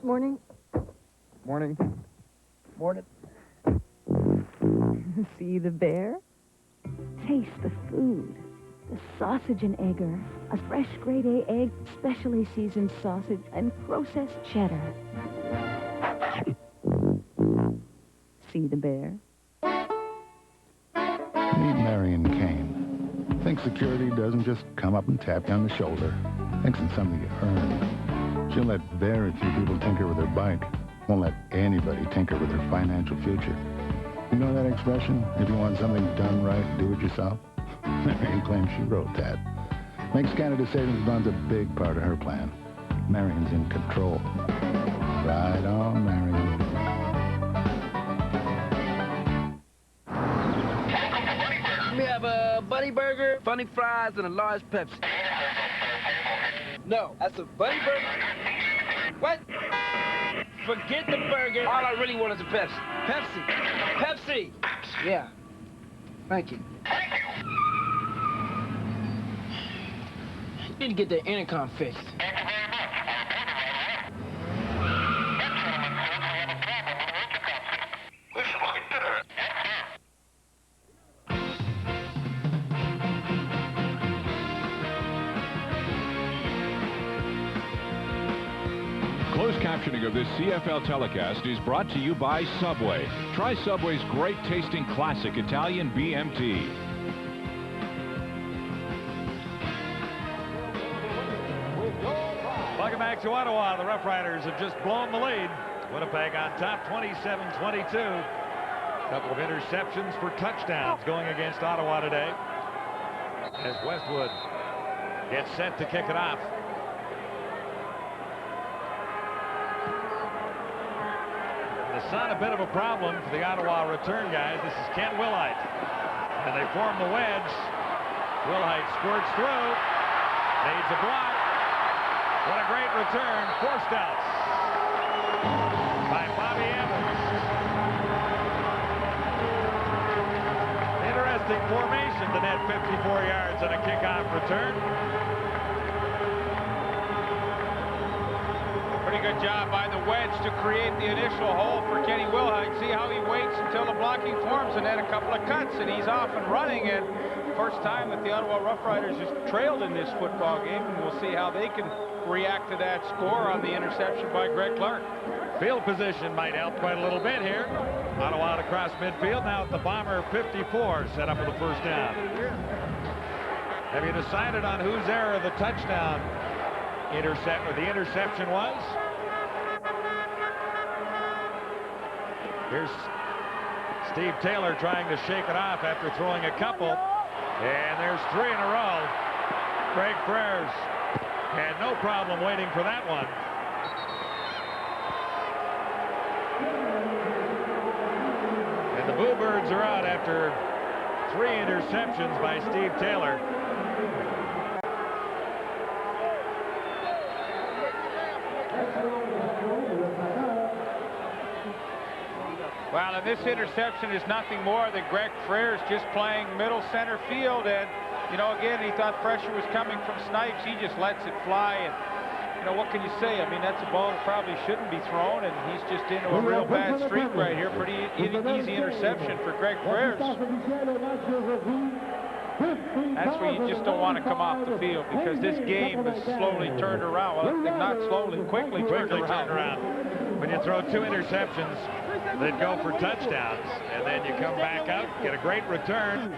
Morning. Morning. Morning. See the bear? Taste the food. The sausage and egger. A fresh grade A egg, specially seasoned sausage, and processed cheddar. See the bear? Meet Marion Kane. Thinks security doesn't just come up and tap you on the shoulder. Thinks it's something you earn. She'll let very few people tinker with her bike. Won't let anybody tinker with her financial future. You know that expression? If you want something done right, do it yourself. Marion claims she wrote that. Makes Canada Savings Bonds a big part of her plan. Marion's in control. Right on, Marion. We have a Bunny Burger, funny fries, and a large Pepsi. No, that's a Bunny Burger. What? Forget the burger. All I really want is a Pepsi. Pepsi. Pepsi. Yeah. Thank you. Need to get the intercom fixed. Closed captioning of this CFL telecast is brought to you by Subway. Try Subway's great tasting classic Italian BMT. Welcome back to Ottawa. The Rough Riders have just blown the lead. Winnipeg on top, 27-22. A couple of interceptions for touchdowns going against Ottawa today, as Westwood gets set to kick it off. It's not a bit of a problem for the Ottawa return guys. This is Ken Wilhite. And they form the wedge. Wilhite squirts through. Needs a block. What a great return. Forced out by Bobby Evans. Interesting formation to net 54 yards on a kickoff return. Pretty good job by the wedge to create the initial hole for Kenny Wilhite. See how he waits until the blocking forms and then a couple of cuts, and he's off and running. And first time that the Ottawa Rough Riders has trailed in this football game, and we'll see how they can react to that score on the interception by Greg Clark. Field position might help quite a little bit here. Ottawa across midfield now at the Bomber 54, set up for the first down. Have you decided on whose error the touchdown the interception was? Here's Steve Taylor trying to shake it off after throwing a couple, and there's 3 in a row. Craig Frères had no problem waiting for that one. And the Bluebirds are out after 3 interceptions by Steve Taylor. and this interception is nothing more than Greg Frere's just playing middle center field. And, you know, again, he thought pressure was coming from Snipes. He just lets it fly. And, you know, what can you say? I mean, that's a ball that probably shouldn't be thrown, and he's just into a real bad streak right here. Pretty easy interception for Greg Frere's. That's where you just don't want to come off the field, because this game is slowly turned around. Well, not slowly, quickly turned around. When you throw 2 interceptions that go for touchdowns, and then you come back out, get a great return,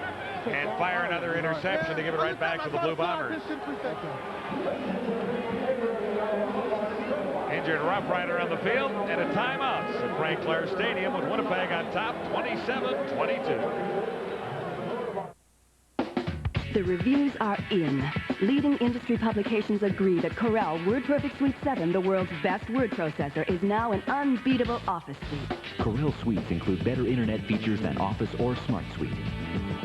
and fire another interception to give it right back to the Blue Bombers. Injured Rough Rider on the field, and a timeout at Frank Clair Stadium with Winnipeg on top, 27-22. The reviews are in. Leading industry publications agree that Corel WordPerfect Suite 7, the world's best word processor, is now an unbeatable office suite. Corel Suites include better internet features than Office or Smart Suite.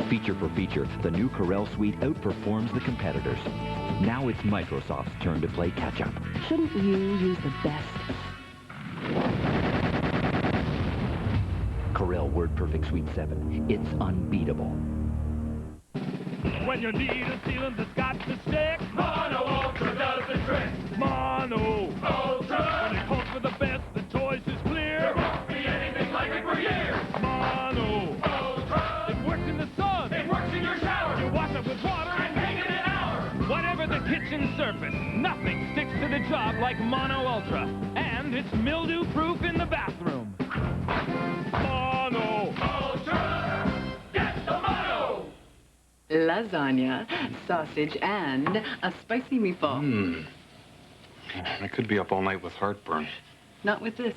Feature for feature, the new Corel Suite outperforms the competitors. Now it's Microsoft's turn to play catch-up. Shouldn't you use the best? Corel WordPerfect Suite 7. It's unbeatable. When you need a sealant that's got to stick, Mono Ultra does the trick. Mono Ultra. When it calls for the best, the choice is clear. There won't be anything like it for years. Mono Ultra. It works in the sun. It works in your shower. You wash up with water and hang it in an hour. Whatever the kitchen surface, nothing sticks to the job like Mono Ultra. And it's mildew-proof in the bathroom. Mono Ultra. Get the Mono. Lasagna, sausage, and a spicy meatball. I could be up all night with heartburn. Not with this.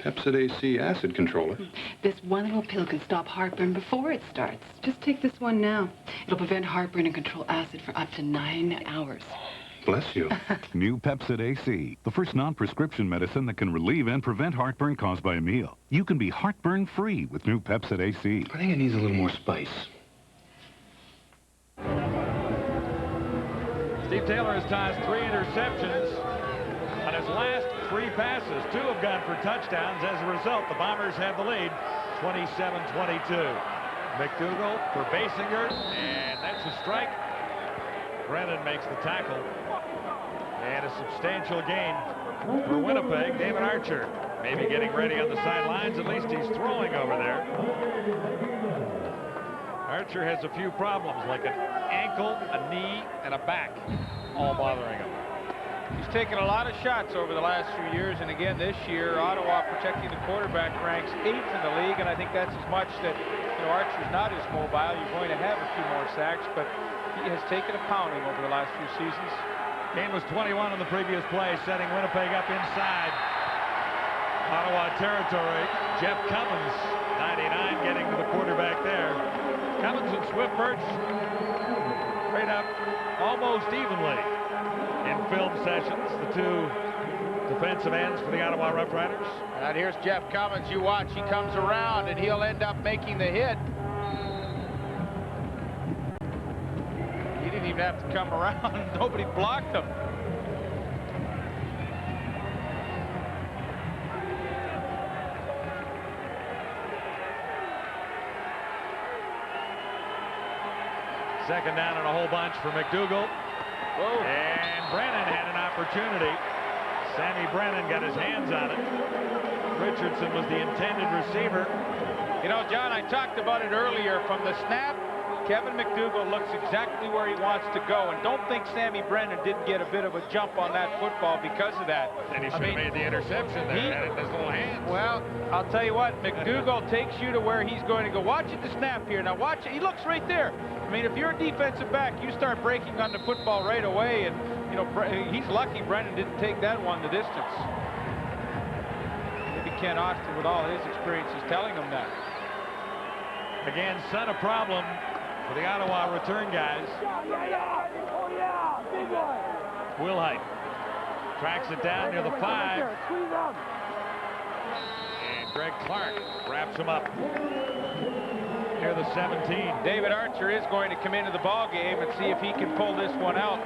Pepsid AC acid controller. This one little pill can stop heartburn before it starts. Just take this one now. It'll prevent heartburn and control acid for up to 9 hours. Bless you. New Pepsid AC, the first non-prescription medicine that can relieve and prevent heartburn caused by a meal. You can be heartburn-free with new Pepsid AC. I think it needs a little more spice. Steve Taylor has tossed 3 interceptions. On his last 3 passes, 2 have gone for touchdowns. As a result, the Bombers have the lead, 27-22. McDougall for Basinger, and that's a strike. Brennan makes the tackle. And a substantial gain for Winnipeg. David Archer maybe getting ready on the sidelines. At least he's throwing over there. Archer has a few problems, like an ankle, a knee, and a back, all bothering him. He's taken a lot of shots over the last few years, and again this year, Ottawa protecting the quarterback ranks 8th in the league, and I think that's as much that, you know, Archer's not as mobile. You're going to have a few more sacks, but he has taken a pounding over the last few seasons. Kane was 21 on the previous play, setting Winnipeg up inside Ottawa territory. Jeff Cummins, 99, getting to the quarterback there. Cummins and Swift Birch right up almost evenly in film sessions, the 2 defensive ends for the Ottawa Rough Riders. And here's Jeff Cummins. You watch, he comes around and he'll end up making the hit. He didn't even have to come around. Nobody blocked him. Second down and a whole bunch for McDougall. Whoa. And Brennan had an opportunity. Sammy Brennan got his hands on it. Richardson was the intended receiver. You know, John, I talked about it earlier. From the snap, Kevin McDougall looks exactly where he wants to go. And don't think Sammy Brennan didn't get a bit of a jump on that football because of that. And he should have made the interception there. Had it in his little hands. Well, I'll tell you what, McDougall takes you to where he's going to go. Watch it, the snap here. Now watch it. He looks right there. I mean, if you're a defensive back, you start breaking on the football right away. And, you know, he's lucky Brennan didn't take that one the distance. Maybe Ken Austin, with all his experience, is telling him that. Again, son a problem for the Ottawa return guys. Wilhite tracks it down near the 5. And Greg Clark wraps him up near the 17. David Archer is going to come into the ball game and see if he can pull this one out.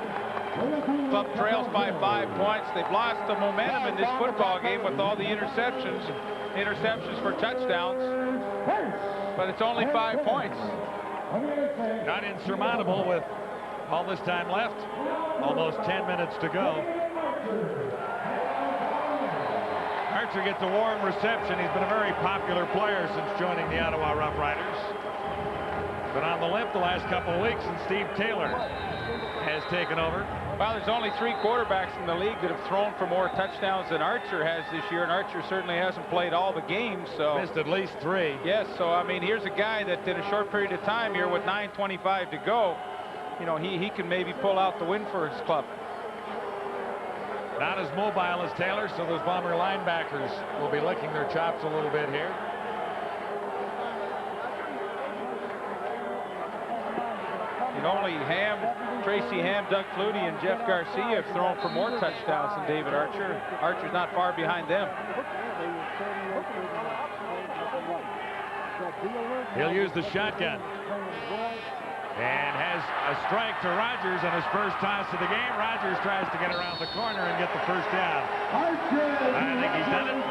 Club trails by 5 points. They've lost the momentum in this football game with all the interceptions. interceptions for touchdowns, but it's only 5 points. Not insurmountable with all this time left. Almost 10 minutes to go. Archer gets a warm reception. He's been a very popular player since joining the Ottawa Rough Riders. Been on the limp the last couple of weeks, and Steve Taylor has taken over. Well, there's only 3 quarterbacks in the league that have thrown for more touchdowns than Archer has this year, and Archer certainly hasn't played all the games. So missed at least 3. Yes, so I mean, here's a guy that in a short period of time here with 9:25 to go, you know, he can maybe pull out the win for his club. Not as mobile as Taylor, so those Bomber linebackers will be licking their chops a little bit here. Only Tracy Ham, Doug Flutie, and Jeff Garcia have thrown for more touchdowns than David Archer. Archer's not far behind them. He'll use the shotgun. And has a strike to Rogers on his first toss of the game. Rogers tries to get around the corner and get the first down. I think he's done it.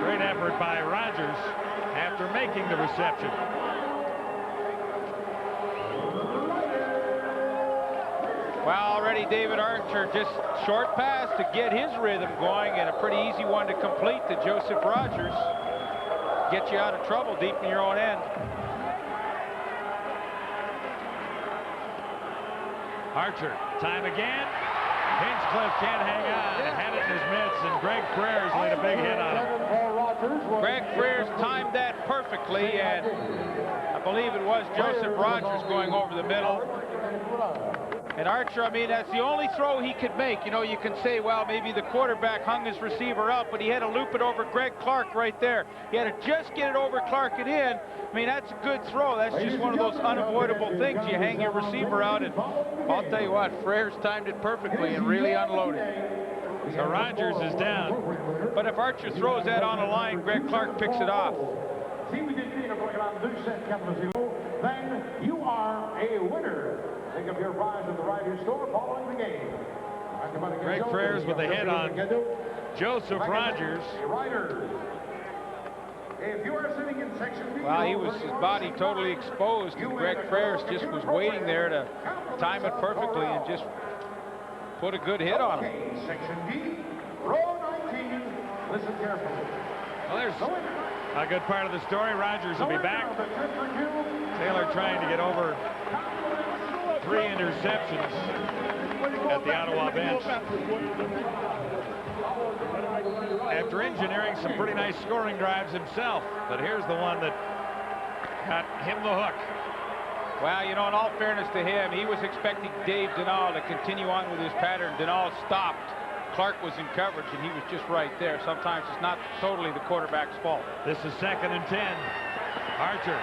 Great effort by Rogers after making the reception. Well, already David Archer just short pass to get his rhythm going, and a pretty easy one to complete to Joseph Rogers. Get you out of trouble deep in your own end. Archer, time again. Hinchcliffe can't hang on. Had it in his mitts, and Greg Freres laid a big hit on him. Greg Freres timed that perfectly, and I believe it was Joseph Rogers going over the middle. And Archer, I mean, that's the only throw he could make. You know, you can say, well, maybe the quarterback hung his receiver up, but he had to loop it over Greg Clark right there. He had to just get it over Clark and in. I mean, that's a good throw. That's just one of those unavoidable things. You hang your receiver out, and I'll tell you what, Freres timed it perfectly and really unloaded. So Rogers is down. But if Archer throws that on a line, Greg Clark picks it off. Then you are a winner. Pick up your prize at the Riders store following the game. Greg Freres with a hit on Joseph Rogers. If you are sitting in section B, well, he was his body totally exposed, and Greg Freres just was waiting there to time it perfectly and just put a good hit on him. Section B, row 19. Listen carefully. Well, there's a good part of the story. Rogers will be back. Taylor trying to get over 3 interceptions at the Ottawa bench. After engineering some pretty nice scoring drives himself, but here's the one that got him the hook. Well, you know, in all fairness to him, he was expecting Dave Denal to continue on with his pattern. Denal stopped. Clark was in coverage, and he was just right there. Sometimes it's not totally the quarterback's fault. This is 2nd and 10. Archer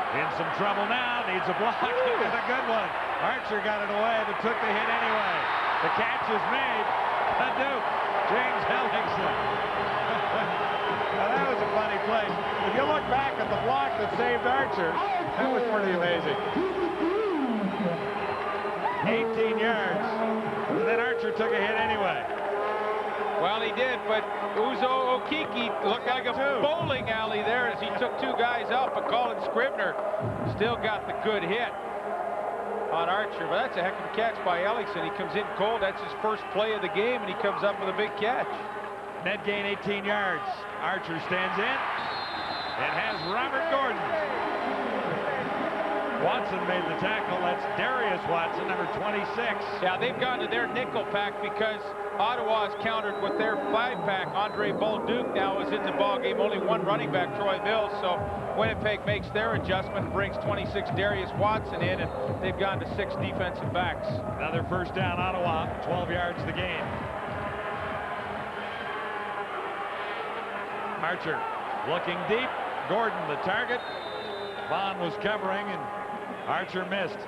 in some trouble now, needs a block. It's a good one. Archer got it away, but took the hit anyway. The catch is made. A Duke, James Hellickson. Now that was a funny play. If you look back at the block that saved Archer, that was pretty amazing. 18 yards, and then Archer took a hit anyway. Well, he did, but Uzo Okiki looked like a bowling alley there as he took 2 guys out, but Colin Scribner still got the good hit on Archer. But that's a heck of a catch by Ellickson. He comes in cold. That's his first play of the game, and he comes up with a big catch. Net gain 18 yards. Archer stands in and has Robert Gordon. Watson made the tackle. That's Darius Watson, number 26. Yeah, they've gone to their nickel pack because Ottawa's countered with their 5-pack. Andre Bolduc now is in the ballgame. Only 1 running back, Troy Mills. So Winnipeg makes their adjustment and brings 26 Darius Watson in, and they've gone to 6 defensive backs. Another first down, Ottawa. 12 yards the game. Archer looking deep. Gordon the target. Vaughn was covering, and Archer missed.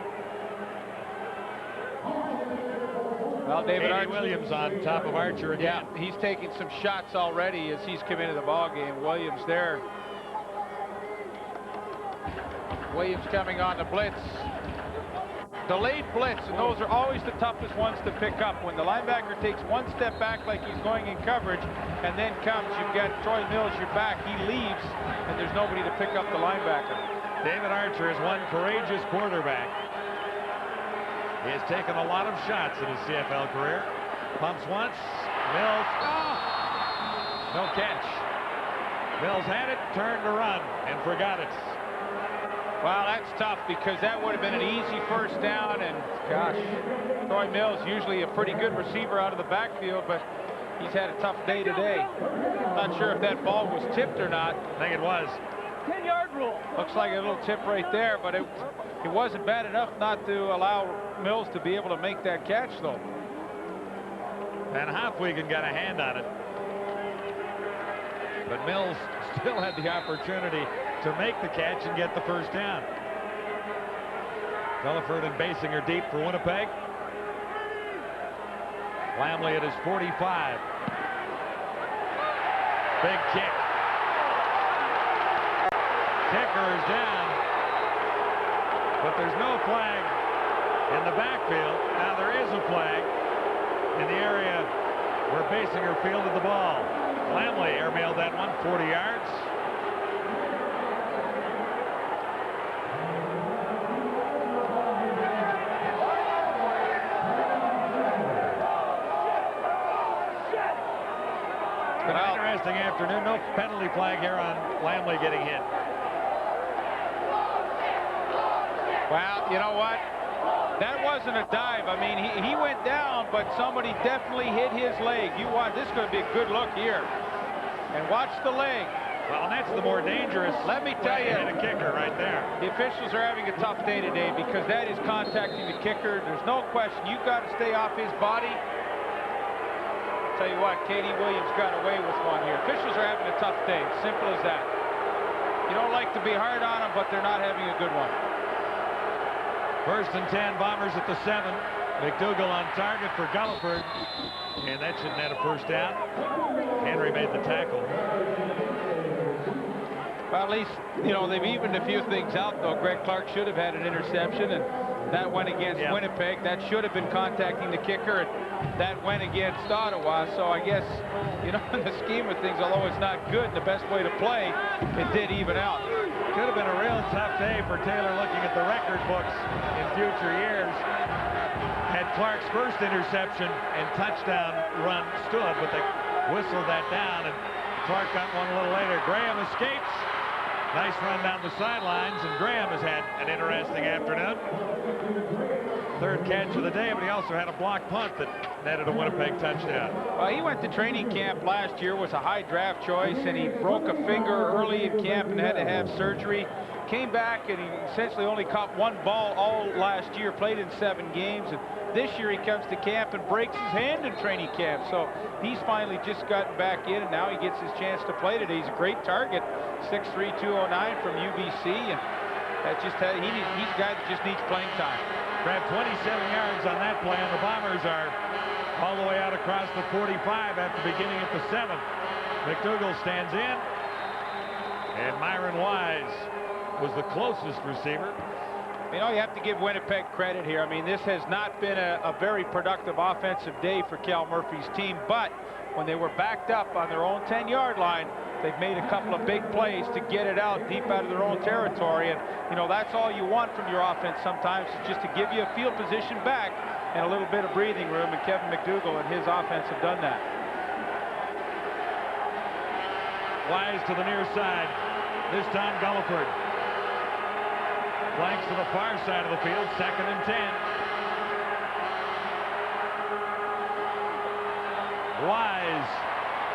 Well, David Archer, Williams on top of Archer again. Yeah, he's taking some shots already as he's come into the ball game. Williams there. Williams coming on the blitz. delayed blitz, and those are always the toughest ones to pick up. When the linebacker takes one step back like he's going in coverage, and then comes, you've got Troy Mills, your back, he leaves, and there's nobody to pick up the linebacker. David Archer is one courageous quarterback. He has taken a lot of shots in his CFL career. Pumps once, Mills, no catch. Mills had it, turned to run, and forgot it. Well, that's tough because that would have been an easy first down, and gosh, Troy Mills, usually a pretty good receiver out of the backfield, but he's had a tough day today. Not sure if that ball was tipped or not. I think it was. 10-yard rule. Looks like a little tip right there, but it wasn't bad enough not to allow Mills to be able to make that catch, though. Van Hofwegen got a hand on it. But Mills still had the opportunity to make the catch and get the first down. Gulliford and Basinger deep for Winnipeg. Lamley at his 45. Big kick. Kicker is down, but there's no flag in the backfield. Now there is a flag in the area where Basinger fielded the ball. Lamley airmailed that one 40 yards. It's been an interesting afternoon. No penalty flag here on Lamley getting hit. Well, you know what? That wasn't a dive. I mean, he went down, but somebody definitely hit his leg. You watch, this is going to be a good look here. And watch the leg. Well, and that's the more dangerous. Let me tell you, hit a kicker right there. The officials are having a tough day today because that is contacting the kicker. There's no question. You've got to stay off his body. Tell you what, Katie Williams got away with one here. Officials are having a tough day. Simple as that. You don't like to be hard on them, but they're not having a good one. First and 10, Bombers at the 7. McDougall on target for Gulliford, and that shouldn't have a first down. Henry made the tackle. Well, at least, you know, they've evened a few things out, though. Greg Clark should have had an interception, and that went against Winnipeg. That should have been contacting the kicker, and that went against Ottawa. So I guess, you know, in the scheme of things, although it's not good, the best way to play, it did even out. Could have been a real tough day for Taylor looking at the record books in future years. Had Clark's first interception and touchdown run stood, but they whistled that down, and Clark got one a little later. Graham escapes. Nice run down the sidelines, and Graham has had an interesting afternoon. Third catch of the day, but he also had a blocked punt that netted a Winnipeg touchdown. Well, he went to training camp last year, was a high draft choice, and he broke a finger early in camp and had to have surgery. Came back, and he essentially only caught one ball all last year, played in 7 games, and this year he comes to camp and breaks his hand in training camp. So he's finally just gotten back in, and now he gets his chance to play today. He's a great target, 6'3", 209 from UBC, and that just he's a guy that just needs playing time. Grabbed 27 yards on that play, and the Bombers are all the way out across the 45 after beginning at the 7. McDougall stands in, and Myron Wise was the closest receiver. You know, you have to give Winnipeg credit here. I mean, this has not been a very productive offensive day for Cal Murphy's team, but when they were backed up on their own 10-yard line, they've made a couple of big plays to get it out deep out of their own territory. And, you know, that's all you want from your offense sometimes, is just to give you a field position back and a little bit of breathing room. And Kevin McDougall and his offense have done that. Wise to the near side. This time Gulliford. Flanks to the far side of the field. 2nd and 10. Wise.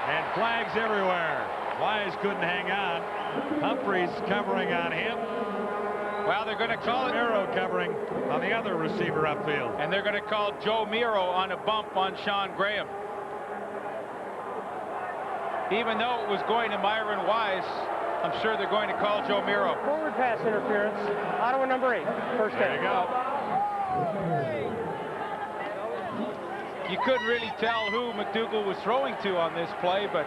And flags everywhere. Wise couldn't hang on. Humphreys covering on him. Well, they're going to call it. Miro covering on the other receiver upfield. And they're going to call Joe Miro on a bump on Sean Graham. Even though it was going to Myron Wise, I'm sure they're going to call Joe Miro. Forward pass interference. Ottawa number 8. First down. There you go. You couldn't really tell who McDougall was throwing to on this play, but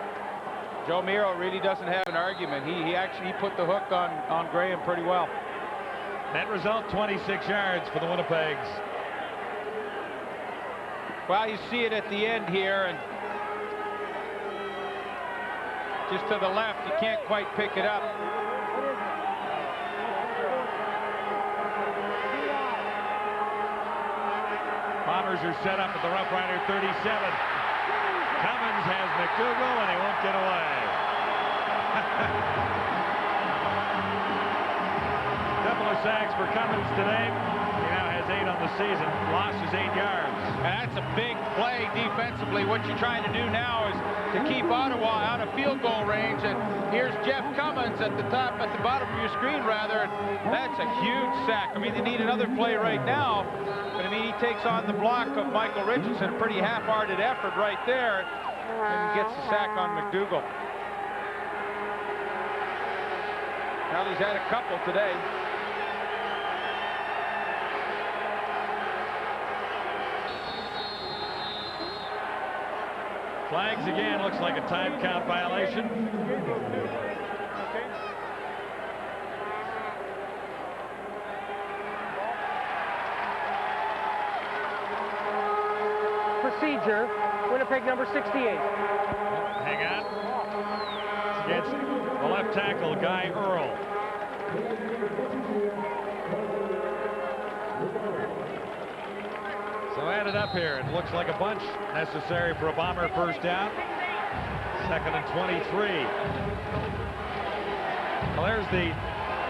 Joe Miro really doesn't have an argument. He actually put the hook on Graham pretty well. Net result 26 yards for the Winnipegs. Well, you see it at the end here, and just to the left, you can't quite pick it up. Bombers are set up at the Rough Rider 37. Cummins has McDougal, and he won't get away. Couple of sacks for Cummins today. He now has 8 on the season. Loss is 8 yards. And that's a big play defensively. What you're trying to do now is to keep Ottawa out of field goal range. And here's Jeff Cummins at the bottom of your screen, rather. That's a huge sack. I mean, they need another play right now. But I mean, he takes on the block of Michael Richardson. A pretty half-hearted effort right there. And gets the sack on McDougal. Well, he's had a couple today. Flags again. Looks like a time count violation. Procedure. Winnipeg number 68. Hang on. It's against the left tackle, Guy Earl. So added up here, it looks like a bunch necessary for a Bomber first down. 2nd and 23. Well, there's the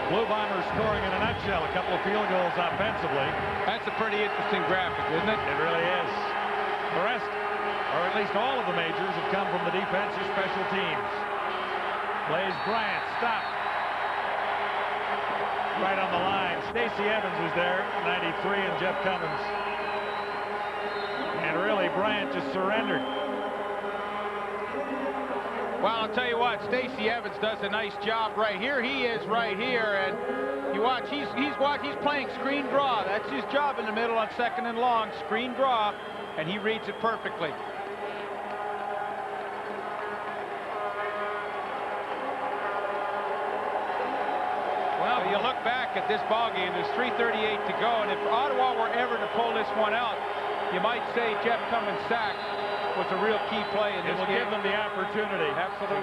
Blue Bombers scoring in a nutshell. A couple of field goals offensively. That's a pretty interesting graphic, isn't it? It really is. The rest, or at least all of the majors, have come from the defense or special teams. Plays Bryant, stop. Right on the line. Stacey Evans was there, 93, and Jeff Cummins. And really, Bryant just surrendered. Well, I'll tell you what, Stacey Evans does a nice job right here. He is right here, and you watch, he's playing screen draw. That's his job in the middle on 2nd and long, screen draw, and he reads it perfectly. Well, you look back at this ballgame, there's 3:38 to go, and if Ottawa were ever to pull this one out, you might say Jeff Cummins' sack was a real key play in this game. It will give them the opportunity to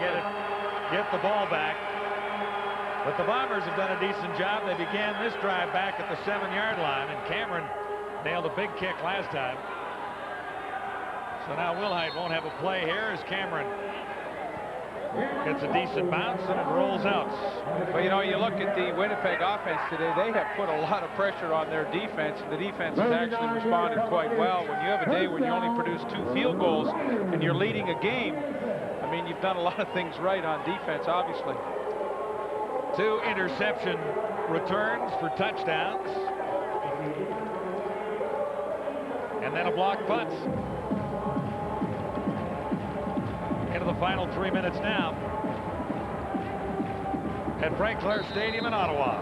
get the ball back. But the Bombers have done a decent job. They began this drive back at the 7-yard line, and Cameron nailed a big kick last time. So now Wilhite won't have a play here as Cameron gets a decent bounce and it rolls out. Well, you know, you look at the Winnipeg offense today, they have put a lot of pressure on their defense, and the defense has actually responded quite well. When you have a day when you only produce 2 field goals and you're leading a game, I mean, you've done a lot of things right on defense, obviously. 2 interception returns for touchdowns. And then a blocked punt. Into the final 3 minutes now at Frank Clair Stadium in Ottawa.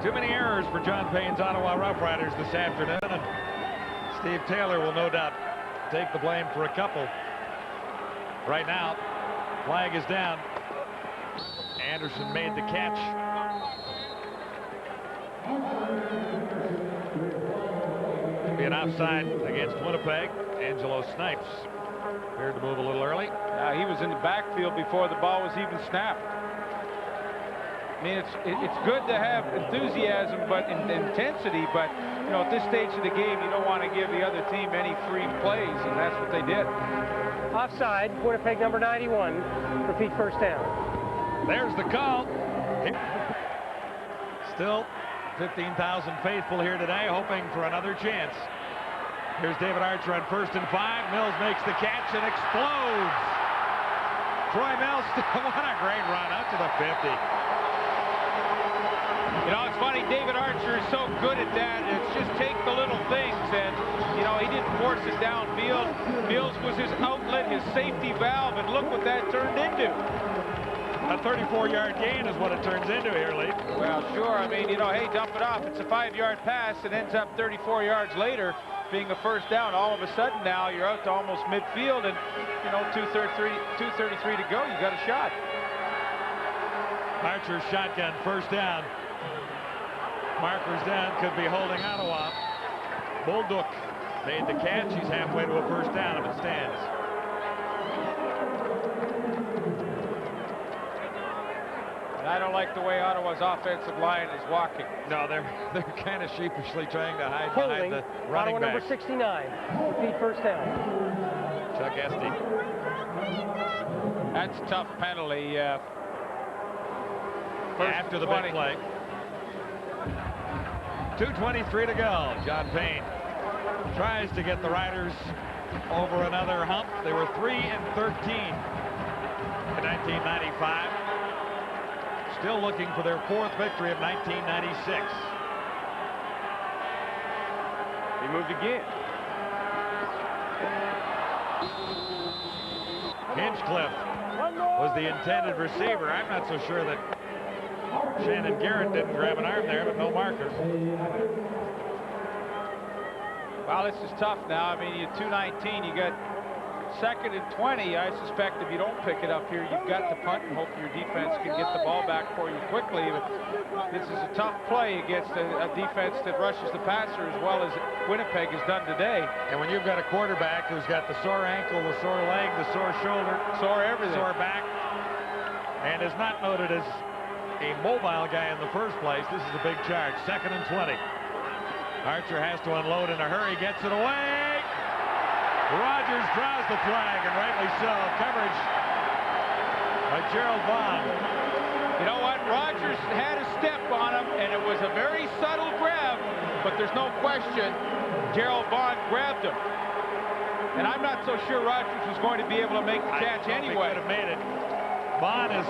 Too many errors for John Payne's Ottawa Rough Riders this afternoon, and Steve Taylor will no doubt take the blame for a couple. Right now, flag is down. Anderson made the catch. It'll be an offside against Winnipeg. Angelo Snipes appeared to move a little early. He was in the backfield before the ball was even snapped. I mean, it's good to have enthusiasm, but intensity. But you know, at this stage of the game, you don't want to give the other team any free plays, and that's what they did. Offside, Winnipeg number 91. Repeat first down. There's the call. Still 15,000 faithful here today, hoping for another chance. Here's David Archer on 1st and 5. Mills makes the catch and explodes. Troy Mills, what a great run out to the 50. You know, it's funny, David Archer is so good at that. It's just take the little things, and, you know, he didn't force it downfield. Mills was his outlet, his safety valve, and look what that turned into. A 34-yard gain is what it turns into here, Lee. Well, sure. I mean, you know, hey, dump it off. It's a 5-yard pass. It ends up 34 yards later. being a first down. All of a sudden now you're out to almost midfield, and you know 2:33 to go. You got a shot. Archer shotgun, first down. Markers down, could be holding Ottawa. Bolduc made the catch. He's halfway to a first down if it stands. And I don't like the way Ottawa's offensive line is walking. No, they're kind of sheepishly trying to hide Holding, behind the running Ottawa back. number 69. Repeat first down. Chuck Esty. That's a tough penalty. After the big play. 2:23 to go. John Payne tries to get the Riders over another hump. They were 3-13 in 1995. Still looking for their 4th victory of 1996. He moved again. Hinchcliffe was the intended receiver. I'm not so sure that Shannon Garrett didn't grab an arm there, but no marker. Well, this is tough now. I mean, you 2:19, you got 2nd and 20. I suspect if you don't pick it up here, you've got to punt and hope your defense can get the ball back for you quickly. But this is a tough play against a defense that rushes the passer as well as Winnipeg has done today. And when you've got a quarterback who's got the sore ankle, the sore leg, the sore shoulder, sore everything, sore back, and is not noted as a mobile guy in the first place, this is a big charge. 2nd and 20. Archer has to unload in a hurry, gets it away. Rogers draws the flag, and rightly so. Coverage by Gerald Vaughn. You know what? Rogers had a step on him, and it was a very subtle grab, but there's no question Gerald Vaughn grabbed him. And I'm not so sure Rogers was going to be able to make the catch anyway. He could have made it. Vaughn is...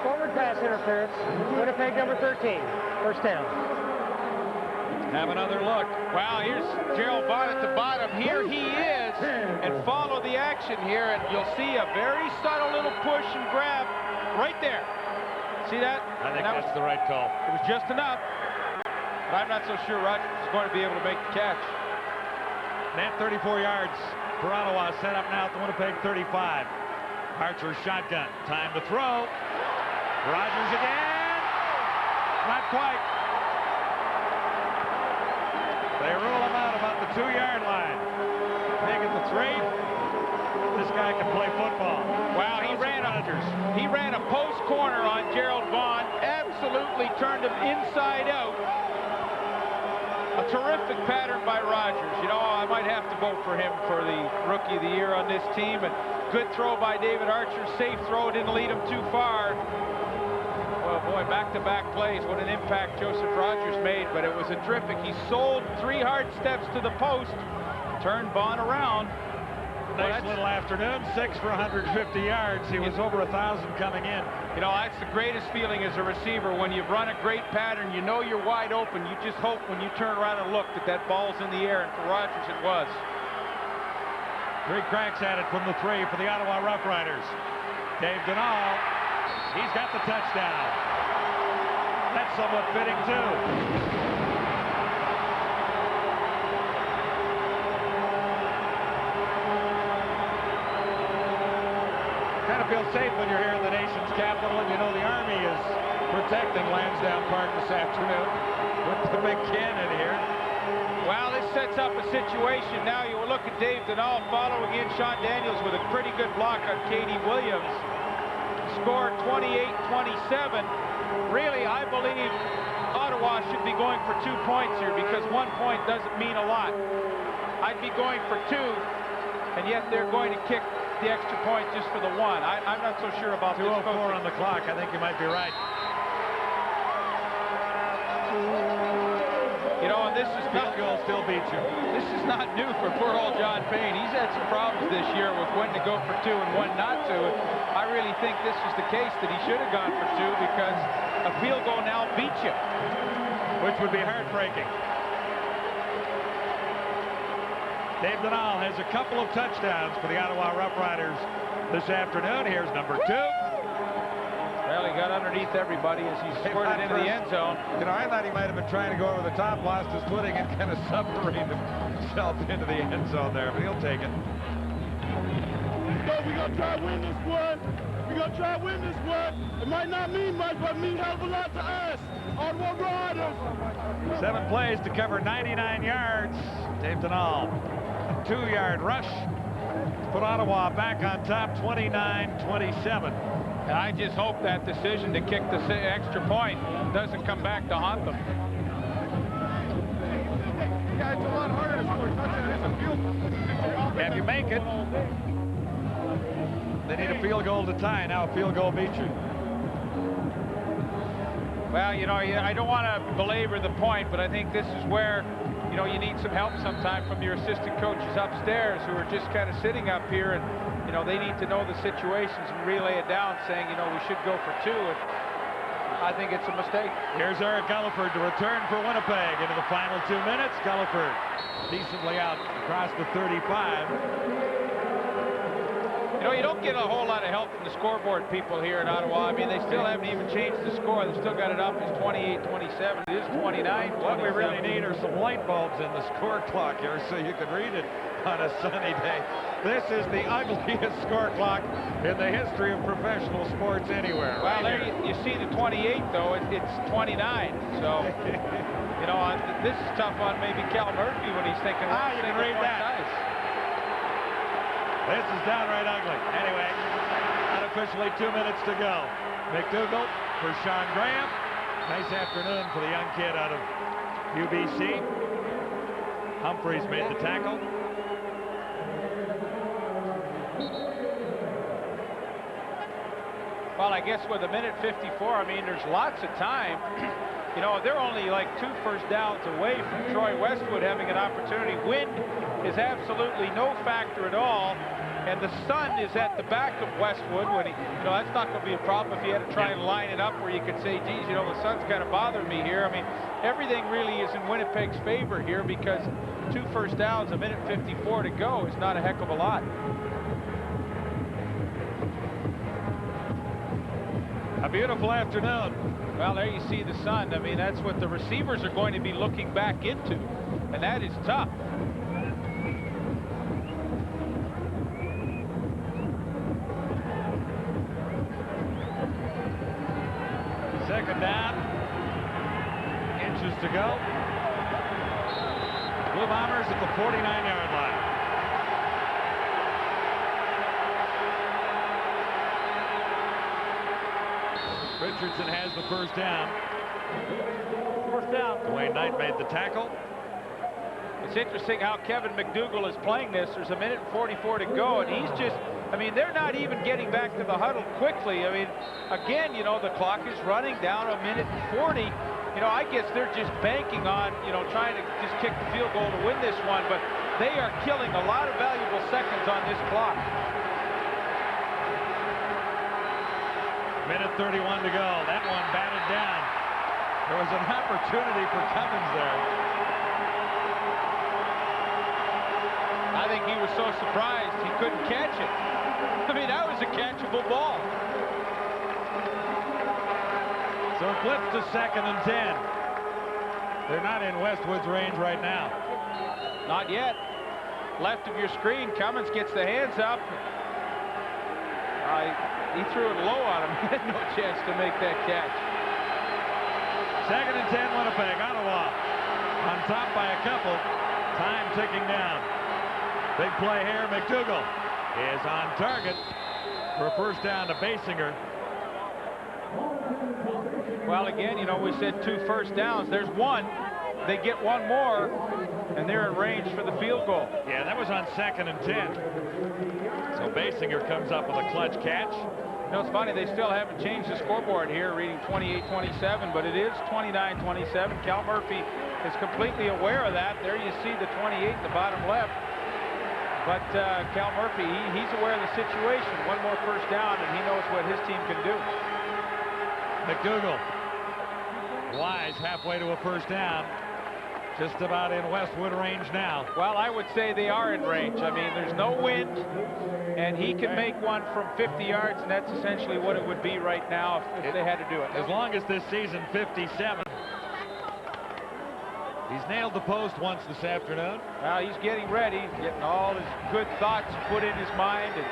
Forward pass interference. Winnipeg number 13. First down. Have another look. Wow, here's Gerald Vaughn at the bottom. Here he is. And follow the action here, and you'll see a very subtle little push and grab right there. See that? I think that's the right call. It was just enough. But I'm not so sure Rogers is going to be able to make the catch. Net 34 yards for Ottawa, set up now at the Winnipeg 35. Archer shotgun. Time to throw. Rogers again. Not quite. They rule him out about the 2-yard line. Big at the 3. This guy can play football. Wow, he ran a post corner on Gerald Vaughn. Absolutely turned him inside out. A terrific pattern by Rogers. You know, I might have to vote for him for the Rookie of the Year on this team. And good throw by David Archer. Safe throw, didn't lead him too far. Well, boy, back-to-back plays. What an impact Joseph Rogers made, but it was a terrific. He sold 3 hard steps to the post, turned Vaughn around. Nice little afternoon, 6 for 150 yards. He was over 1,000 coming in. You know, that's the greatest feeling as a receiver. When you've run a great pattern, you know you're wide open. You just hope when you turn around and look that that ball's in the air, and for Rogers it was. 3 cracks at it from the 3 for the Ottawa Rough Riders. Dave Denal, he's got the touchdown. That's somewhat fitting, too. Kind of feel safe when you're here in the nation's capital, and you know the Army is protecting Lansdowne Park this afternoon with the big cannon here. Well, this sets up a situation. Now you will look at Dave Denal following in Sean Daniels with a pretty good block on Katie Williams. Score 28-27. Really, I believe Ottawa should be going for 2 points here because 1 point doesn't mean a lot. I'd be going for 2, and yet they're going to kick the extra point just for the 1. I'm not so sure about this. 2:04 on the clock. I think you might be right. You know, and this is not goal still beats you. This is not new for poor old John Payne. He's had some problems this year with when to go for 2 and when not to. I really think this is the case that he should have gone for 2 because a field goal now beats you, which would be heartbreaking. Dave Denal has a couple of touchdowns for the Ottawa Rough Riders this afternoon. Here's number 2. Well, he got underneath everybody as he squirted into the end zone. You know, I thought he might have been trying to go over the top, lost his footing, and kind of submarined himself into the end zone there, but he'll take it. So we're going to try to win this one. We're going to try to win this one. It might not mean much, but it means a hell of a lot to us. Ottawa Riders. 7 plays to cover 99 yards. Taped and all. A 2-yard rush. Put Ottawa back on top, 29-27. And I just hope that decision to kick the extra point doesn't come back to haunt them. Yeah, it's a lot harder to score touchdown than a field goal. If you make it, they need a field goal to tie. Now a field goal beats you. Well, you know, I don't want to belabor the point, but I think this is where, you know, you need some help sometime from your assistant coaches upstairs who are just kind of sitting up here, and, you know, they need to know the situations and relay it down, saying, you know, we should go for 2. And I think it's a mistake. Here's Eric Gulliford to return for Winnipeg into the final 2 minutes. Gulliford decently out across the 35. You know, you don't get a whole lot of help from the scoreboard people here in Ottawa. I mean, they still haven't even changed the score. They've still got it up as 28-27. It is 29. What we really need are some light bulbs in the score clock here so you can read it on a sunny day. This is the ugliest score clock in the history of professional sports anywhere. Well, there you see the 28, though. It's 29. So, you know, this is tough on maybe Cal Murphy when he's thinking, you can read that. Nice. This is downright ugly. Anyway, unofficially 2 minutes to go. McDougall for Sean Graham. Nice afternoon for the young kid out of UBC. Humphreys made the tackle. Well, I guess with 1:54, I mean, there's lots of time. You know, they're only like 2 first downs away from Troy Westwood having an opportunity. Wind is absolutely no factor at all, and the sun is at the back of Westwood. When he, you know, that's not going to be a problem if you had to try and line it up where you could say, geez, you know, the sun's kind of bothering me here. I mean, everything really is in Winnipeg's favor here because 2 first downs, 1:54 to go is not a heck of a lot. A beautiful afternoon. Well, there you see the sun. I mean, that's what the receivers are going to be looking back into, and that is tough. Second down. Inches to go. Blue Bombers at the 49-yard line. Richardson has the first down. First down. Dwayne Knight made the tackle. It's interesting how Kevin McDougall is playing this. There's 1:44 to go, and he's just, I mean, they're not even getting back to the huddle quickly. I mean, again, you know, the clock is running down 1:40. You know, I guess they're just banking on, you know, trying to just kick the field goal to win this one, but they are killing a lot of valuable seconds on this clock. 1:31 to go. That one batted down. There was an opportunity for Cummins there. I think he was so surprised he couldn't catch it. I mean, that was a catchable ball. So it flips to 2nd and 10. They're not in Westwood's range right now. Not yet. Left of your screen, Cummins gets the hands up. He threw it low on him. He had no chance to make that catch. 2nd and 10, Winnipeg. Ottawa on top by a couple. Time ticking down. Big play here. McDougall is on target for a first down to Basinger. Well, again, you know, we said 2 first downs. There's one. They get one more, and they're in range for the field goal. Yeah, that was on 2nd and 10. So Basinger comes up with a clutch catch. You know, it's funny, they still haven't changed the scoreboard here, reading 28-27, but it is 29-27. Cal Murphy is completely aware of that. There you see the 28 in the bottom left. But Cal Murphy, he's aware of the situation. One more first down, and he knows what his team can do. McDougall. Wise halfway to a first down. Just about in Westwood range now. Well, I would say they are in range. I mean, there's no wind, and he can make one from 50 yards, and that's essentially what it would be right now if they had to do it. As long as this season, 57. He's nailed the post once this afternoon. Well, he's getting ready, getting all his good thoughts put in his mind. And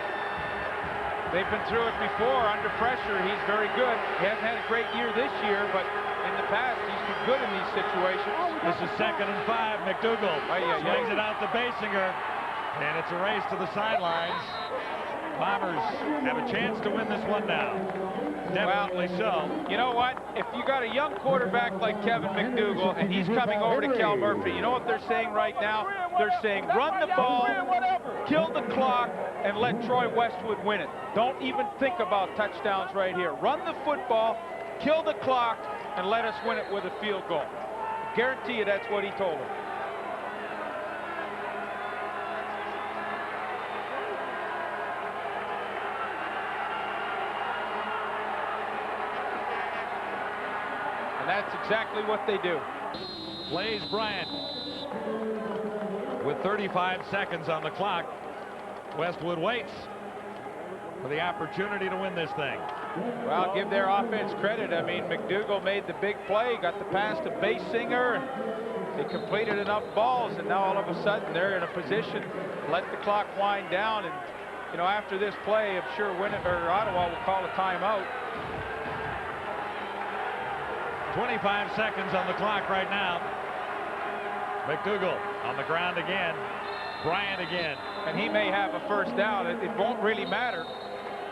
they've been through it before. Under pressure, he's very good. He hasn't had a great year this year, but in the past, he's been good in these situations. This is 2nd and 5. McDougall swings it out to Basinger, and it's a race to the sidelines. Bombers have a chance to win this one now. Definitely so. You know what? If you got a young quarterback like Kevin McDougall, and he's coming over to Cal Murphy, you know what they're saying right now? They're saying run the ball, kill the clock, and let Troy Westwood win it. Don't even think about touchdowns right here. Run the football, kill the clock, and let us win it with a field goal. I guarantee you that's what he told them. And that's exactly what they do. Blaze Bryant with 35 seconds on the clock. Westwood waits for the opportunity to win this thing. Well, give their offense credit. I mean, McDougall made the big play, got the pass to Basinger, and they completed enough balls, and now all of a sudden they're in a position to let the clock wind down. And, you know, after this play, I'm sure Ottawa will call a timeout. 25 seconds on the clock right now. McDougall on the ground again. Bryant again. And he may have a first down. It won't really matter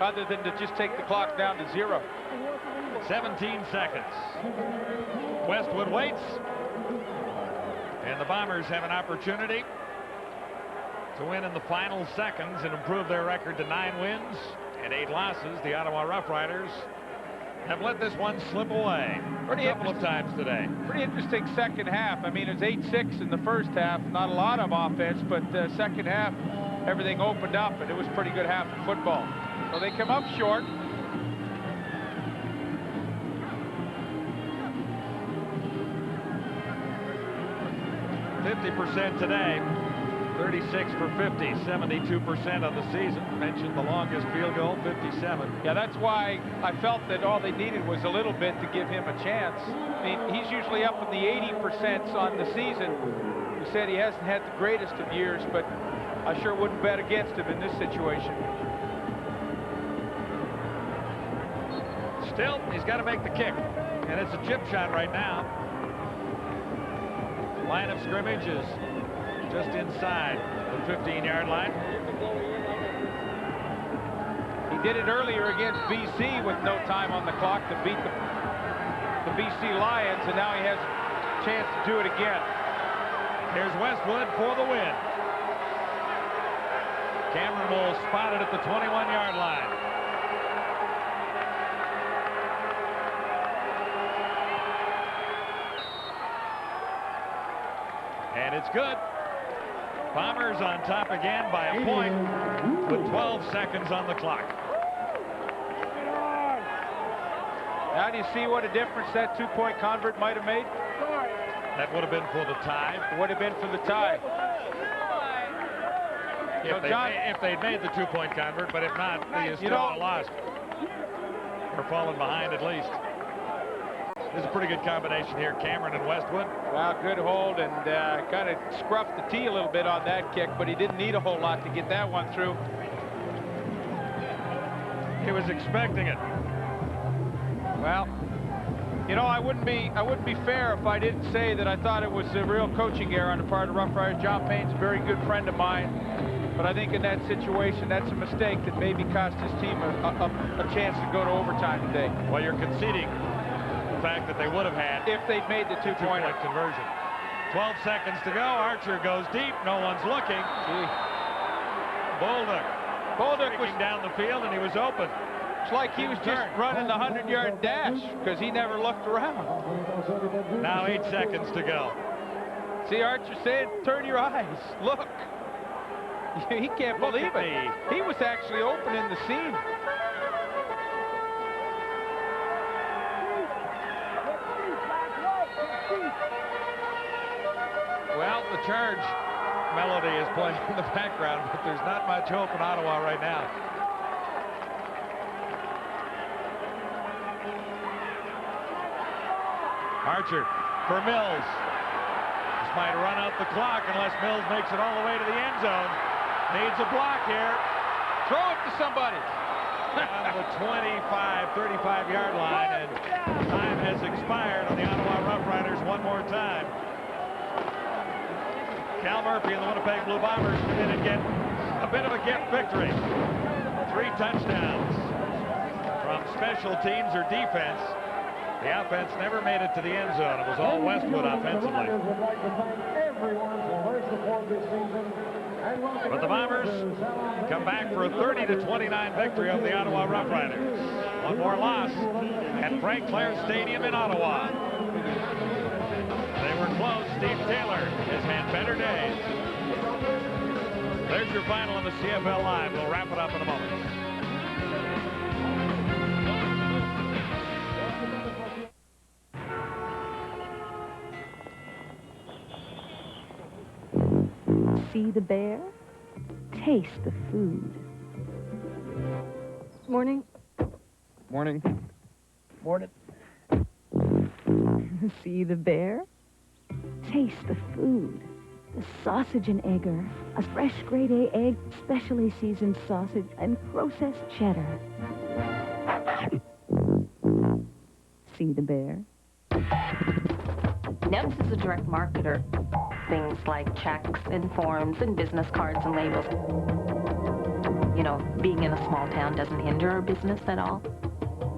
other than to just take the clock down to 0. 17 seconds. Westwood waits. And the Bombers have an opportunity to win in the final seconds and improve their record to 9 wins and 8 losses. The Ottawa Rough Riders have let this one slip away a couple of times today. Pretty interesting second half. I mean, it was 8-6 in the first half. Not a lot of offense, but second half, everything opened up, and it was a pretty good half of football. So they come up short. %50 today. 36 for 50, 72% of the season. Mentioned the longest field goal, 57. Yeah, that's why I felt that all they needed was a little bit to give him a chance. I mean, he's usually up in the 80% on the season. He said he hasn't had the greatest of years, but I sure wouldn't bet against him in this situation. Still, he's got to make the kick, and it's a chip shot right now. Line of scrimmage is just inside the 15-yard line. He did it earlier against BC with no time on the clock to beat the BC Lions, and now he has a chance to do it again. Here's Westwood for the win. Cameron will spot it at the 21-yard line. And it's good. Bombers on top again by a point with 12 seconds on the clock. Now do you see what a difference that two-point convert might have made? That would have been for the tie. Would have been for the tie. If they'd made the two-point convert, but if not, they still lost. Or fallen behind at least. This is a pretty good combination here, Cameron and Westwood. Well, good hold, and kind of scruffed the tee a little bit on that kick, but he didn't need a whole lot to get that one through. He was expecting it. Well, you know, I wouldn't be fair if I didn't say that I thought it was a real coaching error on the part of the Rough Riders. John Payne's a very good friend of mine, but I think in that situation, that's a mistake that maybe cost his team a chance to go to overtime today. Well, you're conceding the fact that they would have had if they'd made the two-point conversion. 12 seconds to go. Archer goes deep. No one's looking. Bolduc was down the field, and he was open. It's like he was just running the 100-yard dash because he never looked around. Now 8 seconds to go. See, Archer said, turn your eyes. Look. He can't believe it. He was actually open in the seam. The charge melody is playing in the background, but there's not much hope in Ottawa right now. Archer for Mills. This might run out the clock unless Mills makes it all the way to the end zone. Needs a block here. Throw it to somebody. On the 25, 35-yard line, and time has expired on the Ottawa Roughriders one more time. Cal Murphy and the Winnipeg Blue Bombers did get a bit of a gift victory. 3 touchdowns from special teams or defense. The offense never made it to the end zone. It was all Westwood offensively. But the Bombers come back for a 30-29 victory over the Ottawa Roughriders. One more loss at Frank Clair Stadium in Ottawa. They were close. Steve Taylor has had better days. There's your final on the CFL Live. We'll wrap it up in a moment. See the bear? Taste the food. Morning. Morning. Morning. See the bear? Taste the food. The sausage and egger, a fresh grade A egg, specially seasoned sausage, and processed cheddar. See the bear? Nebs is a direct marketer. Things like checks and forms and business cards and labels. You know, being in a small town doesn't hinder our business at all.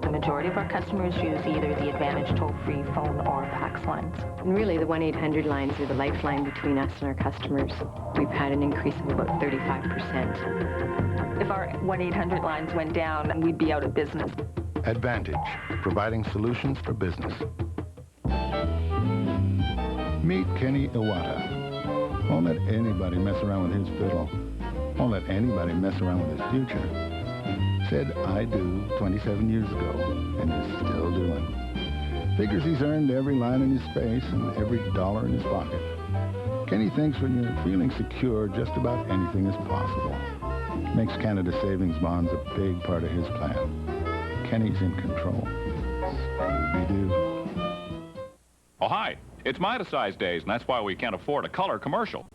The majority of our customers use either the Advantage toll-free phone or fax lines. And really, the 1-800 lines are the lifeline between us and our customers. We've had an increase of about 35%. If our 1-800 lines went down, we'd be out of business. Advantage, providing solutions for business. Meet Kenny Iwata. Won't let anybody mess around with his fiddle. Won't let anybody mess around with his future. Said I do 27 years ago, and is still doing. Figures he's earned every line in his face and every dollar in his pocket. Kenny thinks when you're feeling secure, just about anything is possible. Makes Canada Savings Bonds a big part of his plan. Kenny's in control. Scooby-Doo. Oh, hi. It's Midas-size days, and that's why we can't afford a color commercial.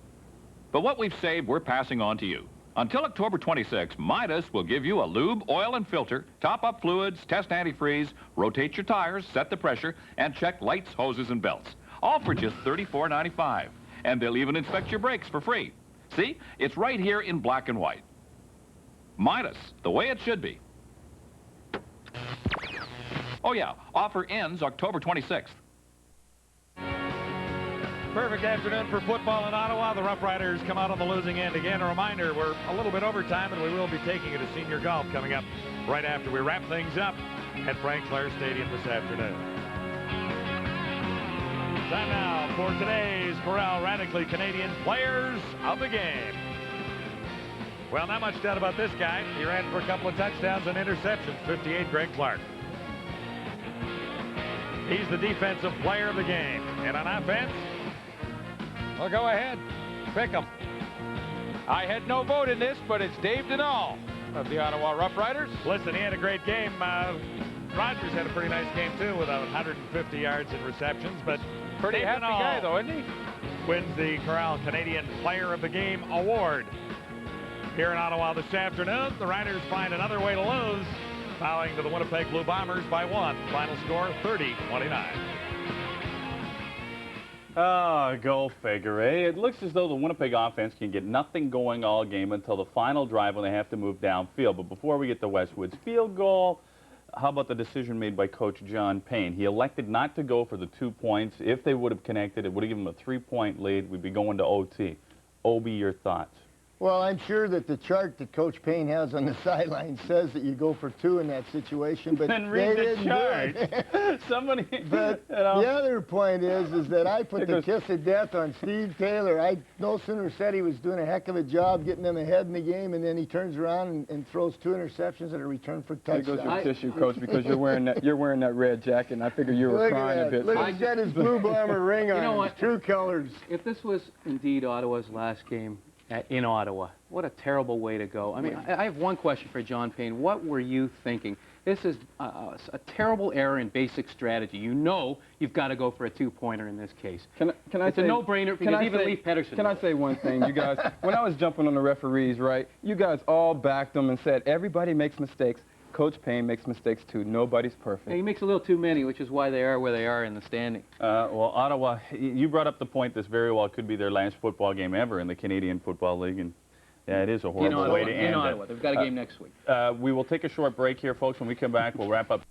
But what we've saved, we're passing on to you. Until October 26, Midas will give you a lube, oil, and filter, top-up fluids, test antifreeze, rotate your tires, set the pressure, and check lights, hoses, and belts. All for just $34.95. And they'll even inspect your brakes for free. See? It's right here in black and white. Midas, the way it should be. Oh, yeah. Offer ends October 26th. Perfect afternoon for football in Ottawa. The Rough Riders come out on the losing end again. A reminder, we're a little bit over time, and we will be taking it to senior golf coming up right after we wrap things up at Frank Clair Stadium this afternoon. Time now for today's Corral Radically Canadian Players of the Game. Well, not much doubt about this guy. He ran for a couple of touchdowns and interceptions. 58, Greg Clark. He's the defensive player of the game. And on offense, well, go ahead. Pick him. I had no vote in this, but it's Dave Denal of the Ottawa Rough Riders. Listen, he had a great game. Rogers had a pretty nice game, too, with 150 yards in receptions. But pretty Dave happy Denal guy, though, isn't he? Wins the Corral Canadian Player of the Game award. Here in Ottawa this afternoon, the Riders find another way to lose, bowing to the Winnipeg Blue Bombers by 1. Final score, 30-29. Oh, go figure, eh? It looks as though the Winnipeg offense can get nothing going all game until the final drive when they have to move downfield. But before we get to Westwood's field goal, how about the decision made by Coach John Payne? He elected not to go for the 2 points. If they would have connected, it would have given them a 3-point lead. We'd be going to OT. Obi, your thoughts? Well, I'm sure that the chart that Coach Payne has on the sideline says that you go for 2 in that situation, but then read the chart. Somebody. But you know. the other point is that I put the kiss of death on Steve Taylor. I no sooner said he was doing a heck of a job getting them ahead in the game, and then he turns around and throws 2 interceptions that are returned for touchdowns. There goes your tissue, Coach, because you're wearing that red jacket, and I figure you were crying a bit. Look, he's got his blue bomber ring on. You know what? His true colors. If this was indeed Ottawa's last game in Ottawa, what a terrible way to go. I mean, I have one question for John Payne. What were you thinking? This is a terrible error in basic strategy. You know you've got to go for a 2-pointer in this case. Can I it's say, a no-brainer because even Leif Pedersen. Can I say one thing, you guys? When I was jumping on the referees, right, you guys all backed them and said, everybody makes mistakes. Coach Payne makes mistakes too. Nobody's perfect. Yeah, he makes a little too many, which is why they are where they are in the standing. Well, Ottawa, you brought up the point this very well could be their last football game ever in the Canadian Football League, and yeah, it is a horrible way to end it. In Ottawa. They've got a game next week. We will take a short break here, folks. When we come back, we'll wrap up.